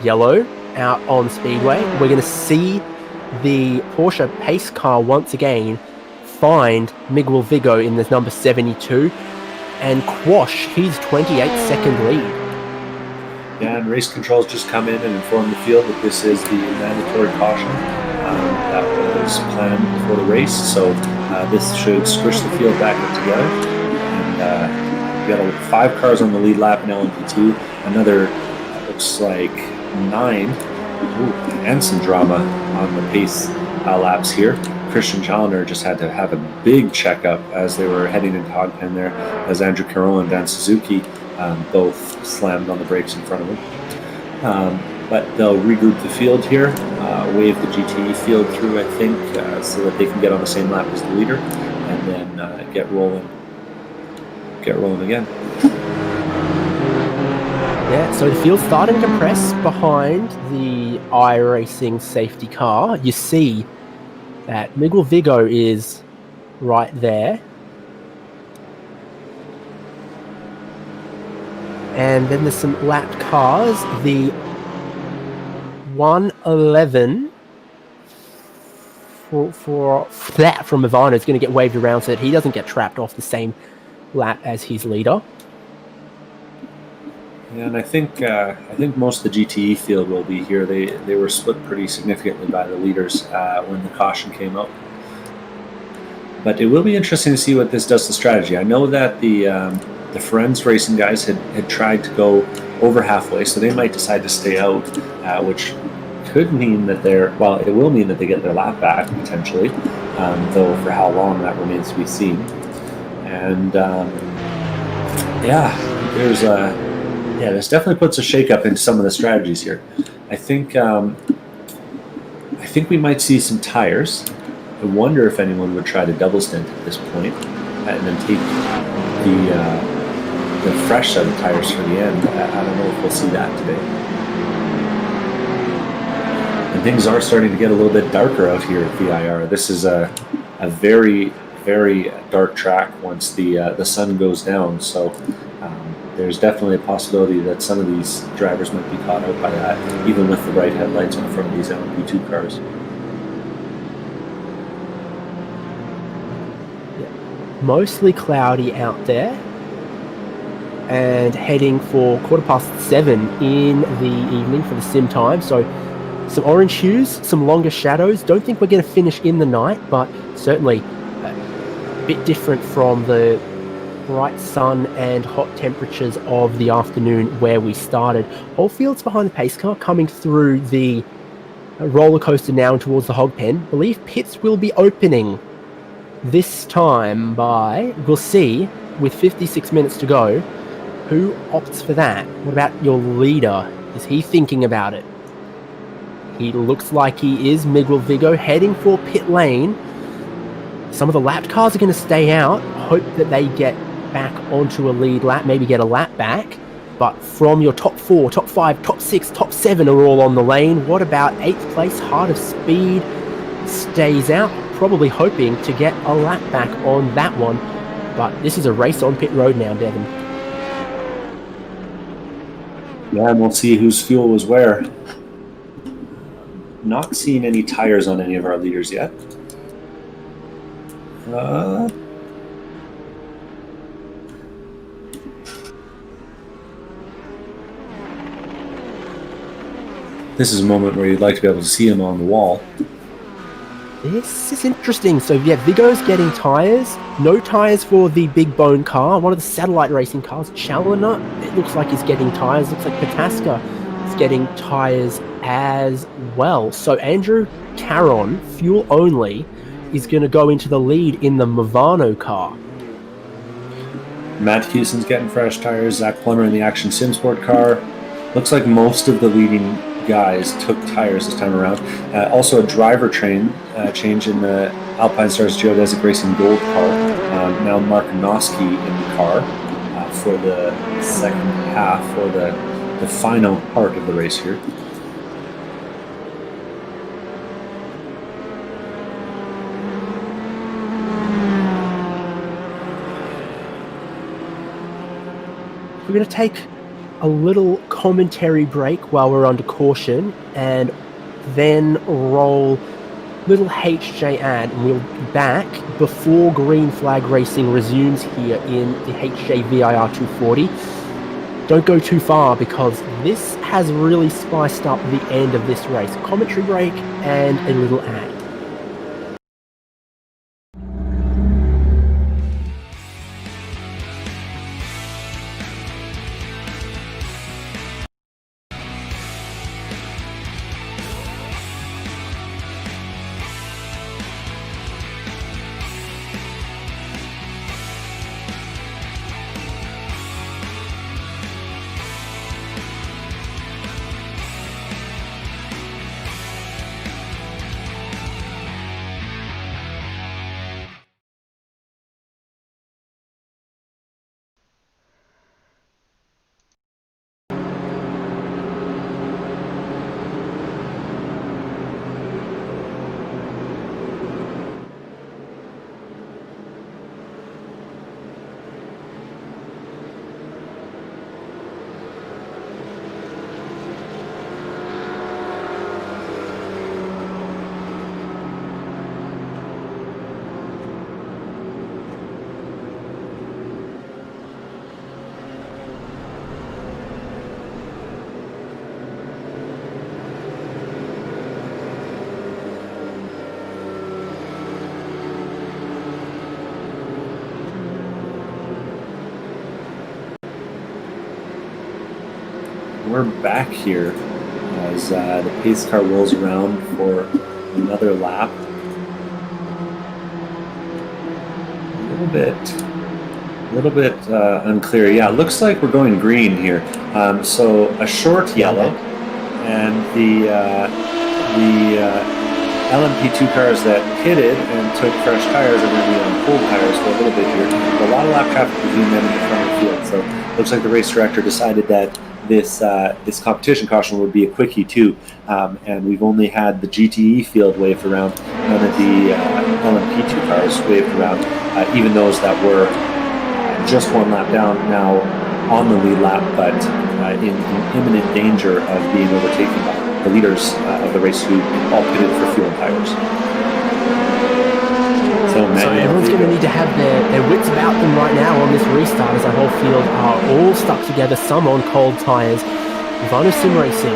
yellow out on Speedway. We're going to see the Porsche pace car once again find Miguel Vigo in the number 72 and quash his 28-second lead.
Yeah, and race controls just come in and inform the field that this is the mandatory caution that was planned before the race. So this should squish the field back up together. And we got 5 cars on the lead lap in LMP2. Another, looks like 9. And some drama on the pace laps here. Christian Challenger just had to have a big checkup as they were heading into Hogpen there, as Andrew Carroll and Dan Suzuki both slammed on the brakes in front of him. But they'll regroup the field here, wave the GTE field through, I think, so that they can get on the same lap as the leader, and then get rolling again.
Yeah, so the field's starting to press behind the iRacing safety car. You see that Miguel Vigo is right there. And then there's some lapped cars. The 111 for that from Ivano is going to get waved around so that he doesn't get trapped off the same lap as his leader.
Yeah, and I think most of the GTE field will be here. They were split pretty significantly by the leaders when the caution came out. But it will be interesting to see what this does to strategy. I know that the Friends Racing guys had tried to go over halfway, so they might decide to stay out, which could mean that it will mean that they get their lap back potentially, though for how long that remains to be seen. And this definitely puts a shakeup into some of the strategies here. I think we might see some tires. I wonder if anyone would try to double stint at this point and then take the fresh set of tires for the end. I don't know if we'll see that today. And things are starting to get a little bit darker out here at VIR. This is a very, very dark track once the sun goes down. So there's definitely a possibility that some of these drivers might be caught out by that, even with the bright headlights on front of these LMP2 cars.
Mostly cloudy out there, and heading for 7:15 in the evening for the sim time. So some orange hues, some longer shadows. Don't think we're going to finish in the night, but certainly a bit different from the bright sun and hot temperatures of the afternoon where we started. Whole field's behind the pace car coming through the roller coaster now and towards the hog pen. I believe pits will be opening this time we'll see, with 56 minutes to go, who opts for that. What about your leader? Is he thinking about it? He looks like he is. Miguel Vigo heading for pit lane. Some of the lapped cars are going to stay out. Hope that they get back onto a lead lap, maybe get a lap back. But from your top 4, top 5, top 6, top 7 are all on the lane. What about 8th place? Heart of Speed stays out, probably hoping to get a lap back on that one. But this is a race on pit road now, Devin.
Yeah, and we'll see whose fuel was where. Not seeing any tires on any of our leaders yet. This is a moment where you'd like to be able to see him on the wall.
This is interesting. So yeah, Vigo's getting tires. No tires for the big bone car. One of the satellite racing cars, Challenger, it looks like he's getting tires. Looks like Pataska is getting tires as well. So Andrew Caron, fuel only, is going to go into the lead in the Movano car.
Matt Hewson's getting fresh tires. Zach Plummer in the Action Sim Sport car. Looks like most of the leading guys took tires this time around. Also a driver change in the Alpine Stars Geodesic Racing Gold car. Now Mark Noski in the car for the second half, or the final part of the race here.
We're going to take a little commentary break while we're under caution, and then roll little HJ ad, and we'll be back before green flag racing resumes here in the HJ VIR 240. Don't go too far, because this has really spiced up the end of this race. Commentary break and a little ad.
We're back here as the pace car rolls around for another lap. A little bit unclear. Yeah, it looks like we're going green here. So a short yellow, and the LMP2 cars that pitted and took fresh tires are going to be on cold tires for a little bit here. A lot of lap traffic between them in the front of the field. So it looks like the race director decided that this competition caution would be a quickie too, and we've only had the GTE field waved around, none of the LMP2 cars waved around, even those that were just one lap down now on the lead lap, but in imminent danger of being overtaken by the leaders of the race who all pitted for fuel and tires. So
everyone's going to need to have their wits about them right now on this restart, as our whole field are all stuck together, some on cold tyres. Movano Sim Racing,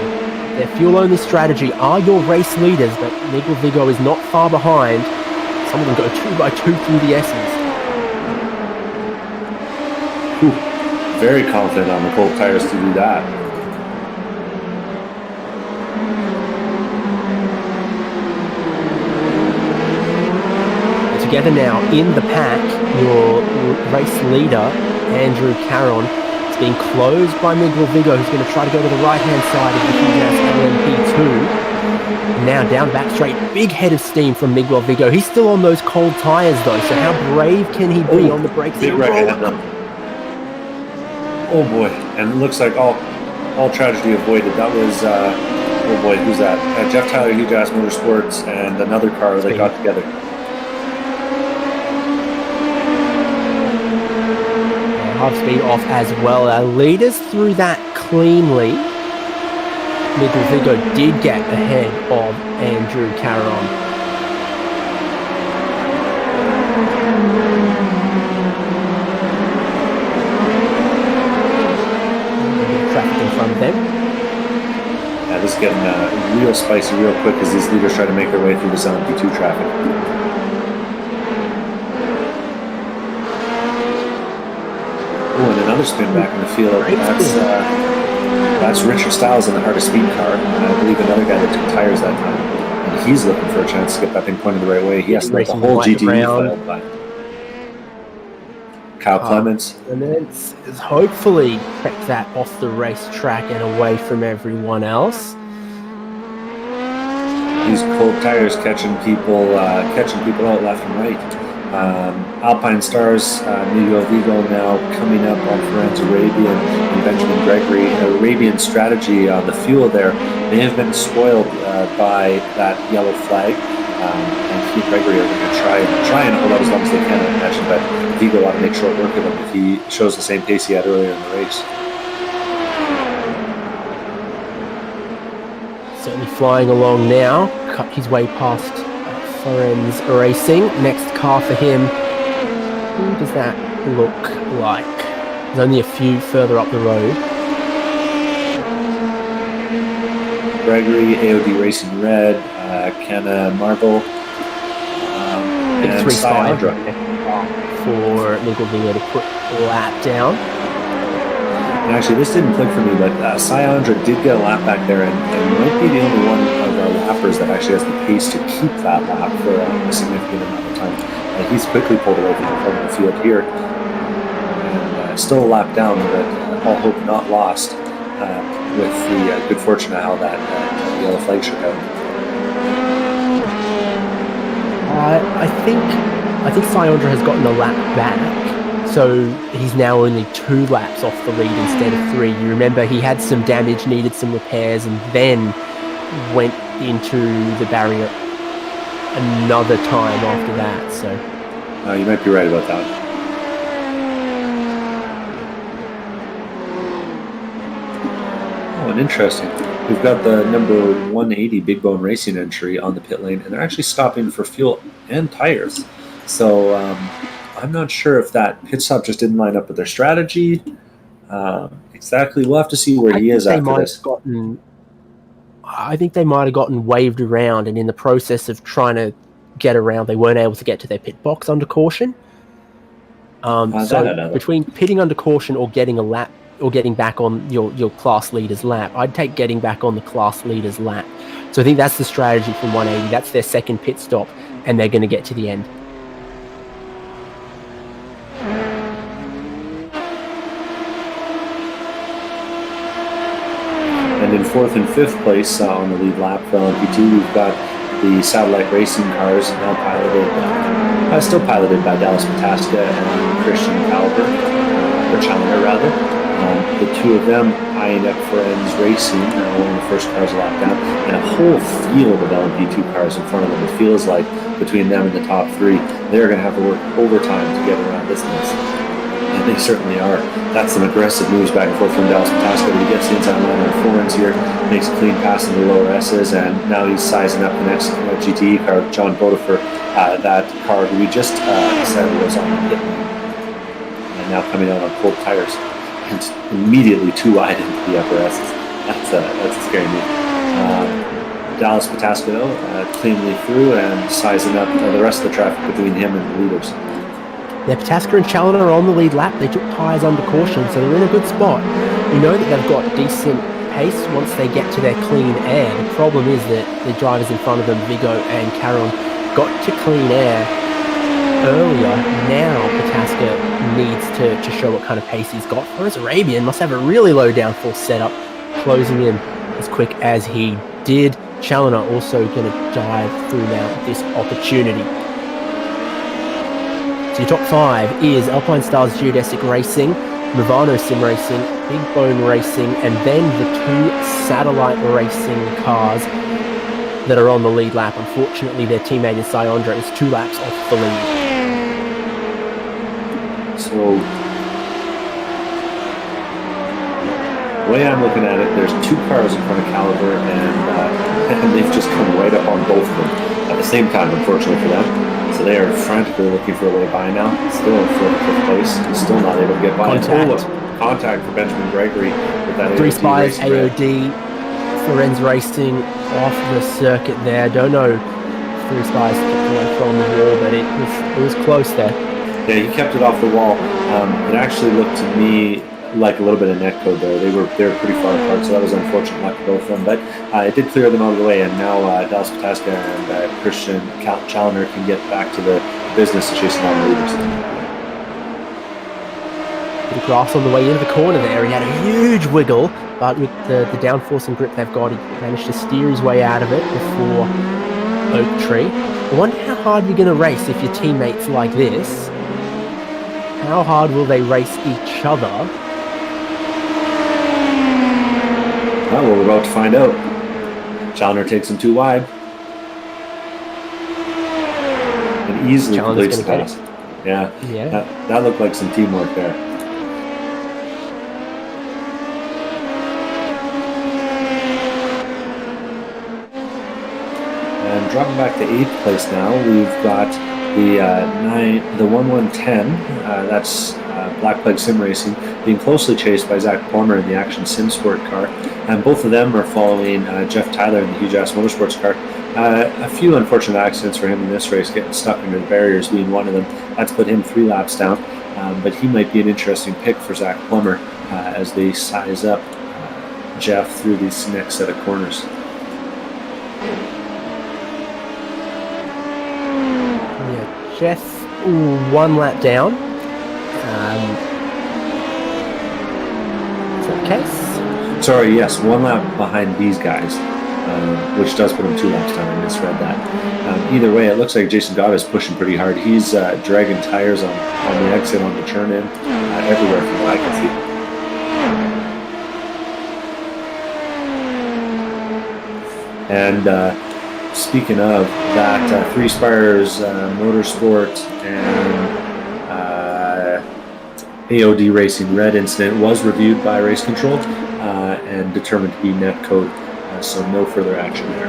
their fuel-only strategy are your race leaders, but Miguel Vigo is not far behind. Some of them go 2 by 2 through the S's.
Very confident on the cold tires to do that.
Together now in the pack, your race leader, Andrew Caron, is being closed by Miguel Vigo, who's going to try to go to the right-hand side of the Hugh Jass LMP2. Now down back straight, big head of steam from Miguel Vigo. He's still on those cold tyres though, so how brave can he be on the brakes?
Big right hand. Oh boy, and it looks like all tragedy avoided. That was oh boy, who's that? Jeff Tyler, Hugh Jass Motorsports, and another car that got together.
Half speed off as well. Our leaders through that cleanly. Miguel Vigo did get ahead of Andrew Caron. Traffic in front of them.
Yeah, this is getting real spicy real quick as these leaders try to make their way through this LMP2 traffic. Oh, and another spin back in the field. That's Richard Stiles in the Heart of Speed car. And I believe another guy that took tires that time. And he's looking for a chance to get that thing pointed the right way. He has to make the whole GTE file by. Kyle Clements.
And then hopefully kept that off the racetrack and away from everyone else.
These cold tires catching people out left and right. Alpine Stars, Miguel Vigo now coming up on Ferenc Arabian and Benjamin Gregory. Arabian strategy on the fuel there may have been spoiled by that yellow flag. And he and Gregory are going to try and hold out as long as they can, I imagine, but Vigo ought to make short work of him if he shows the same pace he had earlier in the race.
Certainly flying along now, cut his way past Ferenc Racing. Next car for him. Who does that look like? There's only a few further up the road.
Gregory, AOD Racing Red, Kenna Marvel, and Sayandra.
For Miguel Vigo to put a lap down.
And actually, this didn't click for me, but Sayandra did get a lap back there and might be the only one of our lappers that actually has the pace to keep that lap for a significant amount of time. He's quickly pulled away from the front of the field here. And still a lap down, but all hope not lost with the good fortune of how that yellow flag shook out.
I think Sayandra has gotten a lap back. So he's now only 2 laps off the lead instead of 3. You remember he had some damage, needed some repairs, and then went into the barrier another time after that. So
you might be right about that. Oh, and interesting. We've got the number 180 Big Bone Racing entry on the pit lane, and they're actually stopping for fuel and tires. So I'm not sure if that pit stop just didn't line up with their strategy. Exactly. We'll have to see where he is after this.
I think they might have gotten waved around, and in the process of trying to get around, they weren't able to get to their pit box under caution. So between pitting under caution or getting a lap or getting back on your class leader's lap, I'd take getting back on the class leader's lap. So I think that's the strategy from 180. That's their second pit stop, and they're going to get to the end.
And in 4th and 5th place on the lead lap for LMP2, we've got the satellite racing cars now still piloted by Dallas Pataska and Christian Caliber, or Challenger rather. The 2 of them eyeing up Ferenc Racing, one of the first cars a lap down, and a whole field of LMP2 cars in front of them. It feels like between them and the top 3, they're going to have to work overtime to get around this mess. And they certainly are. That's some aggressive moves back and forth from Dallas Pataska. He gets the inside line of Ferenc here, makes a clean pass in the lower S's, and now he's sizing up the next GTE car, John Bodefer, that car we just said was on the pit lane. And now coming out on cold tires. And immediately too wide into the upper S's. That's a scary move. Dallas Pataska, though, cleanly through and sizing up the rest of the traffic between him and the leaders.
Yeah, Pataska and Challenger are on the lead lap. They took tyres under caution, so they're in a good spot. We know that they've got decent pace once they get to their clean air. The problem is that the drivers in front of them, Vigo and Caron, got to clean air earlier. Now Pataska needs to show what kind of pace he's got. Whereas Arabian must have a really low downforce setup, closing in as quick as he did. Challenger also going to dive through now this opportunity. So your top 5 is Alpine Stars Geodesic Racing, Movano Sim Racing, Big Bone Racing, and then the 2 satellite racing cars that are on the lead lap. Unfortunately, their teammate in Sayondra is 2 laps off the lead.
So, the way I'm looking at it, there's 2 cars in front of Caliber, and they've just come right up on both of them at the same time, unfortunately for them. So they are frantically looking for a way by now. Still in 4th place. He's still not able to get by. Contact for Benjamin Gregory with that
3 Spies, AOD, Florenz Racing off the circuit there. Don't know if 3 Spies kept away from the wall, but it was close there.
Yeah, he kept it off the wall. It actually looked to me like a little bit of netcode there. They were pretty far apart, so that was unfortunate luck for both of them. But it did clear them out of the way, and now Dallas Pataska and Christian Challoner can get back to the business of chasing down the leaders.
Bit of grass on the way into the corner there. He had a huge wiggle, but with the downforce and grip they've got, he managed to steer his way out of it before Oak Tree. I wonder how hard you're going to race if your teammates like this. How hard will they race each other?
Well, we're about to find out. Challoner takes him too wide. And easily completes the pass. Yeah. That looked like some teamwork there. And dropping back to 8th place now, we've got the 1110. That's Black Plague Sim Racing, being closely chased by Zach Plummer in the Action Sim Sport car. And both of them are following Jeff Tyler in the Hugh Jass Motorsports car. A few unfortunate accidents for him in this race, getting stuck under the barriers being one of them. That's put him 3 laps down, but he might be an interesting pick for Zach Plummer as they size up Jeff through this next set of corners.
Yeah, Jeff 1 lap down. Is that the case?
Sorry, yes, 1 lap behind these guys, which does put him 2 laps down. I misread that. Either way, it looks like Jason Gott is pushing pretty hard. He's dragging tires on the exit, on the turn-in, everywhere from what I can see. And speaking of that, 3 Spires Motorsport and AOD Racing Red incident was reviewed by Race Control and determined to be netcode, so no further action there.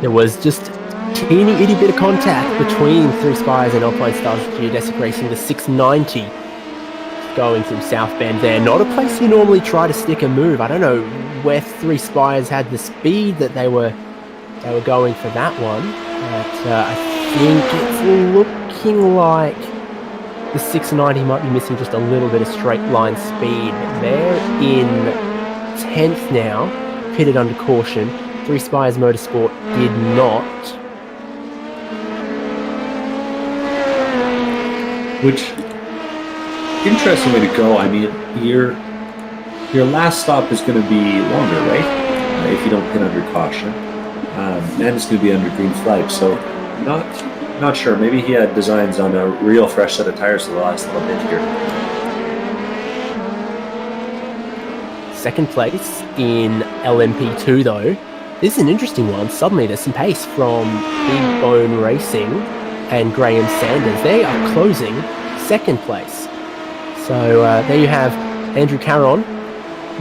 There was just a teeny itty bit of contact between 3 Spires and Alpine Stars Geodesic Racing, the 690 going through South Bend there. Not a place you normally try to stick a move. I don't know where 3 Spires had the speed that they were going for that one, but I think it's looking like the 690 might be missing just a little bit of straight line speed. They're in 10th now, pitted under caution. 3 Spires Motorsport did not.
Which, interesting way to go. I mean, your last stop is going to be longer, right? If you don't pit under caution. And it's going to be under green flag, so not sure. Maybe he had designs on a real fresh set of tires for the last little bit here.
2nd place in LMP2 though. This is an interesting one. Suddenly there's some pace from Big Bone Racing and Graham Sanders. They are closing 2nd place. So there you have Andrew Caron.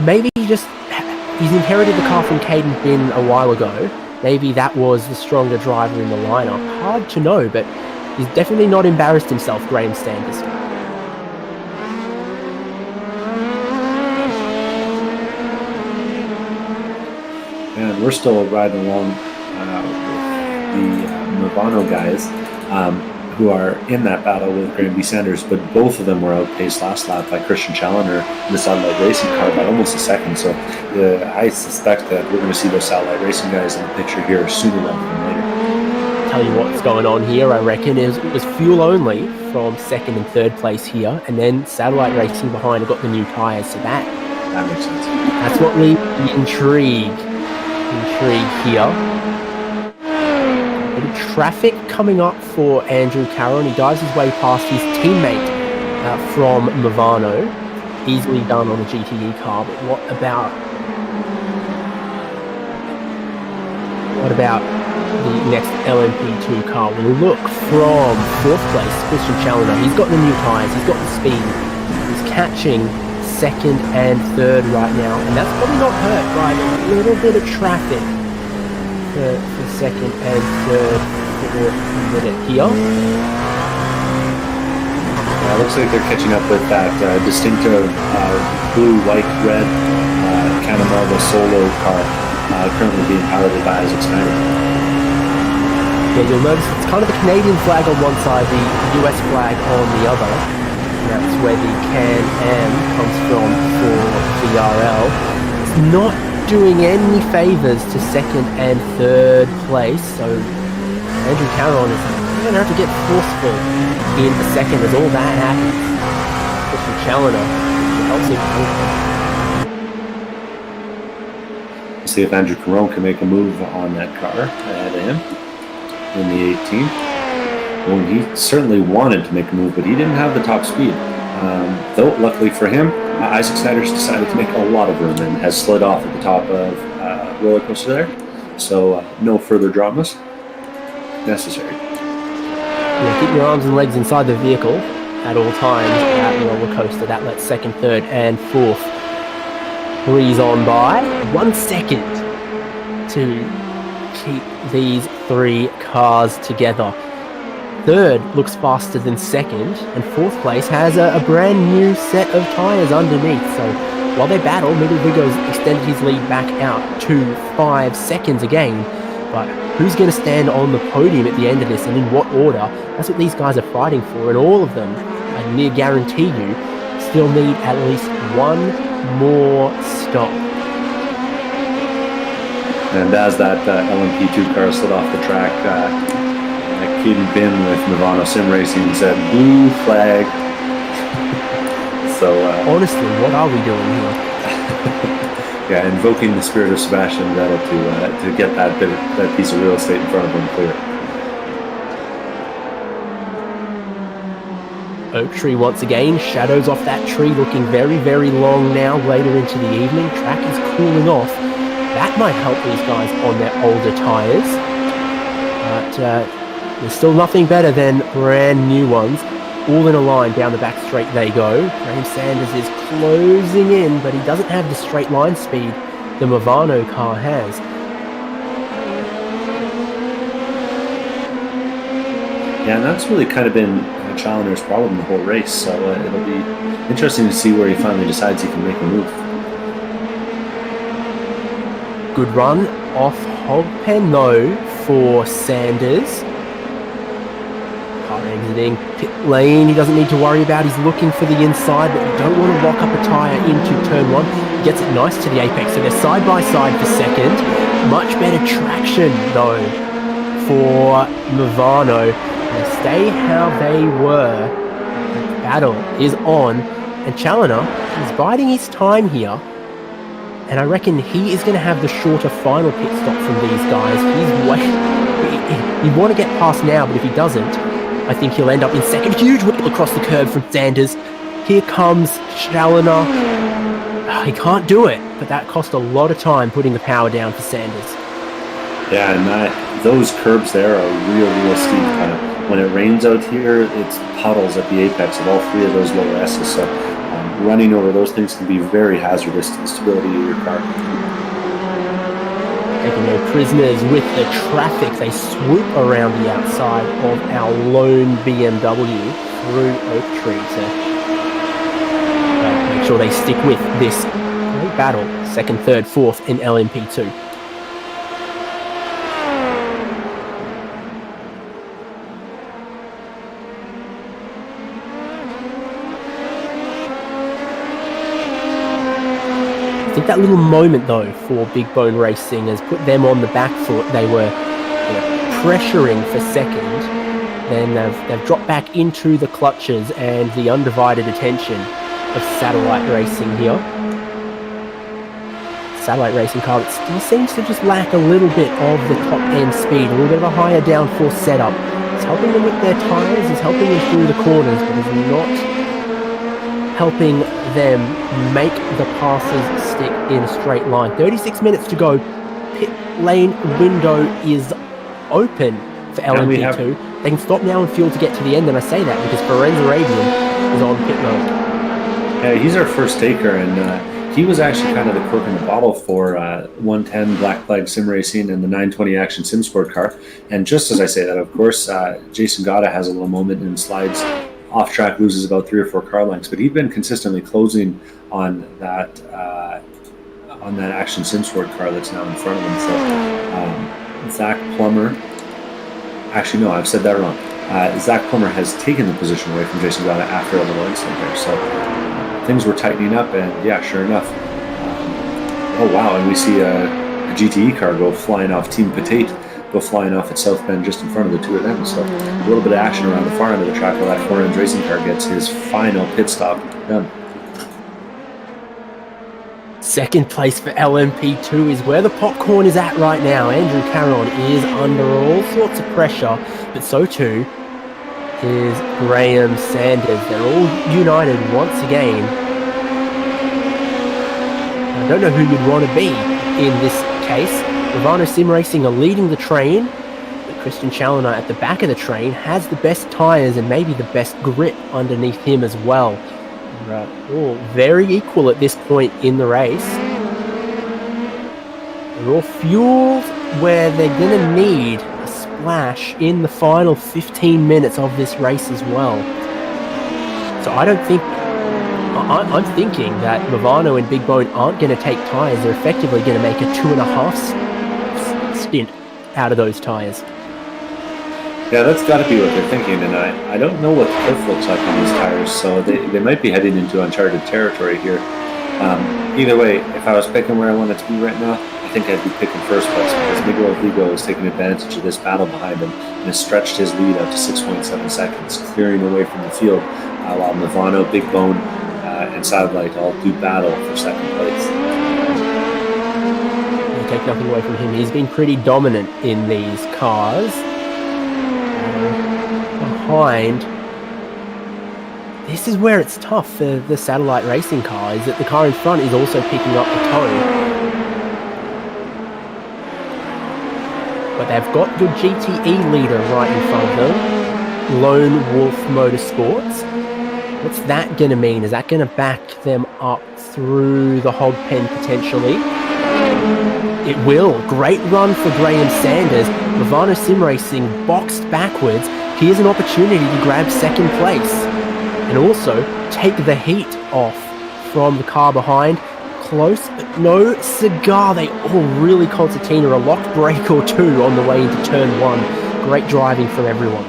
Maybe he's inherited the car from Caden Bin a while ago. Maybe that was the stronger driver in the lineup. Hard to know, but he's definitely not embarrassed himself, Graham Sanders.
And we're still riding along with the Movano guys who are in that battle with Graham B. Sanders, but both of them were outpaced last lap by Christian Challoner in the satellite racing car by almost a second. So I suspect that we're going to see those satellite racing guys in the picture here sooner rather than later.
Tell you what's going on here, I reckon, is it was fuel only from 2nd and 3rd place here, and then satellite racing behind have got the new tyres, so that
makes sense.
That's what leads the intrigue here. A bit of traffic coming up for Andrew Caron. He dives his way past his teammate from Movano. easily done on the GTE car, but what about the next LMP2 car? We'll look from 4th place, Christian Challenger. He's got the new tyres, he's got the speed, he's catching 2nd and 3rd right now, and that's probably not hurt by a little bit of traffic for 2nd and 3rd for a minute here.
Looks like they're catching up with that distinctive blue, white, red Canamarva Solo car currently being piloted by Isaac Snyder.
Yeah, you'll notice it's kind of the Canadian flag on one side, the US flag on the other. And that's where the Can-Am comes from for VRL. It's not doing any favours to 2nd and 3rd place, so Andrew Caron is going to have to get forceful in a second as all that happens. Christian Challenger helps him.
See if Andrew Caron can make a move on that car ahead of him in the 18. Well, he certainly wanted to make a move, but he didn't have the top speed. Though, luckily for him, Isaac Snyder's decided to make a lot of room and has slid off at the top of roller coaster there. So no further dramas necessary.
Yeah, keep your arms and legs inside the vehicle at all times at the roller coaster. That lets 2nd, 3rd, and 4th breeze on by. 1 second to keep these 3 cars together. 3rd looks faster than 2nd, and 4th place has a brand new set of tyres underneath. So while they battle, Middle Vigo's extended his lead back out to 5 seconds again. But who's going to stand on the podium at the end of this, and in what order? That's what these guys are fighting for, and all of them, I near guarantee you, still need at least one more stop.
And as that LMP2 car slid off the track, Caden Bin with Movano Sim Racing said, "Blue flag." So
honestly, what are we doing here?
Yeah, invoking the spirit of Sebastian Vettel to get that piece of real estate in front of him clear.
Oak tree once again, shadows off that tree looking very, very long now later into the evening. Track is cooling off. That might help these guys on their older tyres. But there's still nothing better than brand new ones. All in a line down the back straight they go. Graham Sanders is closing in, but he doesn't have the straight line speed the Movano car has.
Yeah, and that's really kind of been Challenger's problem the whole race, so it'll be interesting to see where he finally decides he can make a move.
Good run off Hogpen though for Sanders. Car exiting pit lane, he doesn't need to worry about, he's looking for the inside, but you don't want to lock up a tyre into turn 1. He gets it nice to the apex, so they're side by side for 2nd. Much better traction though for Movano. They stay how they were. The battle is on, and Challenger is biding his time here, and I reckon he is going to have the shorter final pit stop from these guys. He'd want to get past now, but if he doesn't, I think he'll end up in 2nd. Huge whip across the curb from Sanders. Here comes Challenger. He can't do it, but that cost a lot of time putting the power down for Sanders.
Yeah, and those curbs there are real steep. When it rains out here, it's puddles at the apex of all 3 of those lower S's, so running over those things can be very hazardous to the stability of your car.
Taking no prisoners with the traffic, they swoop around the outside of our lone BMW through Oak Tree to make sure they stick with this great battle. 2nd, 3rd, 4th in LMP2. I think that little moment though for Big Bone Racing has put them on the back foot. They were pressuring for 2nd, then they've dropped back into the clutches and the undivided attention of Satellite Racing here. Satellite Racing car that still seems to just lack a little bit of the top end speed, a little bit of a higher downforce setup. It's helping them with their tyres, it's helping them through the corners, but it's not helping them make the passes stick in a straight line. 36 minutes to go. Pit lane window is open for LMP2. They can stop now and fuel to get to the end, and I say that because Ferenz Arabian is on pit road.
Yeah, he's our first taker, and he was actually kind of the cork in the bottle for 110 Black Flag Sim Racing and the 920 Action Sim Sport car. And just as I say that, of course, Jason Gata has a little moment and slides off track, loses about 3 or 4 car lengths, but he's been consistently closing on that Action Sim Sport car that's now in front of him. So Zach Plummer, actually no, I've said that wrong. Zach Plummer has taken the position away from Jason Gata after a little incident there. So things were tightening up, and yeah, sure enough. Oh wow, and we see a GTE car go flying off, Team Petite go flying off at South Bend just in front of the two of them. So a little bit of action around the far end of the track while that four-end racing car gets his final pit stop done.
Second place for LMP2 is where the popcorn is at right now. Andrew Caron is under all sorts of pressure, but so too is Graham Sanders. They're all united once again. I don't know who you'd want to be in this case. Ravano Sim Racing are leading the train, but Christian Challoner at the back of the train has the best tyres and maybe the best grip underneath him as well. All very equal at this point in the race. They're all fueled where they're going to need a splash in the final 15 minutes of this race as well. So I don't think... I'm thinking that Ravano and Big Bone aren't going to take tyres. They're effectively going to make a 2.5 stint out of those tyres.
Yeah, that's got to be what they're thinking, and I don't know what the cliff looks like on these tires, so they might be heading into uncharted territory here. Either way, if I was picking where I wanted to be right now, I think I'd be picking first place, because Miguel Vigo is taking advantage of this battle behind him and has stretched his lead out to 6.7 seconds, clearing away from the field, while Movano, Big Bone, and Satellite all do battle for second place.
You take nothing away from him. He's been pretty dominant in these cars. Behind, this is where it's tough for the Satellite racing car, is that the car in front is also picking up the tone. But they've got your GTE leader right in front of them, Lone Wolf Motorsports. What's that going to mean? Is that going to back them up through the hog pen potentially? It will. Great run for Graham Sanders. Ravano Sim Racing boxed backwards. Here's an opportunity to grab second place and also take the heat off from the car behind. Close, but no cigar. They all really concertina a locked brake or two on the way into turn one. Great driving from everyone.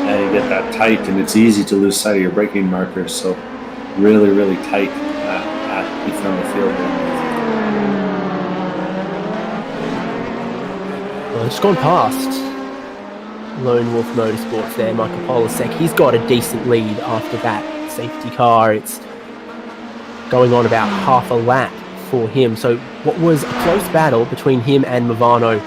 And you get that tight, and it's easy to lose sight of your braking markers, so really, really tight at the front of the field there.
Well, it's gone past Lone Wolf Motorsports there, Michael Polasek. He's got a decent lead after that safety car. It's going on about half a lap for him. So what was a close battle between him and Movano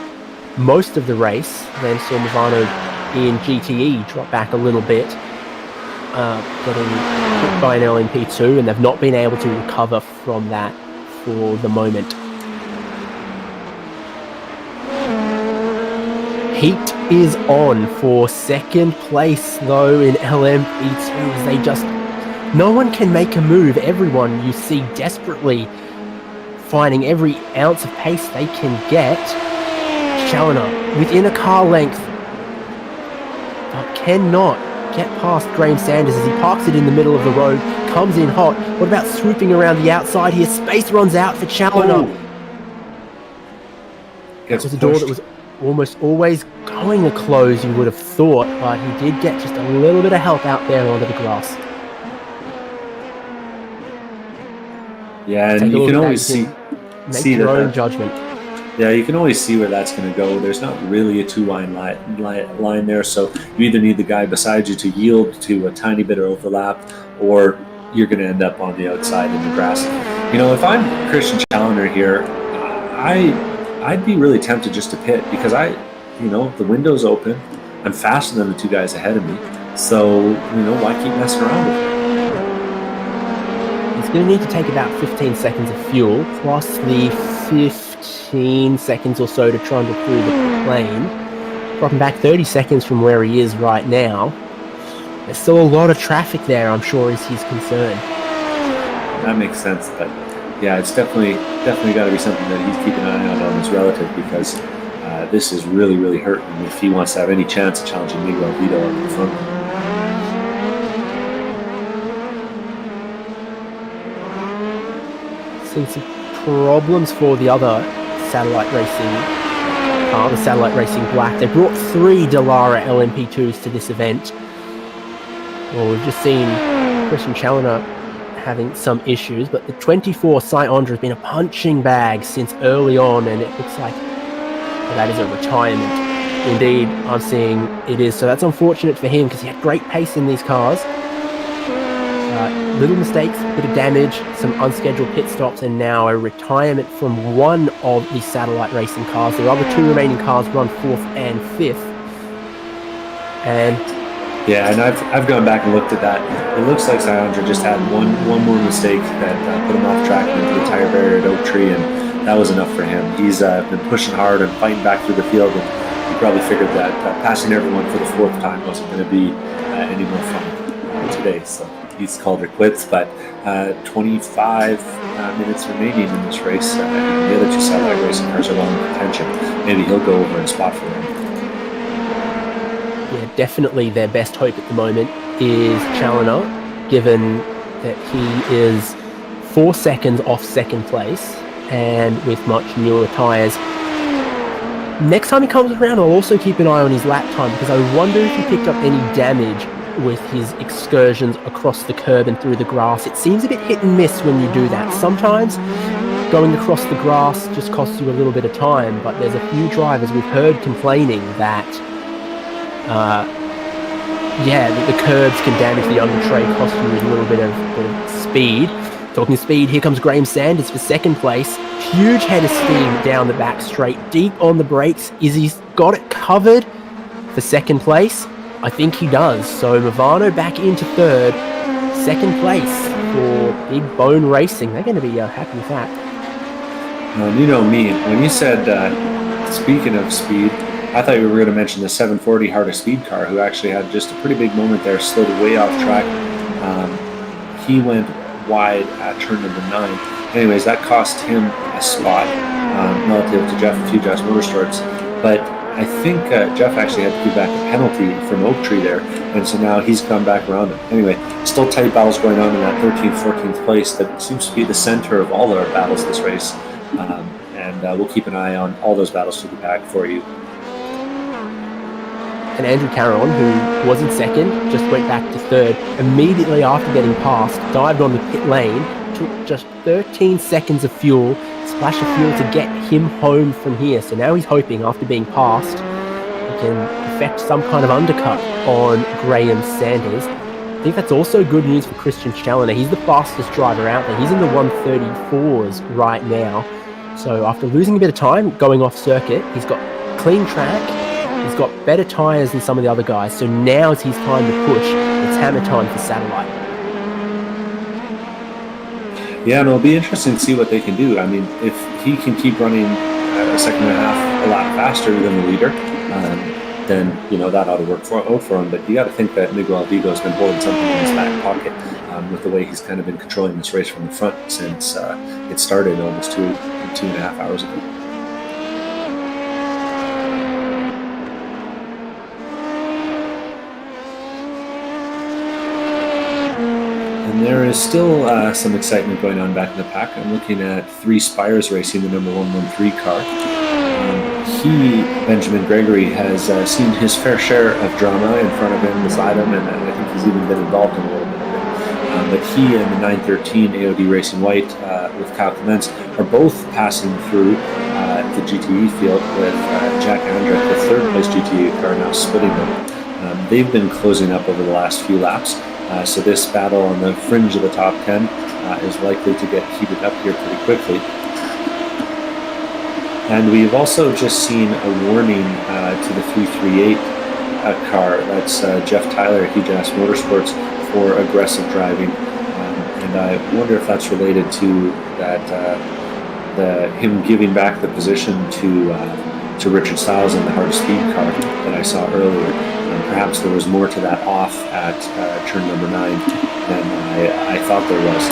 most of the race, then saw Movano in GTE drop back a little bit, getting hit by an LMP2, and they've not been able to recover from that for the moment. Heat is on for second place though in LMP2 as they just... No one can make a move. Everyone you see desperately finding every ounce of pace they can get. Challoner within a car length, but cannot get past Graham Sanders as he parks it in the middle of the road, comes in hot. What about swooping around the outside here? Space runs out for Challoner. It was a door that was almost always going to close, you would have thought, but he did get just a little bit of help out there onto the grass.
Yeah, and you can always see
your own judgment.
Yeah, you can always see where that's going to go. There's not really a two-line line there, so you either need the guy beside you to yield to a tiny bit of overlap, or you're going to end up on the outside in the grass. You know, if I'm Christian Challoner here, I'd be really tempted just to pit, because the window's open. I'm faster than the two guys ahead of me, so why keep messing around with it?
going to need to take about 15 seconds of fuel, plus the 15 seconds or so to trundle through the lane, dropping back 30 seconds from where he is right now. There's still a lot of traffic there, I'm sure, is his concern.
That makes sense, but yeah, it's definitely got to be something that he's keeping an eye out on his relative, because this is really, really hurting him if he wants to have any chance of challenging Miguel Vito on the front.
Seen some problems for the other satellite racing the Satellite Racing Black. They brought 3 Dallara LMP2s to this event. Well, we've just seen Christian Challoner having some issues, but the 24 Cy-Andre has been a punching bag since early on, and it looks like that is a retirement. Indeed, I'm seeing it is. So that's unfortunate for him, because he had great pace in these cars. Little mistakes, bit of damage, some unscheduled pit stops, and now a retirement from one of the Satellite Racing cars. The other 2 remaining cars run 4th and 5th. And
yeah, and I've gone back and looked at that. It looks like Cy-Andre just had one more mistake that put him off track into the tire barrier at Oak Tree, and that was enough for him. He's been pushing hard and fighting back through the field, and he probably figured that passing everyone for the 4th time wasn't going to be any more fun today. So he's called it quits, but 25 minutes remaining in this race. The other 2 Satellite Racing cars are well in contention. Maybe he'll go over and spot for them.
Yeah, definitely their best hope at the moment is Challoner, given that he is 4 seconds off 2nd place and with much newer tyres. Next time he comes around, I'll also keep an eye on his lap time, because I wonder if he picked up any damage with his excursions across the curb and through the grass. It seems a bit hit and miss when you do that. Sometimes going across the grass just costs you a little bit of time, but there's a few drivers we've heard complaining that the curbs can damage the under tray, cost you a little bit of speed. Talking speed, here comes Graham Sanders for 2nd place. Huge head of steam down the back straight, deep on the brakes. Izzy's got it covered for 2nd place. I think he does. So Movano back into 3rd, 2nd place for Big Bone Racing. They're going to be happy with that.
Well, you know me, when you said, speaking of speed, I thought you were going to mention the 740 hardest speed car, who actually had just a pretty big moment there, slid way off track. He went wide at turn number 9. Anyways, that cost him a spot relative to Jeff Hugh Jass Motorsports. But I think Jeff actually had to give back a penalty from Oak Tree there, and so now he's come back around it. Anyway, still tight battles going on in that 13th, 14th place. That seems to be the center of all our battles this race, and we'll keep an eye on all those battles to the back for you.
And Andrew Caron, who was in 2nd, just went back to 3rd. Immediately after getting passed, dived on the pit lane, took just 13 seconds of fuel, splash of fuel to get him home from here. So now he's hoping, after being passed, he can effect some kind of undercut on Graham Sanders. I think that's also good news for Christian Challoner. He's the fastest driver out there. He's in the 134s right now. So after losing a bit of time going off circuit, he's got clean track. He's got better tyres than some of the other guys, so now is his time to push. It's hammer time for Satellite.
Yeah, and it'll be interesting to see what they can do. I mean, if he can keep running a second and a half a lot faster than the leader, then that ought to work out for him. But you got to think that Miguel Vigo's been holding something in his back pocket with the way he's kind of been controlling this race from the front since it started almost two and a half hours ago. And there is still some excitement going on back in the pack. I'm looking at 3 Spires Racing, the number 113 car. Benjamin Gregory, has seen his fair share of drama in front of him, beside him, and I think he's even been involved in a little bit of it. But he and the 913 AOD Racing White with Kyle Clements are both passing through the GTE field with Jack Andretti, the 3rd place GTE car, now splitting them. They've been closing up over the last few laps. So this battle on the fringe of the top 10 is likely to get heated up here pretty quickly. And we've also just seen a warning to the 338 car. That's Jeff Tyler at Hugh Jass Motorsports for aggressive driving. And and I wonder if that's related to that him giving back the position to Richard Stiles in the hard speed car that I saw earlier. Perhaps there was more to that off at turn number 9 than I thought there was.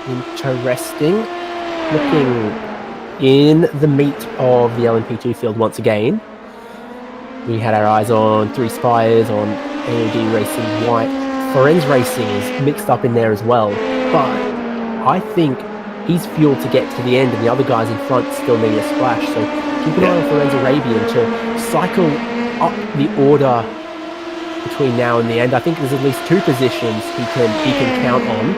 Interesting. Looking in the meat of the LMP2 field once again, we had our eyes on 3 Spires, on AOD Racing White. Florenz Racing is mixed up in there as well, but I think he's fueled to get to the end, and the other guys in front still need a splash. So keep an eye on Florenz Arabian to cycle up the order between now and the end. I think there's at least 2 positions he can count on,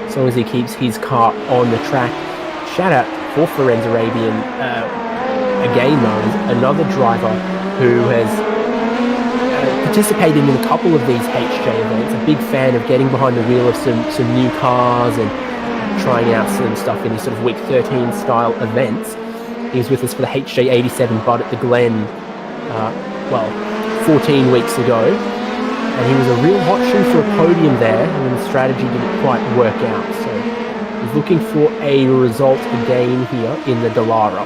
as long as he keeps his car on the track. Shout out for Florenz Arabian again, though, is another driver who has participated in a couple of these HJ events. A big fan of getting behind the wheel of some new cars and trying out some stuff in these sort of week 13 style events. He was with us for the HJ 87 Bud at the Glen, 14 weeks ago, and he was a real hot shoe for a podium there, and the strategy didn't quite work out. So he's looking for a result again here in the Dallara.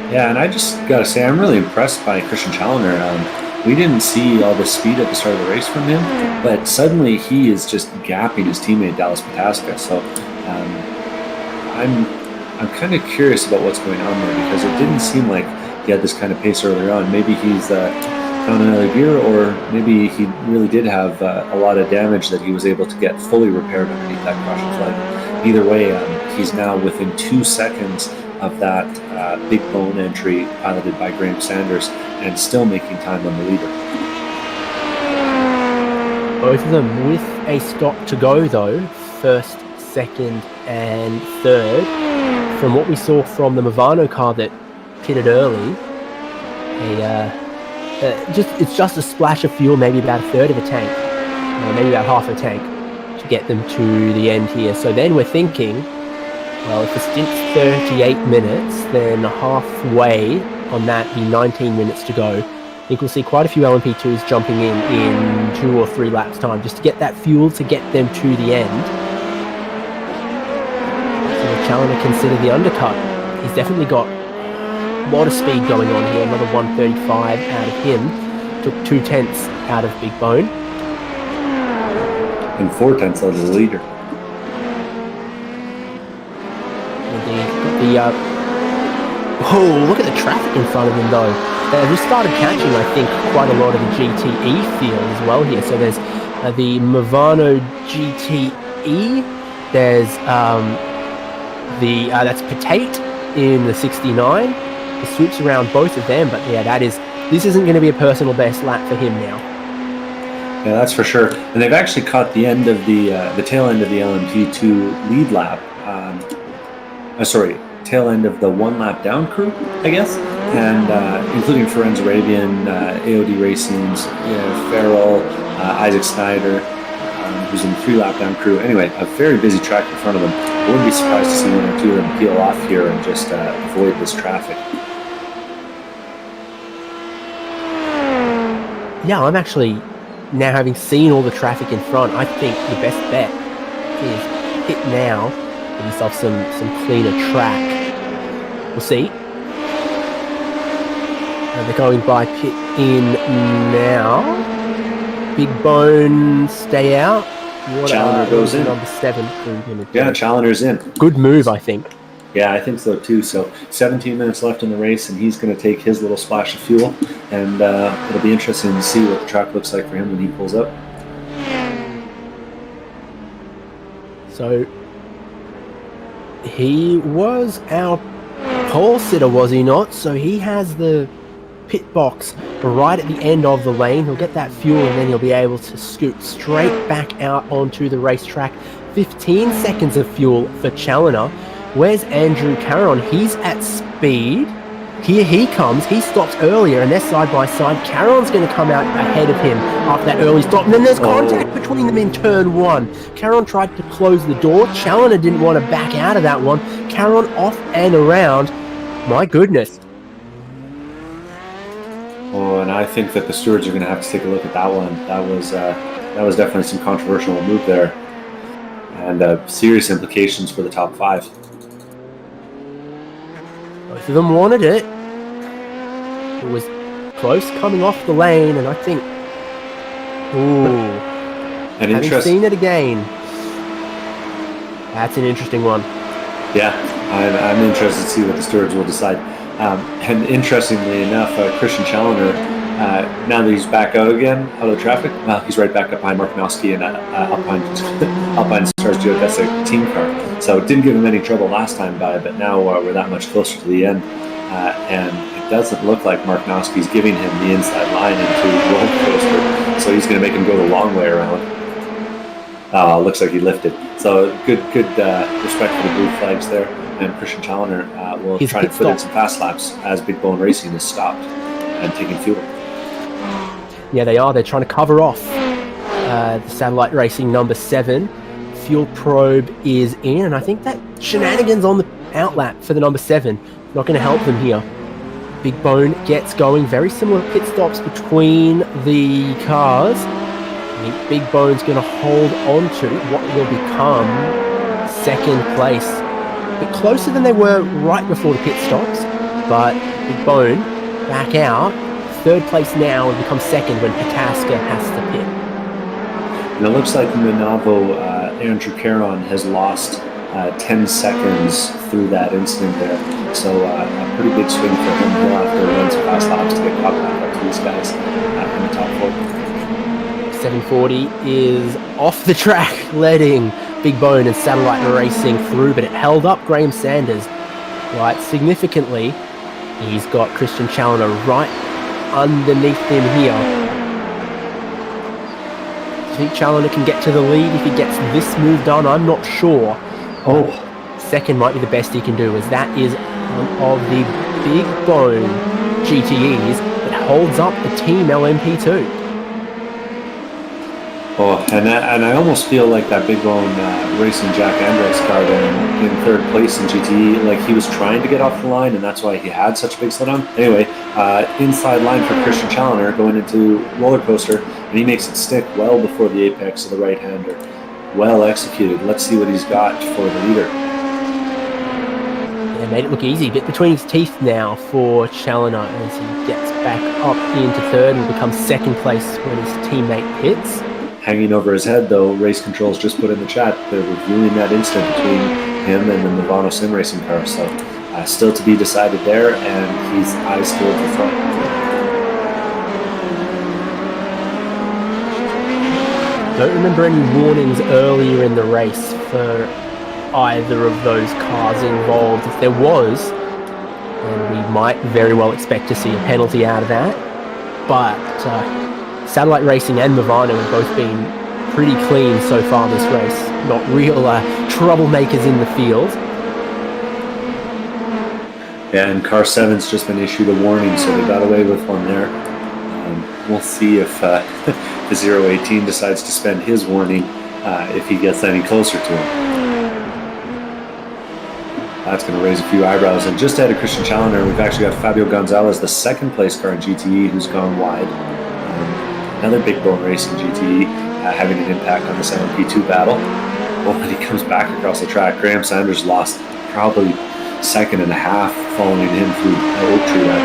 Yeah, and I just got to say, I'm really impressed by Christian Challoner. We didn't see all the speed at the start of the race from him, but suddenly he is just gapping his teammate Dallas Pataska. So I'm kind of curious about what's going on there, because it didn't seem like he had this kind of pace earlier on. Maybe he's found another gear, or maybe he really did have a lot of damage that he was able to get fully repaired underneath that caution flag. Either way, he's now within 2 seconds of that big bone entry piloted by Graham Sanders, and still making time on the leader.
Both of them with a stop to go, though, first, second, and third. From what we saw from the Movano car that pitted early, it's just a splash of fuel, maybe about a third of a tank, or maybe about half a tank, to get them to the end here. So then we're thinking, well, if the stint's 38 minutes, then halfway on that be 19 minutes to go. I think we'll see quite a few LMP2s jumping in 2 or 3 laps time, just to get that fuel to get them to the end. So the Challoner consider the undercut. He's definitely got a lot of speed going on here. Another 135 out of him. Took 2/10 out of Big Bone.
And 4/10 out of the leader.
Look at the traffic in front of him, though. They just started catching, I think, quite a lot of the GTE field as well here. So there's the Movano GTE. There's that's Patate in the 69. He swoops around both of them, but yeah, this isn't going to be a personal best lap for him now.
Yeah, that's for sure. And they've actually caught the end of the tail end of the LMP2 lead lap. Tail end of the 1 lap down crew, I guess, and including Florenz Arabian, AOD Racing's Farrell, Isaac Snyder, who's in the 3 lap down crew. Anyway, a very busy track in front of them. I wouldn't be surprised to see 1 or 2 of them peel off here and just avoid this traffic.
Yeah, I'm actually, now having seen all the traffic in front, I think the best bet is pit now, give yourself some cleaner track. We'll see. And they're going by pit in now. Big Bone stay out.
Challoner goes in.
Number 7.
Yeah, Challoner's in.
Good move, I think.
Yeah, I think so too. So 17 minutes left in the race, and he's going to take his little splash of fuel, and it'll be interesting to see what the track looks like for him when he pulls up.
So he was our pole sitter, was he not? So he has the pit box right at the end of the lane. He'll get that fuel, and then he'll be able to scoot straight back out onto the racetrack. 15 seconds of fuel for Challoner. Where's Andrew Caron? He's at speed. Here he comes. He stops earlier, and they're side by side. Caron's going to come out ahead of him after that early stop. And then there's contact between them in turn 1. Caron tried to close the door. Challoner didn't want to back out of that one. Caron off and around. My goodness.
Oh, and I think that the stewards are going to have to take a look at that one. That was definitely some controversial move there, and serious implications for the top 5.
Both of them wanted it. It was close coming off the lane, and I think, having seen it again, that's an interesting one.
Yeah, I'm interested to see what the stewards will decide. And interestingly enough, Christian Challoner, now that he's back out of traffic, well, he's right back up behind Markowski and Alpine Stars Geodesic team car. So it didn't give him any trouble last time by, but now we're that much closer to the end. And it doesn't look like Markowski's giving him the inside line into the roller coaster. So he's going to make him go the long way around. Looks like he lifted. So good respect for the blue flags there. And Christian Challoner will try to put in some fast laps as Big Bone Racing is stopped and taking fuel.
Yeah, they are. They're trying to cover off the Satellite Racing number 7. Fuel probe is in, and I think that shenanigans on the outlap for the number 7 not going to help them here. Big Bone gets going. Very similar pit stops between the cars. I think Big Bone's going to hold on to what will become second place. A bit closer than they were right before the pit stops, but Big Bone back out. Third place now and becomes second when Pataska has to pit.
And it looks like Minavo, Andrew Caron has lost 10 seconds through that incident there. So a pretty big swing for him. He'll have to run some fast laps to get caught back up to these guys in the top 4.
740 is off the track, letting Big Bone and Satellite Racing through, but it held up Graham Sanders quite significantly. He's got Christian Challoner right underneath him here. I think Challoner can get to the lead if he gets this move done. I'm not sure. Second might be the best he can do, as that is one of the Big Bone GTEs that holds up the Team LMP2.
And I almost feel like that Big Bone Racing Jack Andres car there in third place in GTE, like he was trying to get off the line, and that's why he had such a big slowdown. Anyway, inside line for Christian Challoner going into roller coaster, and he makes it stick well before the apex of the right-hander. Well executed. Let's see what he's got for the leader.
Yeah, made it look easy. Bit between his teeth now for Challoner as he gets back up into third and becomes second place when his teammate hits.
Hanging over his head, though, Race Control's just put in the chat, they're reviewing that incident between him and the Movano Sim Racing car. So still to be decided there, and he's eyes towards the front.
Don't remember any warnings earlier in the race for either of those cars involved. If there was, then we might very well expect to see a penalty out of that. But Satellite Racing and Movano have both been pretty clean so far this race. Not real troublemakers in the field.
Yeah, and Car 7's just been issued a warning, so they got away with one there. We'll see if the 018 decides to spend his warning if he gets any closer to him. That's going to raise a few eyebrows. And just ahead of Christian Challoner, we've actually got Fabio Gonzalez, the second place car in GTE, who's gone wide. Another Big Bone Racing GTE having an impact on this LMP2 battle. When he comes back across the track, Graham Sanders lost probably second and a half following him through Oak Tree that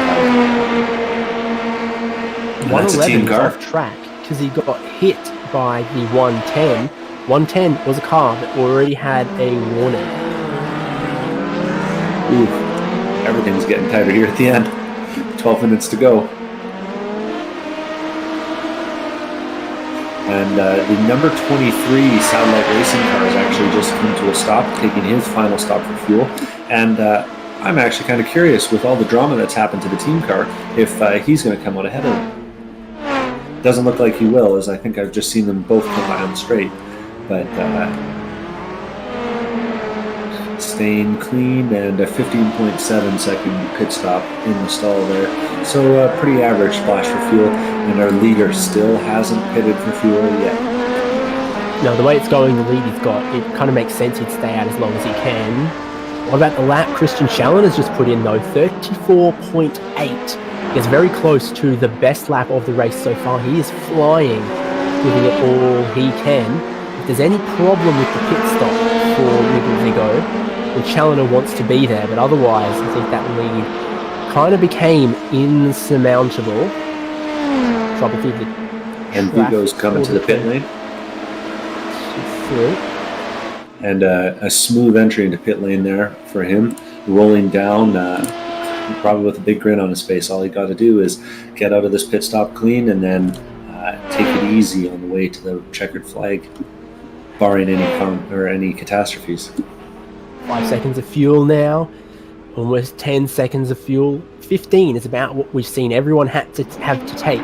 time. That's a team car.
Off track because he got hit by the 110. 110 was a car that already had a warning.
Ooh, everything's getting tighter here at the end. 12 minutes to go. And the number 23 Satellite Racing car has actually just come to a stop, taking his final stop for fuel. And I'm actually kind of curious, with all the drama that's happened to the team car, if he's going to come out ahead of them. Doesn't look like he will, as I think I've just seen them both come by on the straight. But staying clean, and a 15.7 second pit stop in the stall there. So pretty average splash for fuel, and our leader still hasn't pitted for fuel yet.
No, the way it's going, the lead he's got, it kind of makes sense he'd stay out as long as he can. What about the lap Christian Challoner has just put in, though? 34.8 gets very close to the best lap of the race so far. He is flying, giving it all he can. If there's any problem with the pit stop for Vigo, the Challenger wants to be there, but otherwise I think that lead kind of became insurmountable. Trouble through the
and Vigo's coming to the pit lane.
Through.
And a smooth entry into pit lane there for him, rolling down, probably with a big grin on his face. All he got to do is get out of this pit stop clean and then take it easy on the way to the checkered flag, barring any catastrophes.
5 seconds of fuel now, almost 10 seconds of fuel. 15 is about what we've seen everyone have to take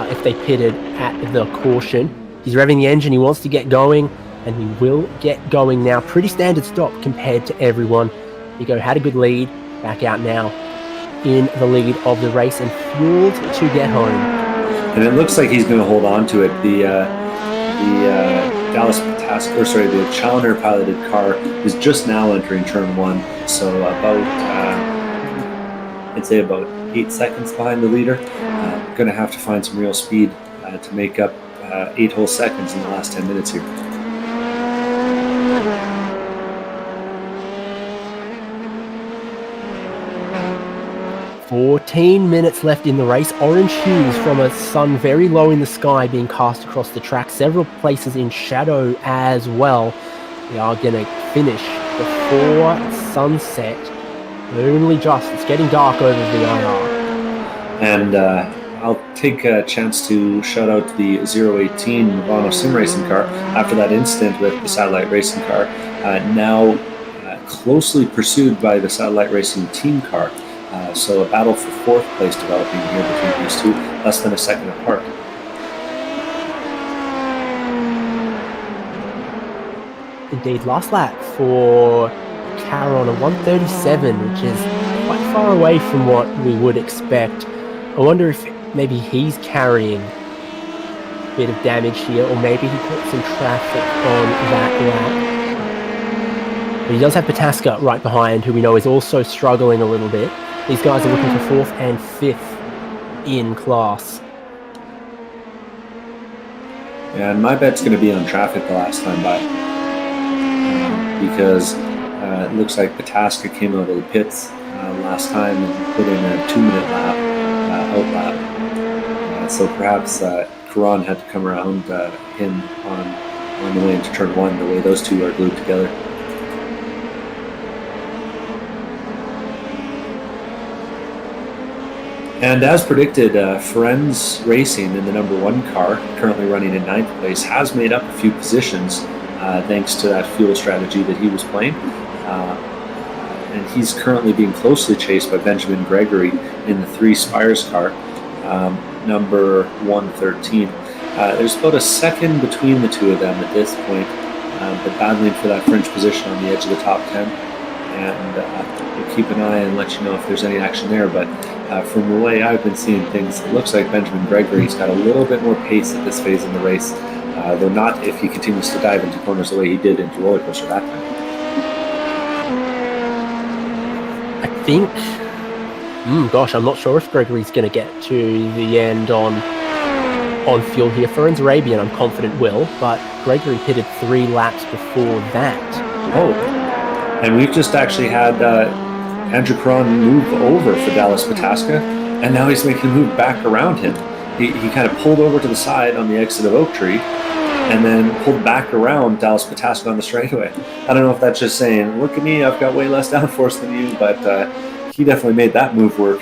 if they pitted at the caution. He's revving the engine, he wants to get going, and he will get going now. Pretty standard stop compared to everyone. Vigo had a good lead, back out now in the lead of the race and fueled to get home.
And it looks like he's going to hold on to it. The Challenger piloted car is just now entering turn 1, so about I'd say about 8 seconds behind the leader. Going to have to find some real speed to make up 8 whole seconds in the last 10 minutes here.
"14 minutes left in the race. Orange hues from a sun very low in the sky being cast across the track. Several places in shadow as well. We are going to finish before sunset. Only just. It's getting dark over VIR.
And I'll take a chance to shout out the 018 Movano Sim Racing car after that incident with the Satellite Racing car. Now closely pursued by the Satellite Racing team car. So a battle for 4th place developing here between these two, less than a second apart.
Indeed, last lap for Caron, a 137, which is quite far away from what we would expect. I wonder if maybe he's carrying a bit of damage here, or maybe he caught some traffic on that lap. But he does have Pataska right behind, who we know is also struggling a little bit. These guys are looking for 4th and 5th in class.
Yeah, and my bet's going to be on traffic the last time by. Because it looks like Pataska came out of the pits last time and put in a 2-minute lap, out lap. So perhaps Caron had to come around him on the way into turn 1, the way those two are glued together. And as predicted, Friends Racing in the number 1 car, currently running in 9th place, has made up a few positions thanks to that fuel strategy that he was playing. And he's currently being closely chased by Benjamin Gregory in the 3 Spires car, number 113. There's about a second between the two of them at this point, but battling for that French position on the edge of the top 10. And we'll keep an eye and let you know if there's any action there. But from the way I've been seeing things, it looks like Benjamin Gregory's got a little bit more pace at this phase in the race, though not if he continues to dive into corners the way he did into roller coaster that time.
I think, I'm not sure if Gregory's going to get to the end on fuel here. Ferens Arabian, I'm confident will, but Gregory pitted 3 laps before that.
Oh, and we've just actually had Andrew Caron move over for Dallas Pataska, and now he's making a move back around him. He kind of pulled over to the side on the exit of Oak Tree, and then pulled back around Dallas Pataska on the straightaway. I don't know if that's just saying, look at me, I've got way less downforce than you, but he definitely made that move work.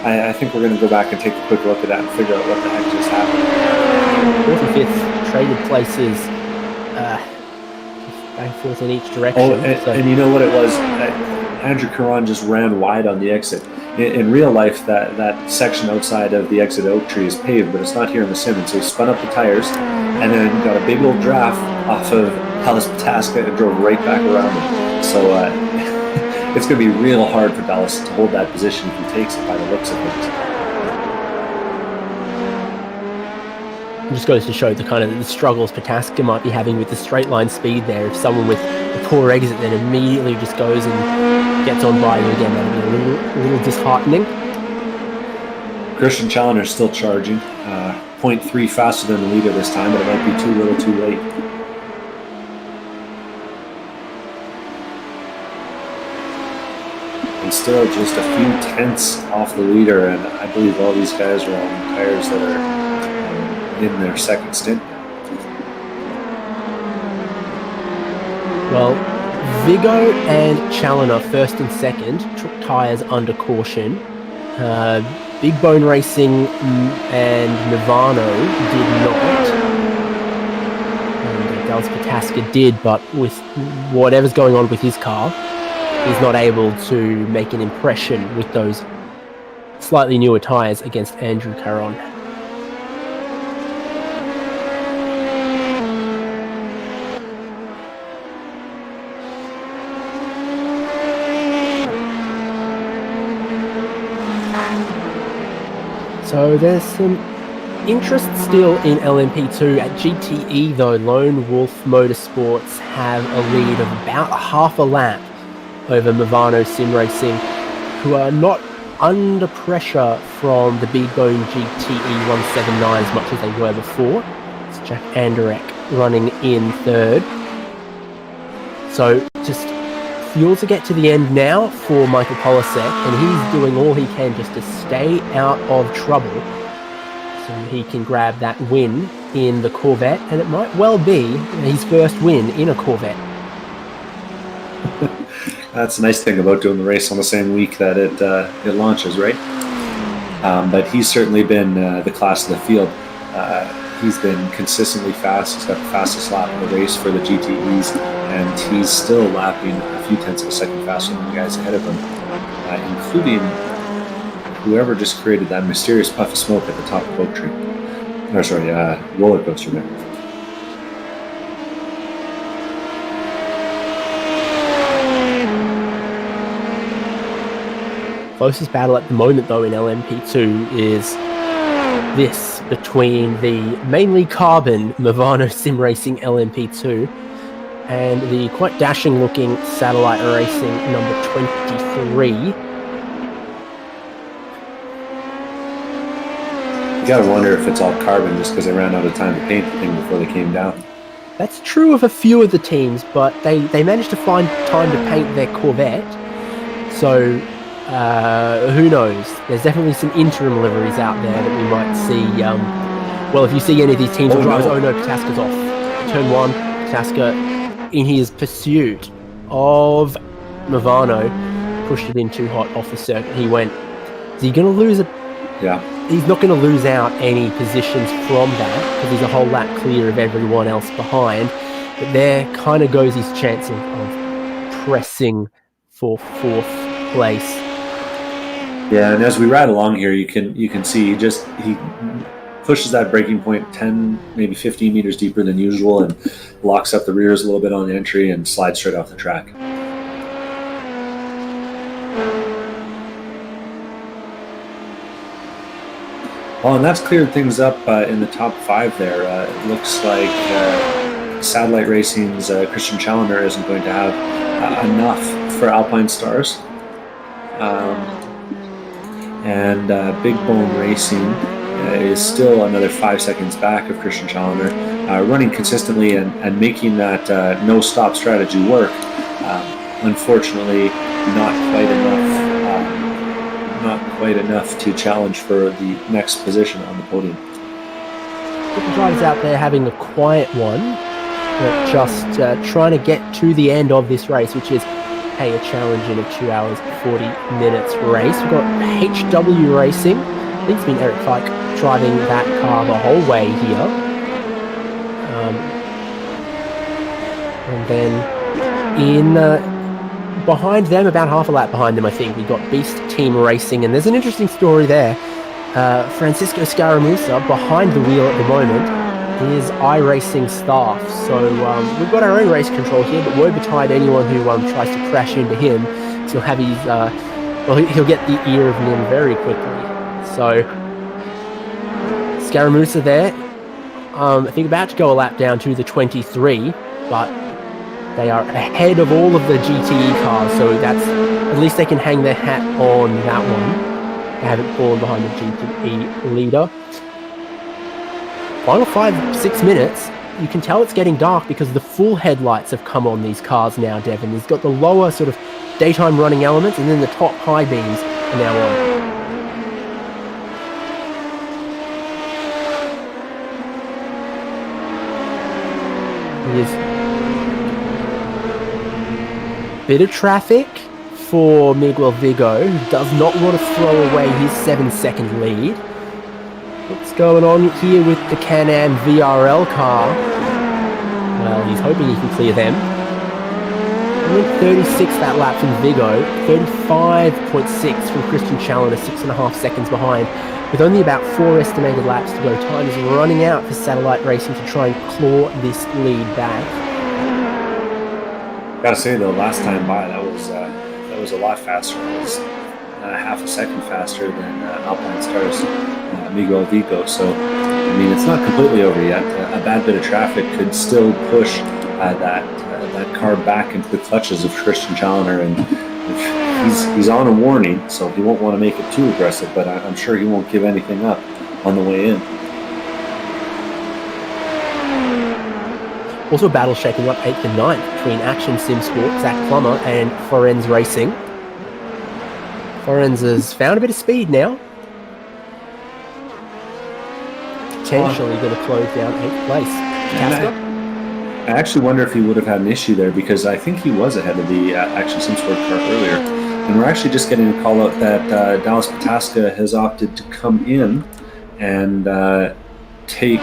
I think we're going to go back and take a quick look at that and figure out what the heck just happened.
4th and 5th traded places back and forth in each direction.
Oh, and you know what it was? Andrew Caron just ran wide on the exit. In real life, that section outside of the exit Oak Tree is paved, but it's not here in the sim. And so he spun up the tires and then got a big old draft off of Dallas Pataska and drove right back around him. So it's going to be real hard for Dallas to hold that position if he takes it by the looks of things.
It just goes to show the kind of the struggles Pataska might be having with the straight line speed there. If someone with a poor exit then immediately just goes and gets on by you again, that would be a little disheartening.
Christian Challenger still charging. 0.3 faster than the leader this time, but it might be too little too late. And still just a few tenths off the leader, and I believe all these guys are on tires that are in their second stint.
Well, Vigo and Challoner, first and second, took tyres under caution. Big Bone Racing and Nirvana did not. And Dallas Pataska did, but with whatever's going on with his car, he's not able to make an impression with those slightly newer tyres against Andrew Caron. So there's some interest still in LMP2. At GTE though, Lone Wolf Motorsports have a lead of about half a lap over Movano Sim Racing, who are not under pressure from the Big Bone GTE 179 as much as they were before. It's Jack Anderek running in third. So just fuel to get to the end now for Michael Polasek, and he's doing all he can just to stay out of trouble so he can grab that win in the Corvette, and it might well be his first win in a Corvette.
That's the nice thing about doing the race on the same week that it launches, right? But he's certainly been the class of the field. He's been consistently fast. He's got the fastest lap of the race for the GTEs, and he's still lapping a few tenths of a second faster than the guys ahead of him, including whoever just created that mysterious puff of smoke at the top of Oak Tree. Or sorry, roller coaster there.
Closest battle at the moment though in LMP2 is this between the mainly carbon Movano Sim Racing LMP2 and the quite dashing looking Satellite Racing number 23.
You gotta wonder if it's all carbon just because they ran out of time to paint the thing before they came down.
That's true of a few of the teams, but they managed to find time to paint their Corvette. So who knows? There's definitely some interim liveries out there that we might see. Well, if you see any of these teams or drivers, Pataska's off. Turn 1, Pataska, in his pursuit of Movano, pushed it in too hot off the circuit. He went, is he going to lose it?
Yeah.
He's not going to lose out any positions from that because he's a whole lap clear of everyone else behind. But there kind of goes his chance of pressing for fourth place.
Yeah, and as we ride along here, you can see he pushes that braking point 10, maybe 15 meters deeper than usual and locks up the rears a little bit on the entry and slides straight off the track. Well, and that's cleared things up in the top 5 there. It looks like Satellite Racing's Christian Challoner isn't going to have enough for Alpine Stars. And Big Bone Racing is still another 5 seconds back of Christian Challoner, running consistently and making that no-stop strategy work. Unfortunately, not quite enough to challenge for the next position on the podium.
Couple drivers out there having a quiet one, but just trying to get to the end of this race, which is a challenge in a 2 hours 40 minutes race. We've got HW Racing. I think it's been Eric Fike driving that car the whole way here. And then in behind them, about half a lap behind them, I think, we've got Beast Team Racing. And there's an interesting story there. Francisco Scaramuza, behind the wheel at the moment, is iRacing staff. So we've got our own race control here, but woe betide anyone who tries to crash into him. So he'll have his, he'll get the ear of Nim very quickly. So Scaramuza there, I think about to go a lap down to the 23, but they are ahead of all of the GTE cars, so that's at least they can hang their hat on that one. They haven't fallen behind the GTE leader. Final 5-6 minutes. You can tell it's getting dark because the full headlights have come on these cars now, Devon. He's got the lower sort of daytime running elements, and then the top high beams are now on. Here's a bit of traffic for Miguel Vigo, who does not want to throw away his 7-second lead. What's going on here with the Can-Am VRL car? Well, he's hoping he can clear them. He went 36 that lap from Vigo, 35.6 from Christian Challoner, 6.5 seconds behind. With only about 4 estimated laps to go, time is running out for Satellite Racing to try and claw this lead back.
Gotta say though, last time by that was a lot faster. It was half a second faster than Alpine Stars Miguel Vigo. So I mean, it's not completely over yet. A bad bit of traffic could still push that car back into the clutches of Christian Challoner, and he's on a warning, so he won't want to make it too aggressive. But I'm sure he won't give anything up on the way in.
Also a battle shaping up 8th and 9th between Action Sim Sport, Zach Plummer, and Forenz Racing. Forenz has found a bit of speed now. Potentially going to close down 8th place.
I actually wonder if he would have had an issue there, because I think he was ahead of the Action Sim Sport car earlier. And we're actually just getting a call out that Dallas Pataska has opted to come in and take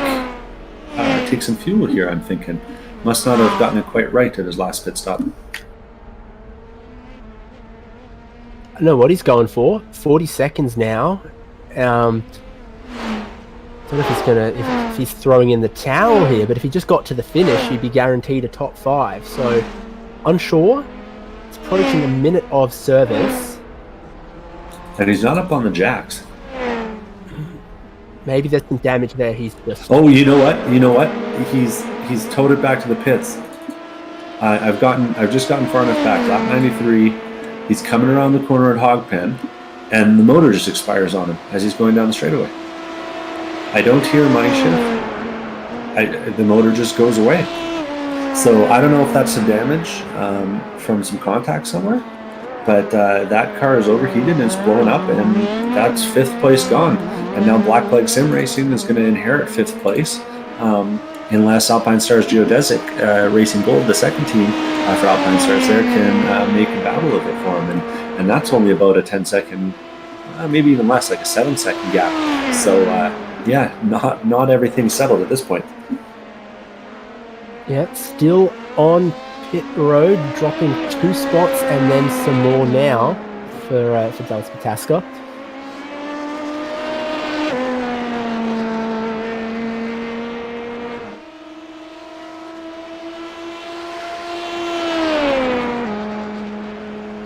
some fuel here, I'm thinking. Must not have gotten it quite right at his last pit stop.
I don't know what he's going for. 40 seconds now. Don't know if he's if he's throwing in the towel here, but if he just got to the finish, he'd be guaranteed a top 5. So, unsure. It's approaching a minute of service.
And he's not up on the jacks.
Maybe there's some damage there. He's just...
Oh, you know what? He's towed it back to the pits. I've just gotten far enough back. Lap 93. He's coming around the corner at Hogpen, and the motor just expires on him as he's going down the straightaway. I don't hear money shift. The motor just goes away. So I don't know if that's some damage from some contact somewhere, but that car is overheated and it's blowing up, and that's 5th place gone. And now Black Flag Sim Racing is going to inherit 5th place, unless Alpine Stars Geodesic Racing Gold, the second team for Alpine Stars there, can make a battle of it for him. And that's only about a 10-second, maybe even less, like a 7-second gap. So yeah, not everything's settled at this point.
Yeah, still on pit road, dropping 2 spots and then some more now for Dallas Pataska.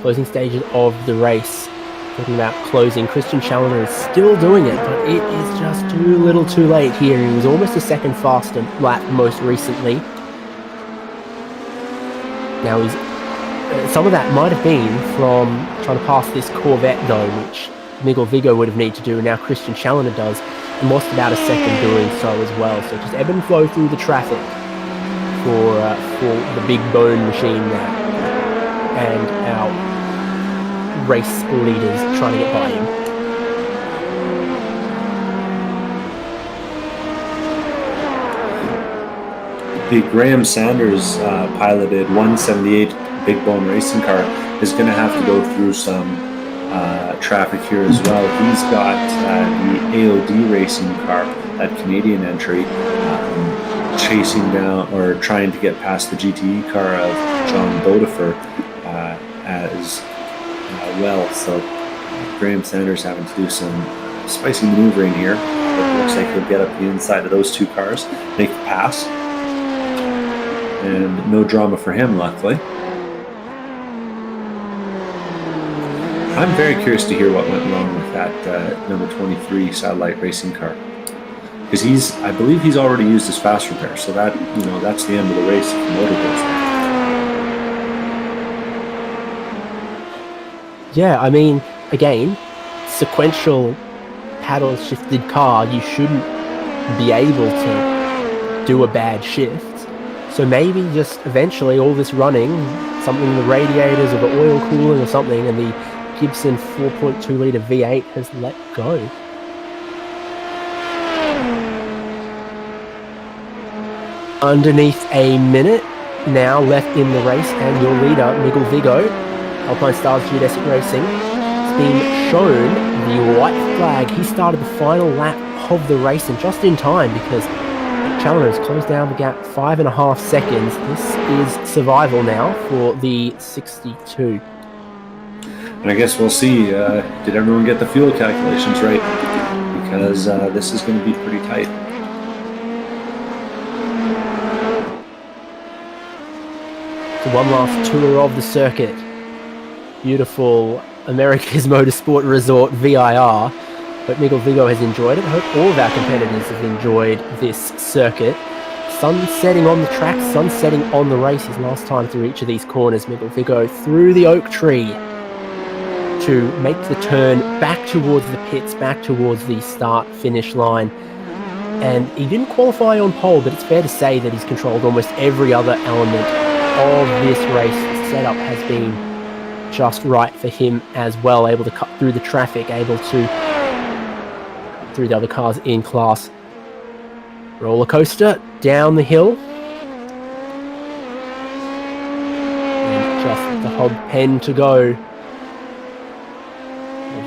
Closing stages of the race. Talking about closing, Christian Challoner is still doing it, but it is just too little too late here. He was almost a second faster lap most recently. Now he's... some of that might have been from trying to pass this Corvette though, which Miguel Vigo would have needed to do, and now Christian Challoner does, and lost about a second doing so as well. So just ebb and flow through the traffic for the big bone machine now, and our race leaders trying to get by him.
The Graham Sanders piloted 178 Big Bone racing car is going to have to go through some traffic here as well. He's got the AOD racing car, that Canadian entry, chasing down or trying to get past the GTE car of John Bodefer as well. So Graham Sanders having to do some spicy maneuvering here. It looks like he'll get up the inside of those 2 cars, make the pass, and no drama for him, luckily. I'm very curious to hear what went wrong with that number 23 Satellite Racing car, because I believe he's already used his fast repair, so that, that's the end of the race if the motor goes there.
Yeah, I mean, again, sequential paddle shifted car, you shouldn't be able to do a bad shift. So maybe just eventually all this running, something in the radiators or the oil cooling or something, and the Gibson 4.2 litre V8 has let go. Underneath a minute now left in the race, and your leader, Miguel Vigo, Alpine Stars Geodesic Racing, has been shown the white flag. He started the final lap of the race, and just in time, because Challoner has closed down the gap 5.5 seconds. This is survival now for the 62.
And I guess we'll see, did everyone get the fuel calculations right? Because this is going to be pretty tight.
So one last tour of the circuit. Beautiful America's Motorsport Resort, VIR. Hope Miguel Vigo has enjoyed it. I hope all of our competitors have enjoyed this circuit. Sun setting on the track, sun setting on the race. His last time through each of these corners. Miguel Vigo through the oak tree to make the turn back towards the pits, back towards the start-finish line. And he didn't qualify on pole, but it's fair to say that he's controlled almost every other element of this race. The setup has been just right for him as well, able to cut through the traffic, able to cut through the other cars in class. Roller coaster down the hill. And just the hog pen to go.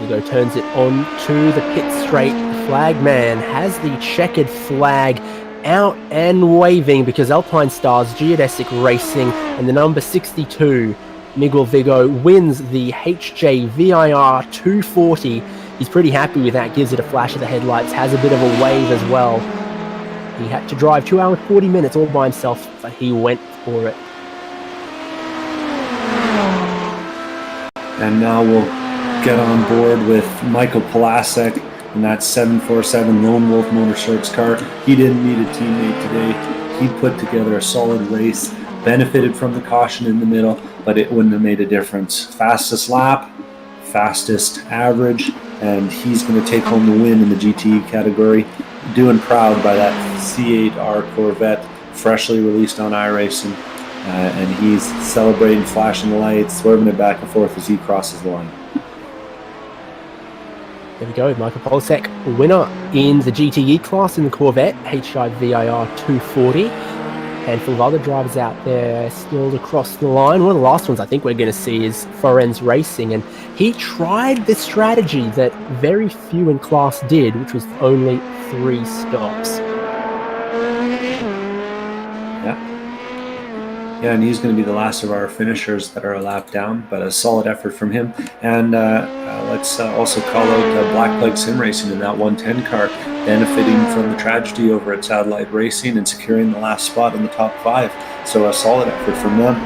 Vigo turns it on to the pit straight. The flag man has the checkered flag out and waving, because Alpine Stars Geodesic Racing and the number 62 Miguel Vigo wins the HJ VIR 240. He's pretty happy with that, gives it a flash of the headlights, has a bit of a wave as well. He had to drive 2 hours 40 minutes all by himself, but he went for it.
And now we'll get on board with Michael Polasek in that 747 Lone Wolf Motorsports car. He didn't need a teammate today. He put together a solid race, benefited from the caution in the middle, but it wouldn't have made a difference. Fastest lap, fastest average, and he's going to take home the win in the GTE category. Doing proud by that C8R Corvette, freshly released on iRacing, and he's celebrating, flashing the lights, swerving it back and forth as he crosses the line.
There we go, Michael Polasek, winner in the GTE class in the Corvette, HJ VIR 240. Handful of other drivers out there still to cross the line. One of the last ones I think we're going to see is Forenz Racing, and he tried the strategy that very few in class did, which was only 3 stops.
Yeah, and he's going to be the last of our finishers that are a lap down, but a solid effort from him. And let's also call out Black Plague Sim Racing in that 110 car, benefiting from the tragedy over at Satellite Racing and securing the last spot in the top 5. So a solid effort from them,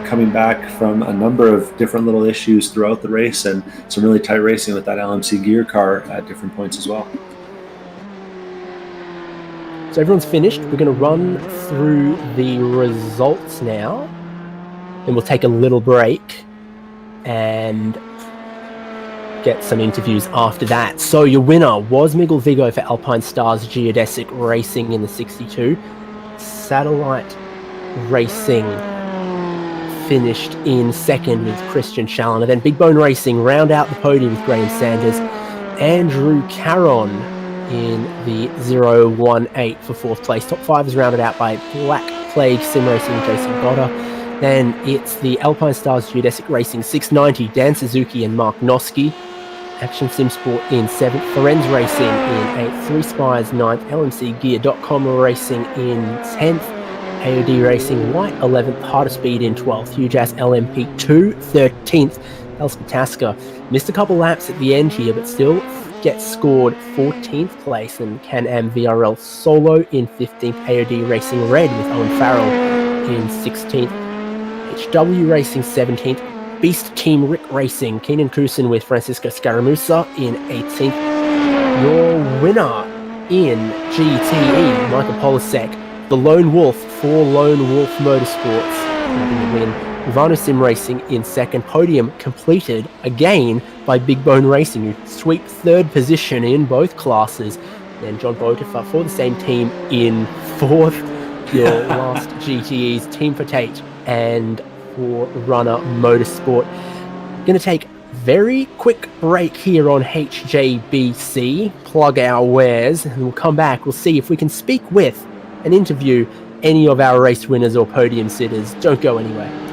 coming back from a number of different little issues throughout the race, and some really tight racing with that LMC gear car at different points as well.
So everyone's finished. We're going to run through the results now. Then we'll take a little break and get some interviews after that. So your winner was Miguel Vigo for Alpine Stars Geodesic Racing in the 62. Satellite Racing finished in second with Christian Challoner. Then Big Bone Racing round out the podium with Graham Sanders. Andrew Caron in the 018 for 4th place. Top 5 is rounded out by Black Plague Sim Racing and Jason Goddard. Then it's the Alpine Stars Geodesic Racing 690, Dan Suzuki and Mark Noski. Action Sim Sport in 7th, Forenz Racing in 8th, 3 Spires 9th, LMCgear.com Racing in 10th, AOD Racing White 11th, Harder Speed in 12th, Hugh Jass LMP 2 13th, Elspeth Tasker missed a couple laps at the end here, but still gets scored 14th place, and Can-Am VRL Solo in 15th, AOD Racing Red with Owen Farrell in 16th, HW Racing 17th, Beast Team Rick Racing, Keenan Kusin with Francisco Scaramuza in 18th. Your winner in GTE, Michael Polasek, the Lone Wolf for Lone Wolf Motorsports, having a win Ivano Sim Racing in second. Podium completed again by Big Bone Racing, who sweep third position in both classes. Then John Botifer for the same team in fourth. Your last GTE's Team for Tate and for Runner Motorsport. Going to take very quick break here on HJBC, plug our wares, and we'll come back. We'll see if we can speak with and interview any of our race winners or podium sitters. Don't go anywhere.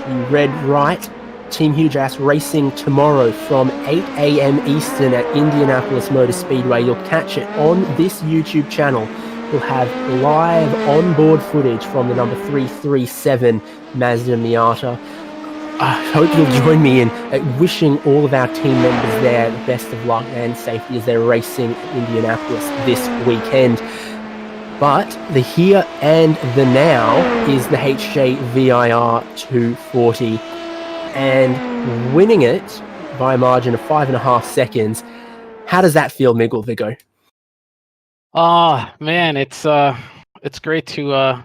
You read right. Team Hugh Jass racing tomorrow from 8 a.m. Eastern at Indianapolis Motor Speedway. You'll catch it on this YouTube channel. We'll have live onboard footage from the number 337 Mazda Miata. I hope you'll join me in wishing all of our team members there the best of luck and safety as they're racing Indianapolis this weekend. But the here and the now is the HJ VIR 240, and winning it by a margin of 5.5 seconds. How does that feel, Miguel Vigo?
Oh man, it's great to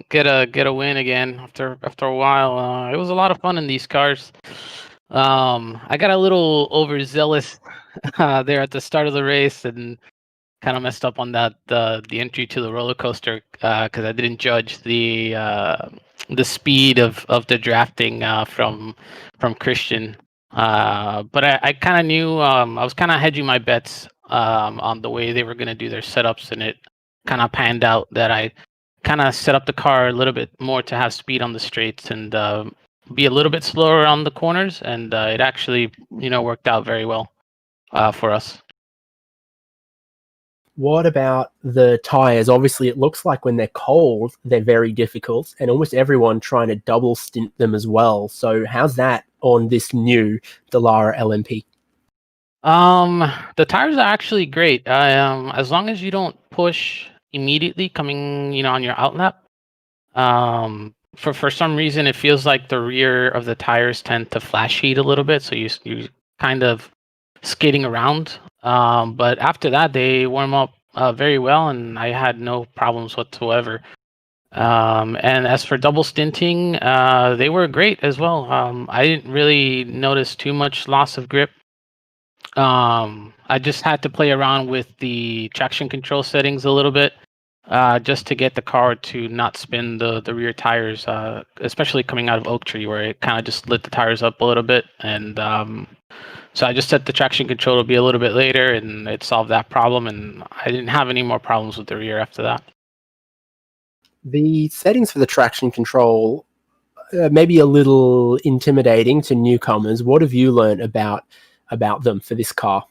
get a win again after a while. It was a lot of fun in these cars. I got a little overzealous there at the start of the race and kind of messed up on that the entry to the roller coaster because I didn't judge the speed of the drafting from Christian. But I kind of knew I was kind of hedging my bets on the way they were going to do their setups, and it kind of panned out that I kind of set up the car a little bit more to have speed on the straights and be a little bit slower on the corners, and it actually worked out very well for us.
What about the tires? Obviously, it looks like when they're cold, they're very difficult, and almost everyone trying to double stint them as well. So how's that on this new Dallara LMP?
The tires are actually great. As long as you don't push immediately coming, on your outlap. For some reason, it feels like the rear of the tires tend to flash heat a little bit, so you kind of skating around. But after that, they warm up very well, and I had no problems whatsoever. And as for double stinting, they were great as well. I didn't really notice too much loss of grip. I just had to play around with the traction control settings a little bit, just to get the car to not spin the rear tires, especially coming out of Oak Tree, where it kind of just lit the tires up a little bit. And so I just set the traction control to be a little bit later, and it solved that problem, and I didn't have any more problems with the rear after that.
The settings for the traction control may be a little intimidating to newcomers. What have you learned about them for this car?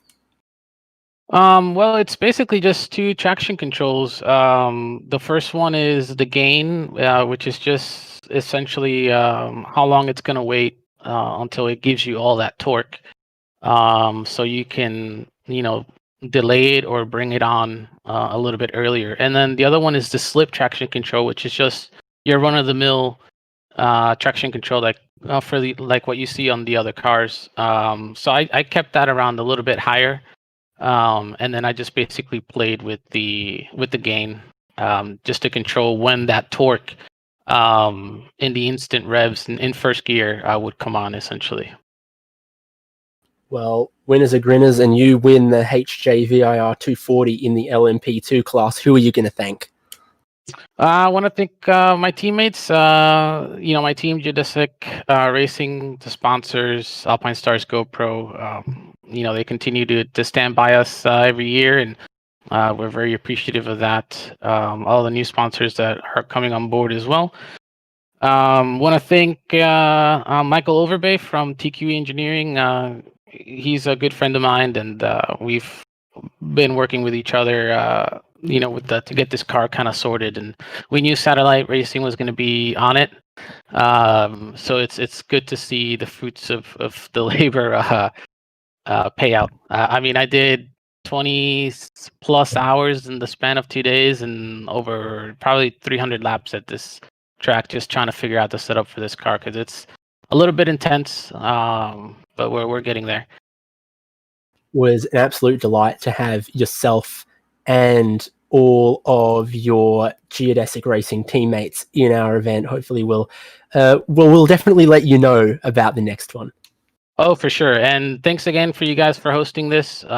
Well, it's basically just two traction controls. The first one is the gain, which is just essentially how long it's going to wait until it gives you all that torque. So you can, delay it or bring it on a little bit earlier. And then the other one is the slip traction control, which is just your run-of-the-mill traction control, like what you see on the other cars. So I kept that around a little bit higher, and then I just basically played with the gain, just to control when that torque in the instant revs in first gear would come on, essentially.
Well, winners are grinners, and you win the HJ VIR 240 in the LMP2 class. Who are you going to thank?
I want to thank my teammates, my team, Geodesic Racing, the sponsors, Alpine Stars, GoPro. They continue to stand by us every year, and we're very appreciative of that. All the new sponsors that are coming on board as well. Want to thank Michael Overbay from TQE Engineering. he's a good friend of mine, and we've been working with each other, to get this car kind of sorted. And we knew Satellite Racing was going to be on it, so it's good to see the fruits of the labor payout. I mean, I did 20 plus hours in the span of 2 days and over probably 300 laps at this track, just trying to figure out the setup for this car because it's a little bit intense, but we're getting there.
Was an absolute delight to have yourself and all of your Geodesic Racing teammates in our event. Hopefully we'll definitely let you know about the next one.
Oh, for sure. And thanks again for you guys for hosting this. We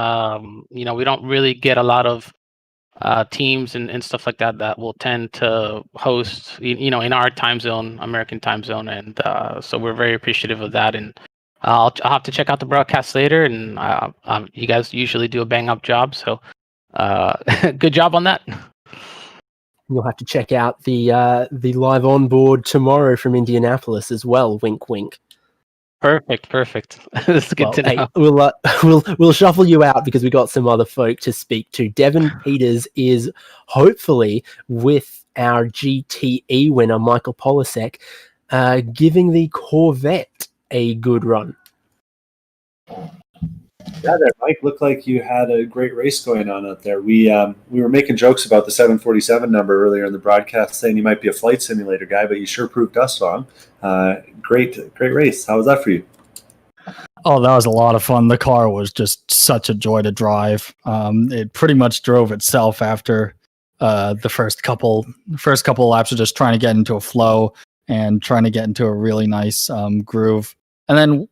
don't really get a lot of teams and stuff like that will tend to host, in our time zone, American time zone. And so we're very appreciative of that. And I'll have to check out the broadcast later. And you guys usually do a bang up job. So good job on that.
You'll have to check out the live onboard tomorrow from Indianapolis as well. Wink, wink.
Perfect. That's good to know.
Hey, we'll shuffle you out because we got some other folk to speak to. Devin Peters is hopefully with our GTE winner Michael Polasek, giving the Corvette a good run.
Yeah, there, Mike. Looked like you had a great race going on out there. We were making jokes about the 747 number earlier in the broadcast, saying you might be a flight simulator guy, but you sure proved us wrong. Great race. How was that for you?
Oh, that was a lot of fun. The car was just such a joy to drive. It pretty much drove itself after the first couple of laps of just trying to get into a flow and trying to get into a really nice groove. And then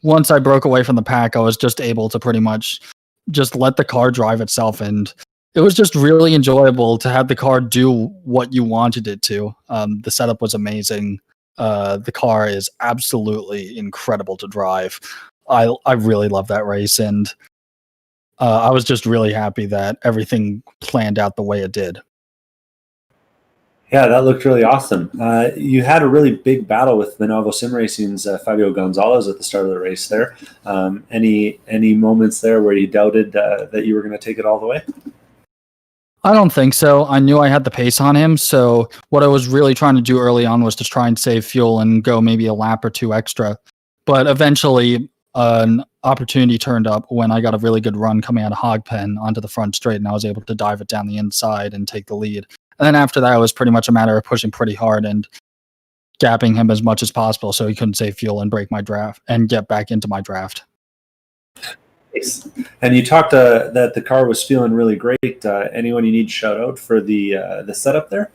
once I broke away from the pack, I was just able to pretty much just let the car drive itself. And it was just really enjoyable to have the car do what you wanted it to. The setup was amazing. The car is absolutely incredible to drive. I really love that race. And I was just really happy that everything planned out the way it did.
Yeah, that looked really awesome. You had a really big battle with Lenovo Sim Racing's Fabio Gonzalez at the start of the race there. Any moments there where you doubted that you were going to take it all the way?
I don't think so. I knew I had the pace on him, so what I was really trying to do early on was to try and save fuel and go maybe a lap or two extra. But eventually, an opportunity turned up when I got a really good run coming out of Hogpen onto the front straight, and I was able to dive it down the inside and take the lead. And then after that, it was pretty much a matter of pushing pretty hard and gapping him as much as possible so he couldn't save fuel and break my draft and get back into my draft.
Nice. And you talked that the car was feeling really great. Anyone you need to shout out for the setup there?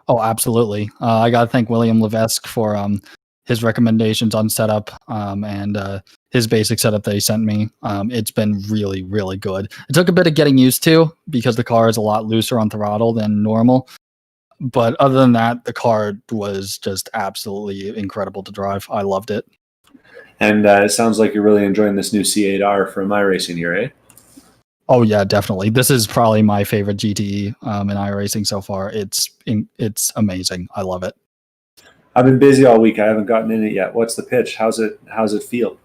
Oh, absolutely. I got to thank William Levesque for his recommendations on setup and his basic setup that he sent me. It's been really, really good. It took a bit of getting used to because the car is a lot looser on throttle than normal. But other than that, the car was just absolutely incredible to drive. I loved it.
And it sounds like you're really enjoying this new C8R from iRacing here, eh?
Oh yeah, definitely. This is probably my favorite GTE in iRacing so far. It's amazing. I love it.
I've been busy all week. I haven't gotten in it yet. What's the pitch? How's it feel?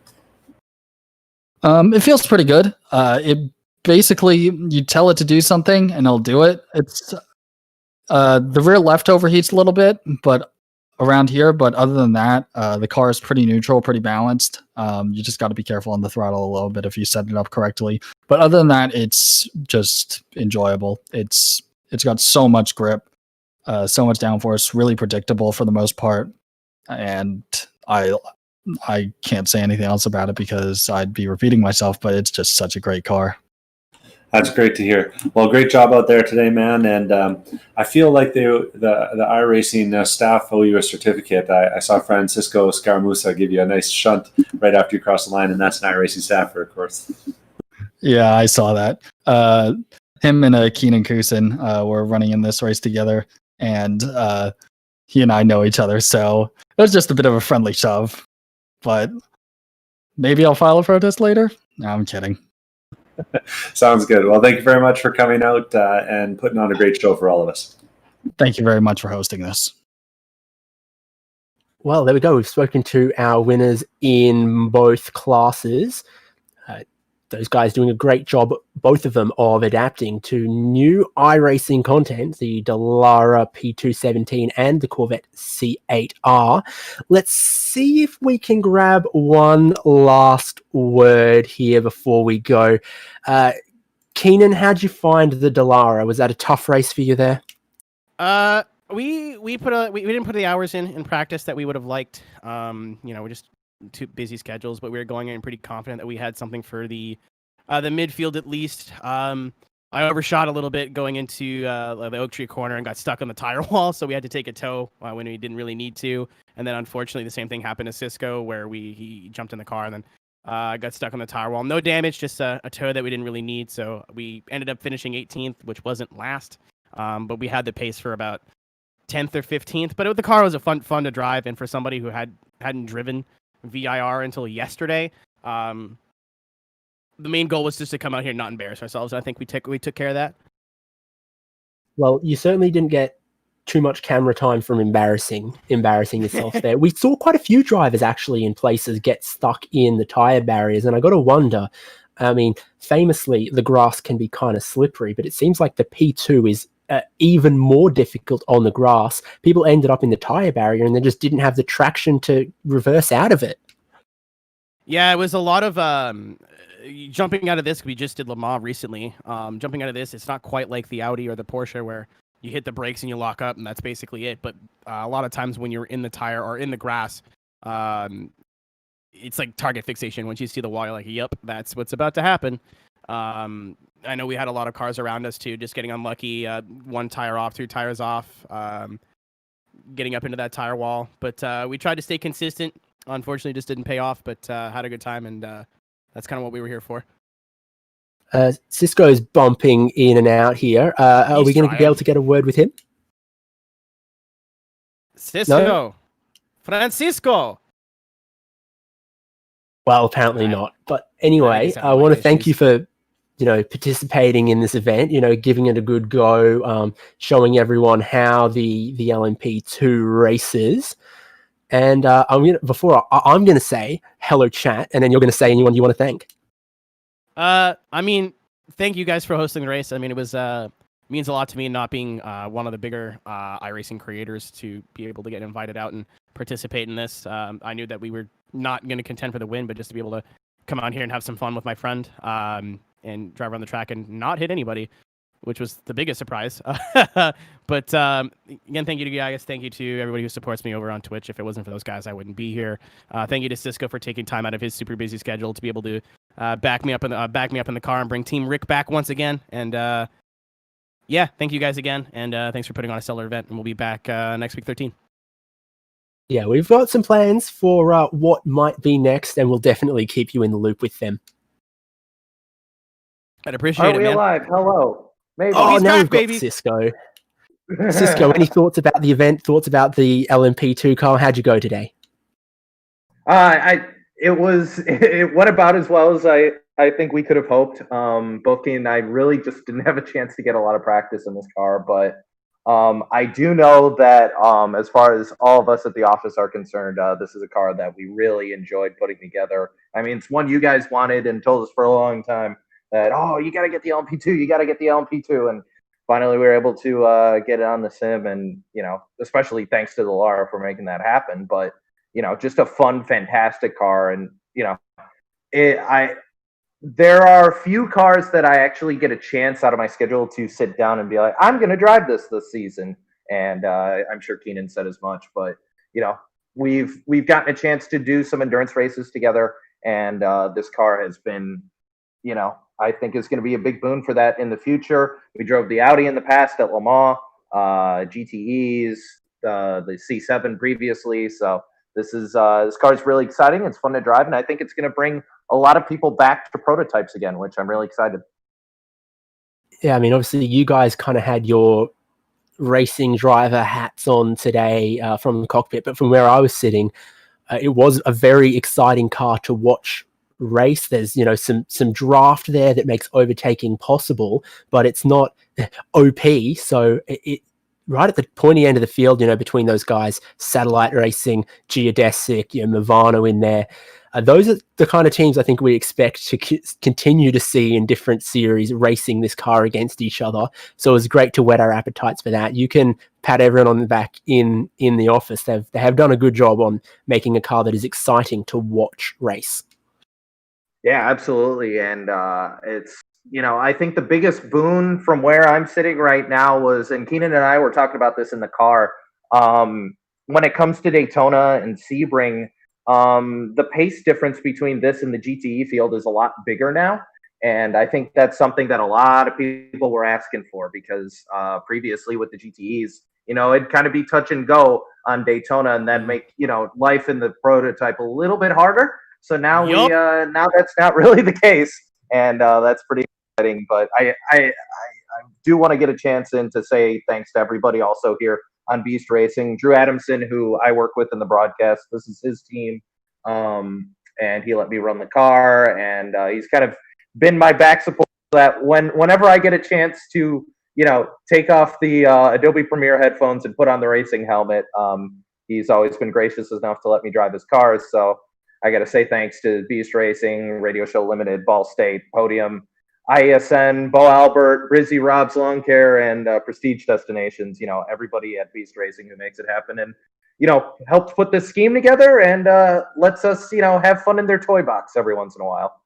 It feels pretty good. It basically, you tell it to do something and it'll do it. It's the rear left overheats a little bit, but around here. But other than that, the car is pretty neutral, pretty balanced. You just got to be careful on the throttle a little bit if you set it up correctly. But other than that, it's just enjoyable. It's got so much grip, so much downforce, really predictable for the most part, and I can't say anything else about it because I'd be repeating myself. But it's just such a great car.
That's great to hear. Well, great job out there today, man. And I feel like the iRacing staff owe you a certificate. I saw Francisco Scaramuza give you a nice shunt right after you crossed the line, and that's an iRacing staffer, of course.
Yeah, I saw that. Him and Keenan Kusin were running in this race together, and he and I know each other, so it was just a bit of a friendly shove. But maybe I'll file a protest later. No, I'm kidding.
Sounds good. Well, thank you very much for coming out and putting on a great show for all of us.
Thank you very much for hosting this.
Well, there we go. We've spoken to our winners in both classes. Those guys doing a great job, both of them, of adapting to new iRacing content, the Dallara P217 and the Corvette C8R. Let's see if we can grab one last word here before we go. Keenan, how'd you find the Dallara? Was that a tough race for you there?
We didn't put the hours in practice that we would have liked. We're just too busy schedules, but we were going in pretty confident that we had something for the midfield at least. I overshot a little bit going into the Oak Tree corner and got stuck on the tire wall, so we had to take a tow when we didn't really need to. And then unfortunately, the same thing happened to Cisco, where he jumped in the car and then got stuck on the tire wall. No damage, just a tow that we didn't really need. So we ended up finishing 18th, which wasn't last, but we had the pace for about 10th or 15th. But the car was a fun to drive, and for somebody who hadn't driven VIR until yesterday, the main goal was just to come out here and not embarrass ourselves. I think we took care of that.
Well, you certainly didn't get too much camera time from embarrassing yourself there. We saw quite a few drivers actually in places get stuck in the tire barriers, and I got to wonder, I mean, famously the grass can be kind of slippery, but it seems like the P2 is even more difficult on the grass. People ended up in the tire barrier and they just didn't have the traction to reverse out of it.
Yeah, it was a lot of jumping out of this. We just did Le Mans recently. Jumping out of this, it's not quite like the Audi or the Porsche where you hit the brakes and you lock up and that's basically it. But a lot of times when you're in the tire or in the grass, it's like target fixation. Once you see the wall, you're like, yep, that's what's about to happen. I know we had a lot of cars around us too, just getting unlucky. One tire off, two tires off, getting up into that tire wall. But we tried to stay consistent. Unfortunately, just didn't pay off, but had a good time, and that's kind of what we were here for.
Cisco's bumping in and out here. Are we going to be able to get a word with him?
Cisco.
No?
Francisco.
Well, apparently not. But anyway, I want to thank you for participating in this event, giving it a good go, showing everyone how the LMP2 races. And I'm going to say hello, chat, and then you're going to say anyone you want to thank.
Thank you guys for hosting the race. I mean, it was means a lot to me not being one of the bigger iRacing creators to be able to get invited out and participate in this. I knew that we were not going to contend for the win, but just to be able to come out here and have some fun with my friend and drive around the track and not hit anybody, which was the biggest surprise. But again, thank you to you guys. Thank you to everybody who supports me over on Twitch. If it wasn't for those guys, I wouldn't be here. Thank you to Cisco for taking time out of his super busy schedule to be able to back me up in the car and bring Team Rick back once again. And yeah, thank you guys again. And thanks for putting on a stellar event. And we'll be back next week 13.
Yeah, we've got some plans for what might be next, and we'll definitely keep you in the loop with them.
I'd appreciate it, man.
Are we alive? Hello. Maybe.
Oh,
he's
now
back,
we've got
baby.
Cisco. Cisco, any thoughts about the event? Thoughts about the LMP2 car? How'd you go today?
It went about as well as I think we could have hoped. Both Kane and I really just didn't have a chance to get a lot of practice in this car, but I do know that as far as all of us at the office are concerned, this is a car that we really enjoyed putting together. I mean, it's one you guys wanted and told us for a long time that, oh, you got to get the LMP2, you got to get the LMP2, and finally we were able to get it on the sim, and especially thanks to the Lara for making that happen. But just a fun, fantastic car, and there are few cars that I actually get a chance out of my schedule to sit down and be like, I'm going to drive this season. And I'm sure Keenan said as much, but we've gotten a chance to do some endurance races together, and this car has been, I think is going to be a big boon for that in the future. We drove the Audi in the past at Le Mans, GTEs, the C7 previously. So this car is really exciting. It's fun to drive, and I think it's going to bring a lot of people back to prototypes again, which I'm really excited.
Yeah, I mean, obviously you guys kind of had your racing driver hats on today from the cockpit, but from where I was sitting, it was a very exciting car to watch race. There's some draft there that makes overtaking possible, but it's not OP, so right at the pointy end of the field, between those guys, Satellite Racing, Geodesic, Movano in there. Those are the kind of teams I think we expect to continue to see in different series racing this car against each other. So it was great to whet our appetites for that. You can pat everyone on the back in the office. They have done a good job on making a car that is exciting to watch race.
Yeah, absolutely. And it's, I think the biggest boon from where I'm sitting right now was, and Keenan and I were talking about this in the car, when it comes to Daytona and Sebring, the pace difference between this and the GTE field is a lot bigger now. And I think that's something that a lot of people were asking for, because previously with the GTEs, it'd kind of be touch and go on Daytona, and then make, life in the prototype a little bit harder. So now now that's not really the case, and that's pretty exciting. But I do want to get a chance in to say thanks to everybody also here on Beast Racing. Drew Adamson, who I work with in the broadcast, this is his team, and he let me run the car, and he's kind of been my back support. That whenever I get a chance to take off the Adobe Premiere headphones and put on the racing helmet, he's always been gracious enough to let me drive his cars. So I got to say thanks to Beast Racing, Radio Show Limited, Ball State, Podium, IESN, Bo Albert, Brizzy, Rob's Lawn Care, and Prestige Destinations. Everybody at Beast Racing who makes it happen, and helps put this scheme together, and lets us have fun in their toy box every once in a while.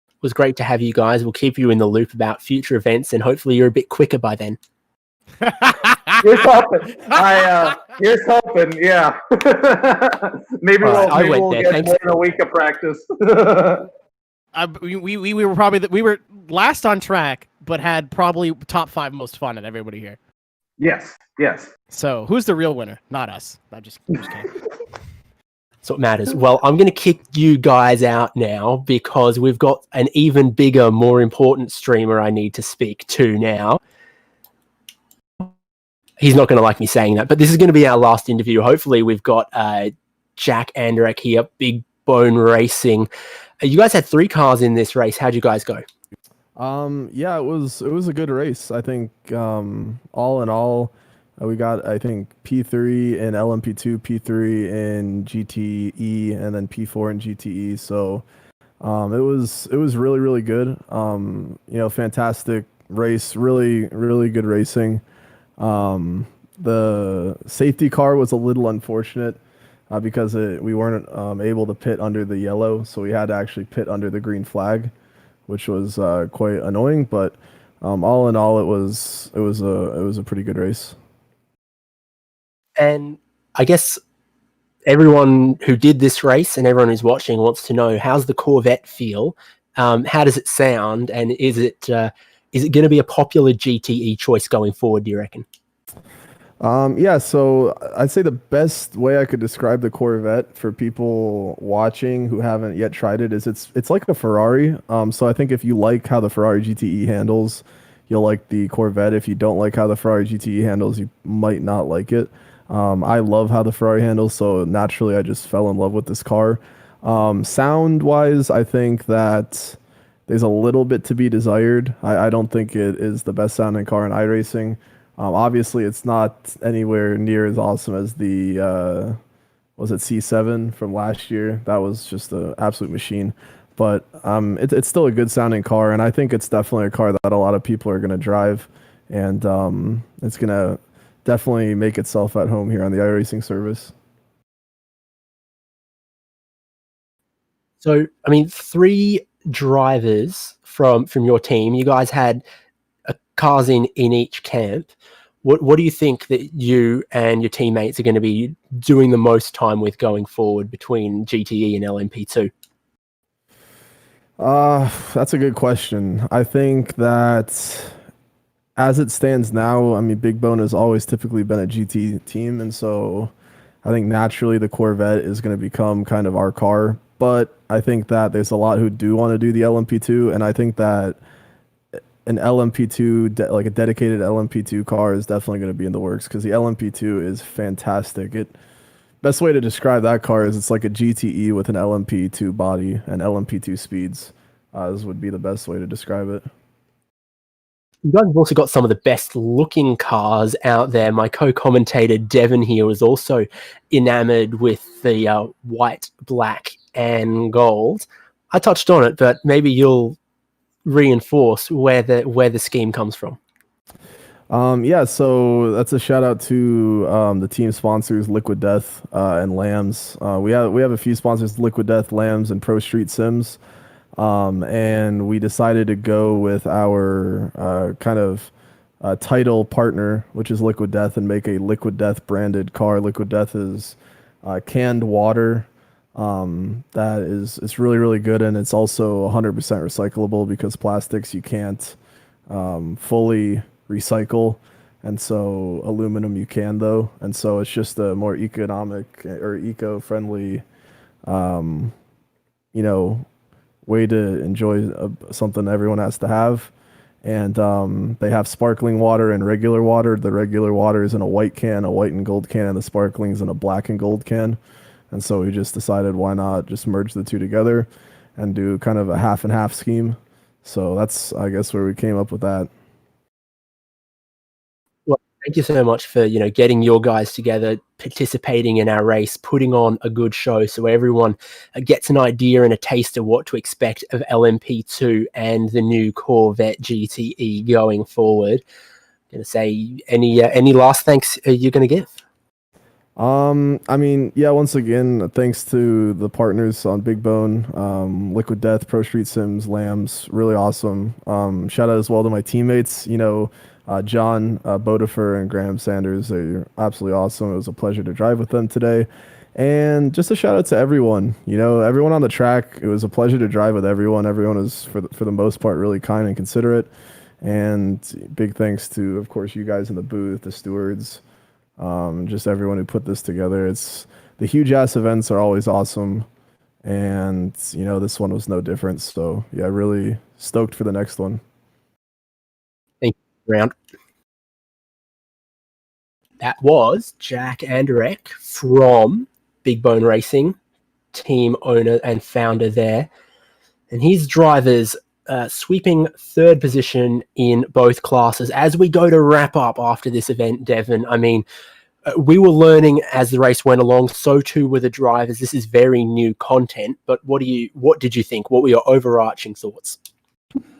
It was great to have you guys. We'll keep you in the loop about future events, and hopefully you're a bit quicker by then.
Here's hoping. Here's hoping. Yeah. maybe we'll get more than a week of practice.
We were probably we were last on track, but had probably top 5 most fun at everybody here.
Yes.
So who's the real winner? Not us. I'm just kidding.
That's what matters. Well, I'm going to kick you guys out now, because we've got an even bigger, more important streamer I need to speak to now. He's not going to like me saying that, but this is going to be our last interview. Hopefully we've got Jack Anderek here, Big Bone Racing. You guys had 3 cars in this race. How'd you guys go?
Yeah, it was a good race. I think all in all, we got, I think, P3 in LMP2, P3 in GTE, and then P4 in GTE. So it was really, really good. Fantastic race, really good racing. The safety car was a little unfortunate because we weren't able to pit under the yellow, so we had to actually pit under the green flag, which was quite annoying. But all in all, it was a pretty good race.
And I guess everyone who did this race and everyone who's watching wants to know, how's the Corvette feel? How does it sound? And is it going to be a popular GTE choice going forward, do you reckon?
Yeah, so I'd say the best way I could describe the Corvette for people watching who haven't yet tried it is it's like a Ferrari. So I think if you like how the Ferrari GTE handles, you'll like the Corvette. If you don't like how the Ferrari GTE handles, you might not like it. I love how the Ferrari handles, so naturally I just fell in love with this car. Sound-wise, I think that there's a little bit to be desired. I don't think it is the best sounding car in iRacing. Obviously, it's not anywhere near as awesome as the was it C7 from last year. That was just an absolute machine. But it's still a good sounding car, and I think it's definitely a car that a lot of people are going to drive, and it's going to definitely make itself at home here on the iRacing service.
So, 3 drivers from your team. You guys had cars in each camp. What do you think that you and your teammates are going to be doing the most time with going forward between GTE and LMP2?
That's a good question. I think that as it stands now, Big Bone has always typically been a GT team, and so I think naturally the Corvette is going to become kind of our car. But I think that there's a lot who do want to do the LMP2, and I think that an LMP2, like a dedicated LMP2 car, is definitely going to be in the works, because the LMP2 is fantastic. Best way to describe that car is it's like a GTE with an LMP2 body and LMP2 speeds. This would be the best way to describe it.
You guys have also got some of the best looking cars out there. My co-commentator Devon here was also enamored with the white, black, and gold. I touched on it, but maybe you'll reinforce where the scheme comes from.
Yeah, so that's a shout out to the team sponsors Liquid Death and Lambs. We have a few sponsors, Liquid Death, Lambs, and Pro Street Sims. And we decided to go with our kind of title partner, which is Liquid Death, and make a Liquid Death branded car. Liquid Death is canned water. That is, it's really, really good, and it's also 100% recyclable because plastics you can't fully recycle, and so aluminum you can though, and so it's just a more economic or eco-friendly, way to enjoy something everyone has to have. And they have sparkling water and regular water. The regular water is in a white can, a white and gold can, and the sparkling's in a black and gold can. And so we just decided why not just merge the two together and do kind of a half and half scheme. So that's, I guess, where we came up with that.
Well, thank you so much for getting your guys together, participating in our race, putting on a good show, so everyone gets an idea and a taste of what to expect of LMP2 and the new Corvette GTE going forward. Going to say any last thanks you're going to give?
I mean, yeah, once again, thanks to the partners on Big Bone, Liquid Death, Pro Street Sims, Lambs, really awesome. Shout out as well to my teammates, John Bodefer and Graham Sanders. They're absolutely awesome. It was a pleasure to drive with them today. And just a shout out to everyone, everyone on the track. It was a pleasure to drive with everyone. Everyone was, for the most part, really kind and considerate. And big thanks to, of course, you guys in the booth, the stewards, just everyone who put this together. The Hugh Jass events are always awesome, and this one was no different. So yeah, really stoked for the next one.
Thank you, round. That was Jack Anderek from Big Bone Racing, team owner and founder there, and his drivers sweeping third position in both classes. As we go to wrap up after this event, Devon, I mean, we were learning as the race went along, so too were the drivers. This is very new content, but what did you think? What were your overarching thoughts?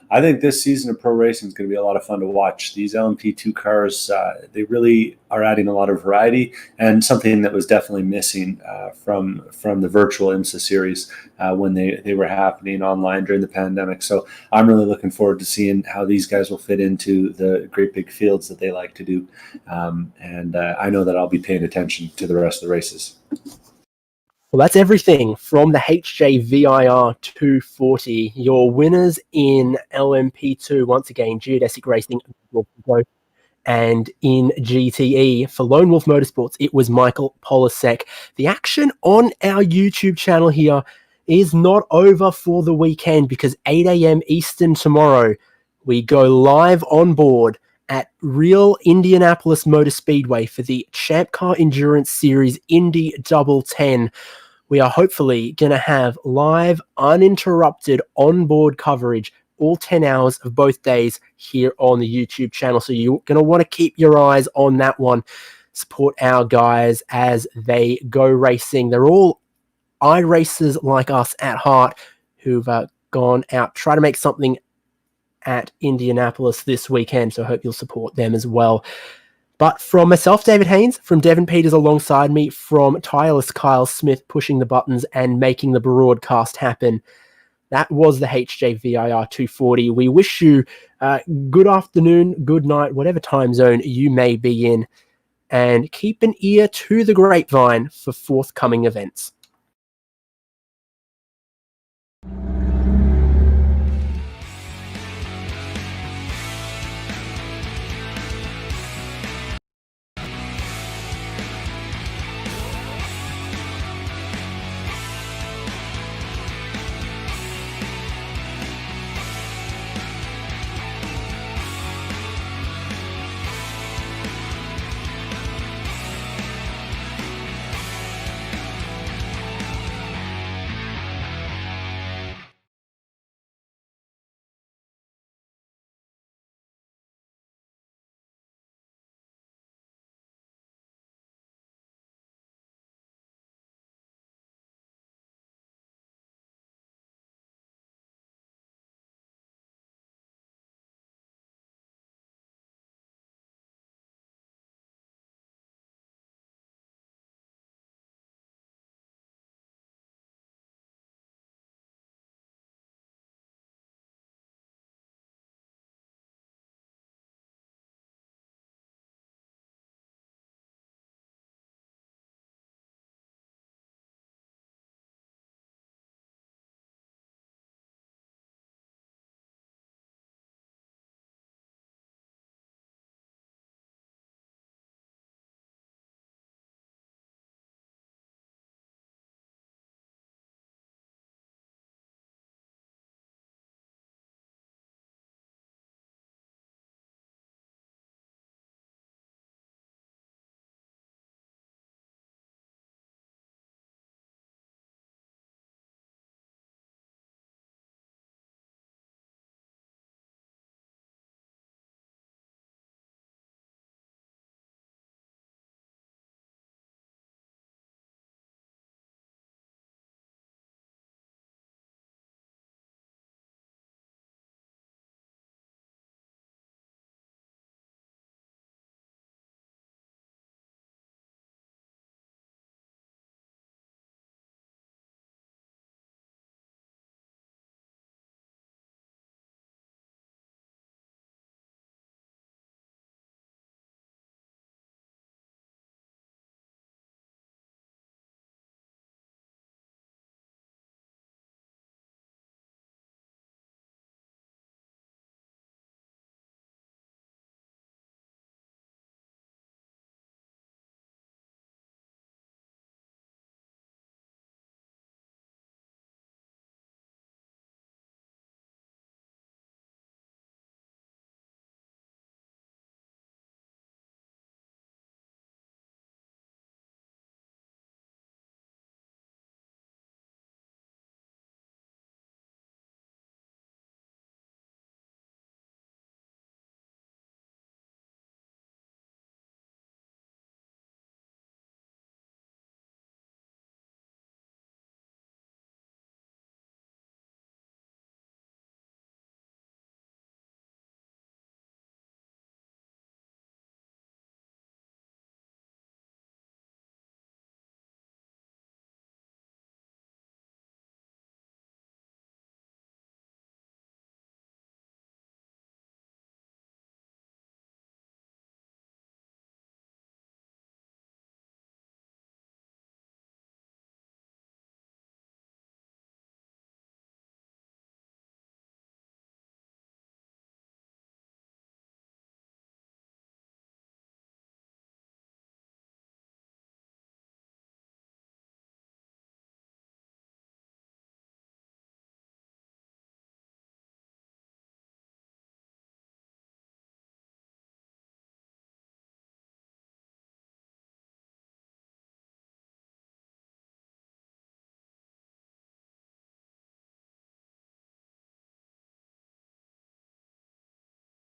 I think this season of pro racing is going to be a lot of fun to watch. These LMP2 cars, they really are adding a lot of variety, and something that was definitely missing from the virtual IMSA series when they were happening online during the pandemic. So I'm really looking forward to seeing how these guys will fit into the great big fields that they like to do. And I know that I'll be paying attention to the rest of the races.
Well, that's everything from the HJ VIR 240. Your winners in LMP2, once again, Geodesic Racing, and in GTE for Lone Wolf Motorsports, it was Michael Polasek. The action on our YouTube channel here is not over for the weekend, because 8 a.m. Eastern tomorrow, we go live on board at Real Indianapolis Motor Speedway for the Champ Car Endurance Series Indy Double 10. We are hopefully going to have live, uninterrupted onboard coverage all 10 hours of both days here on the YouTube channel. So you're going to want to keep your eyes on that one. Support our guys as they go racing. They're all iRacers like us at heart who've gone out, try to make something at Indianapolis this weekend. So I hope you'll support them as well. But from myself, David Haynes, from Devon Peters alongside me, from tireless Kyle Smith pushing the buttons and making the broadcast happen, that was the HJ VIR 240. We wish you good afternoon, good night, whatever time zone you may be in, and keep an ear to the grapevine for forthcoming events.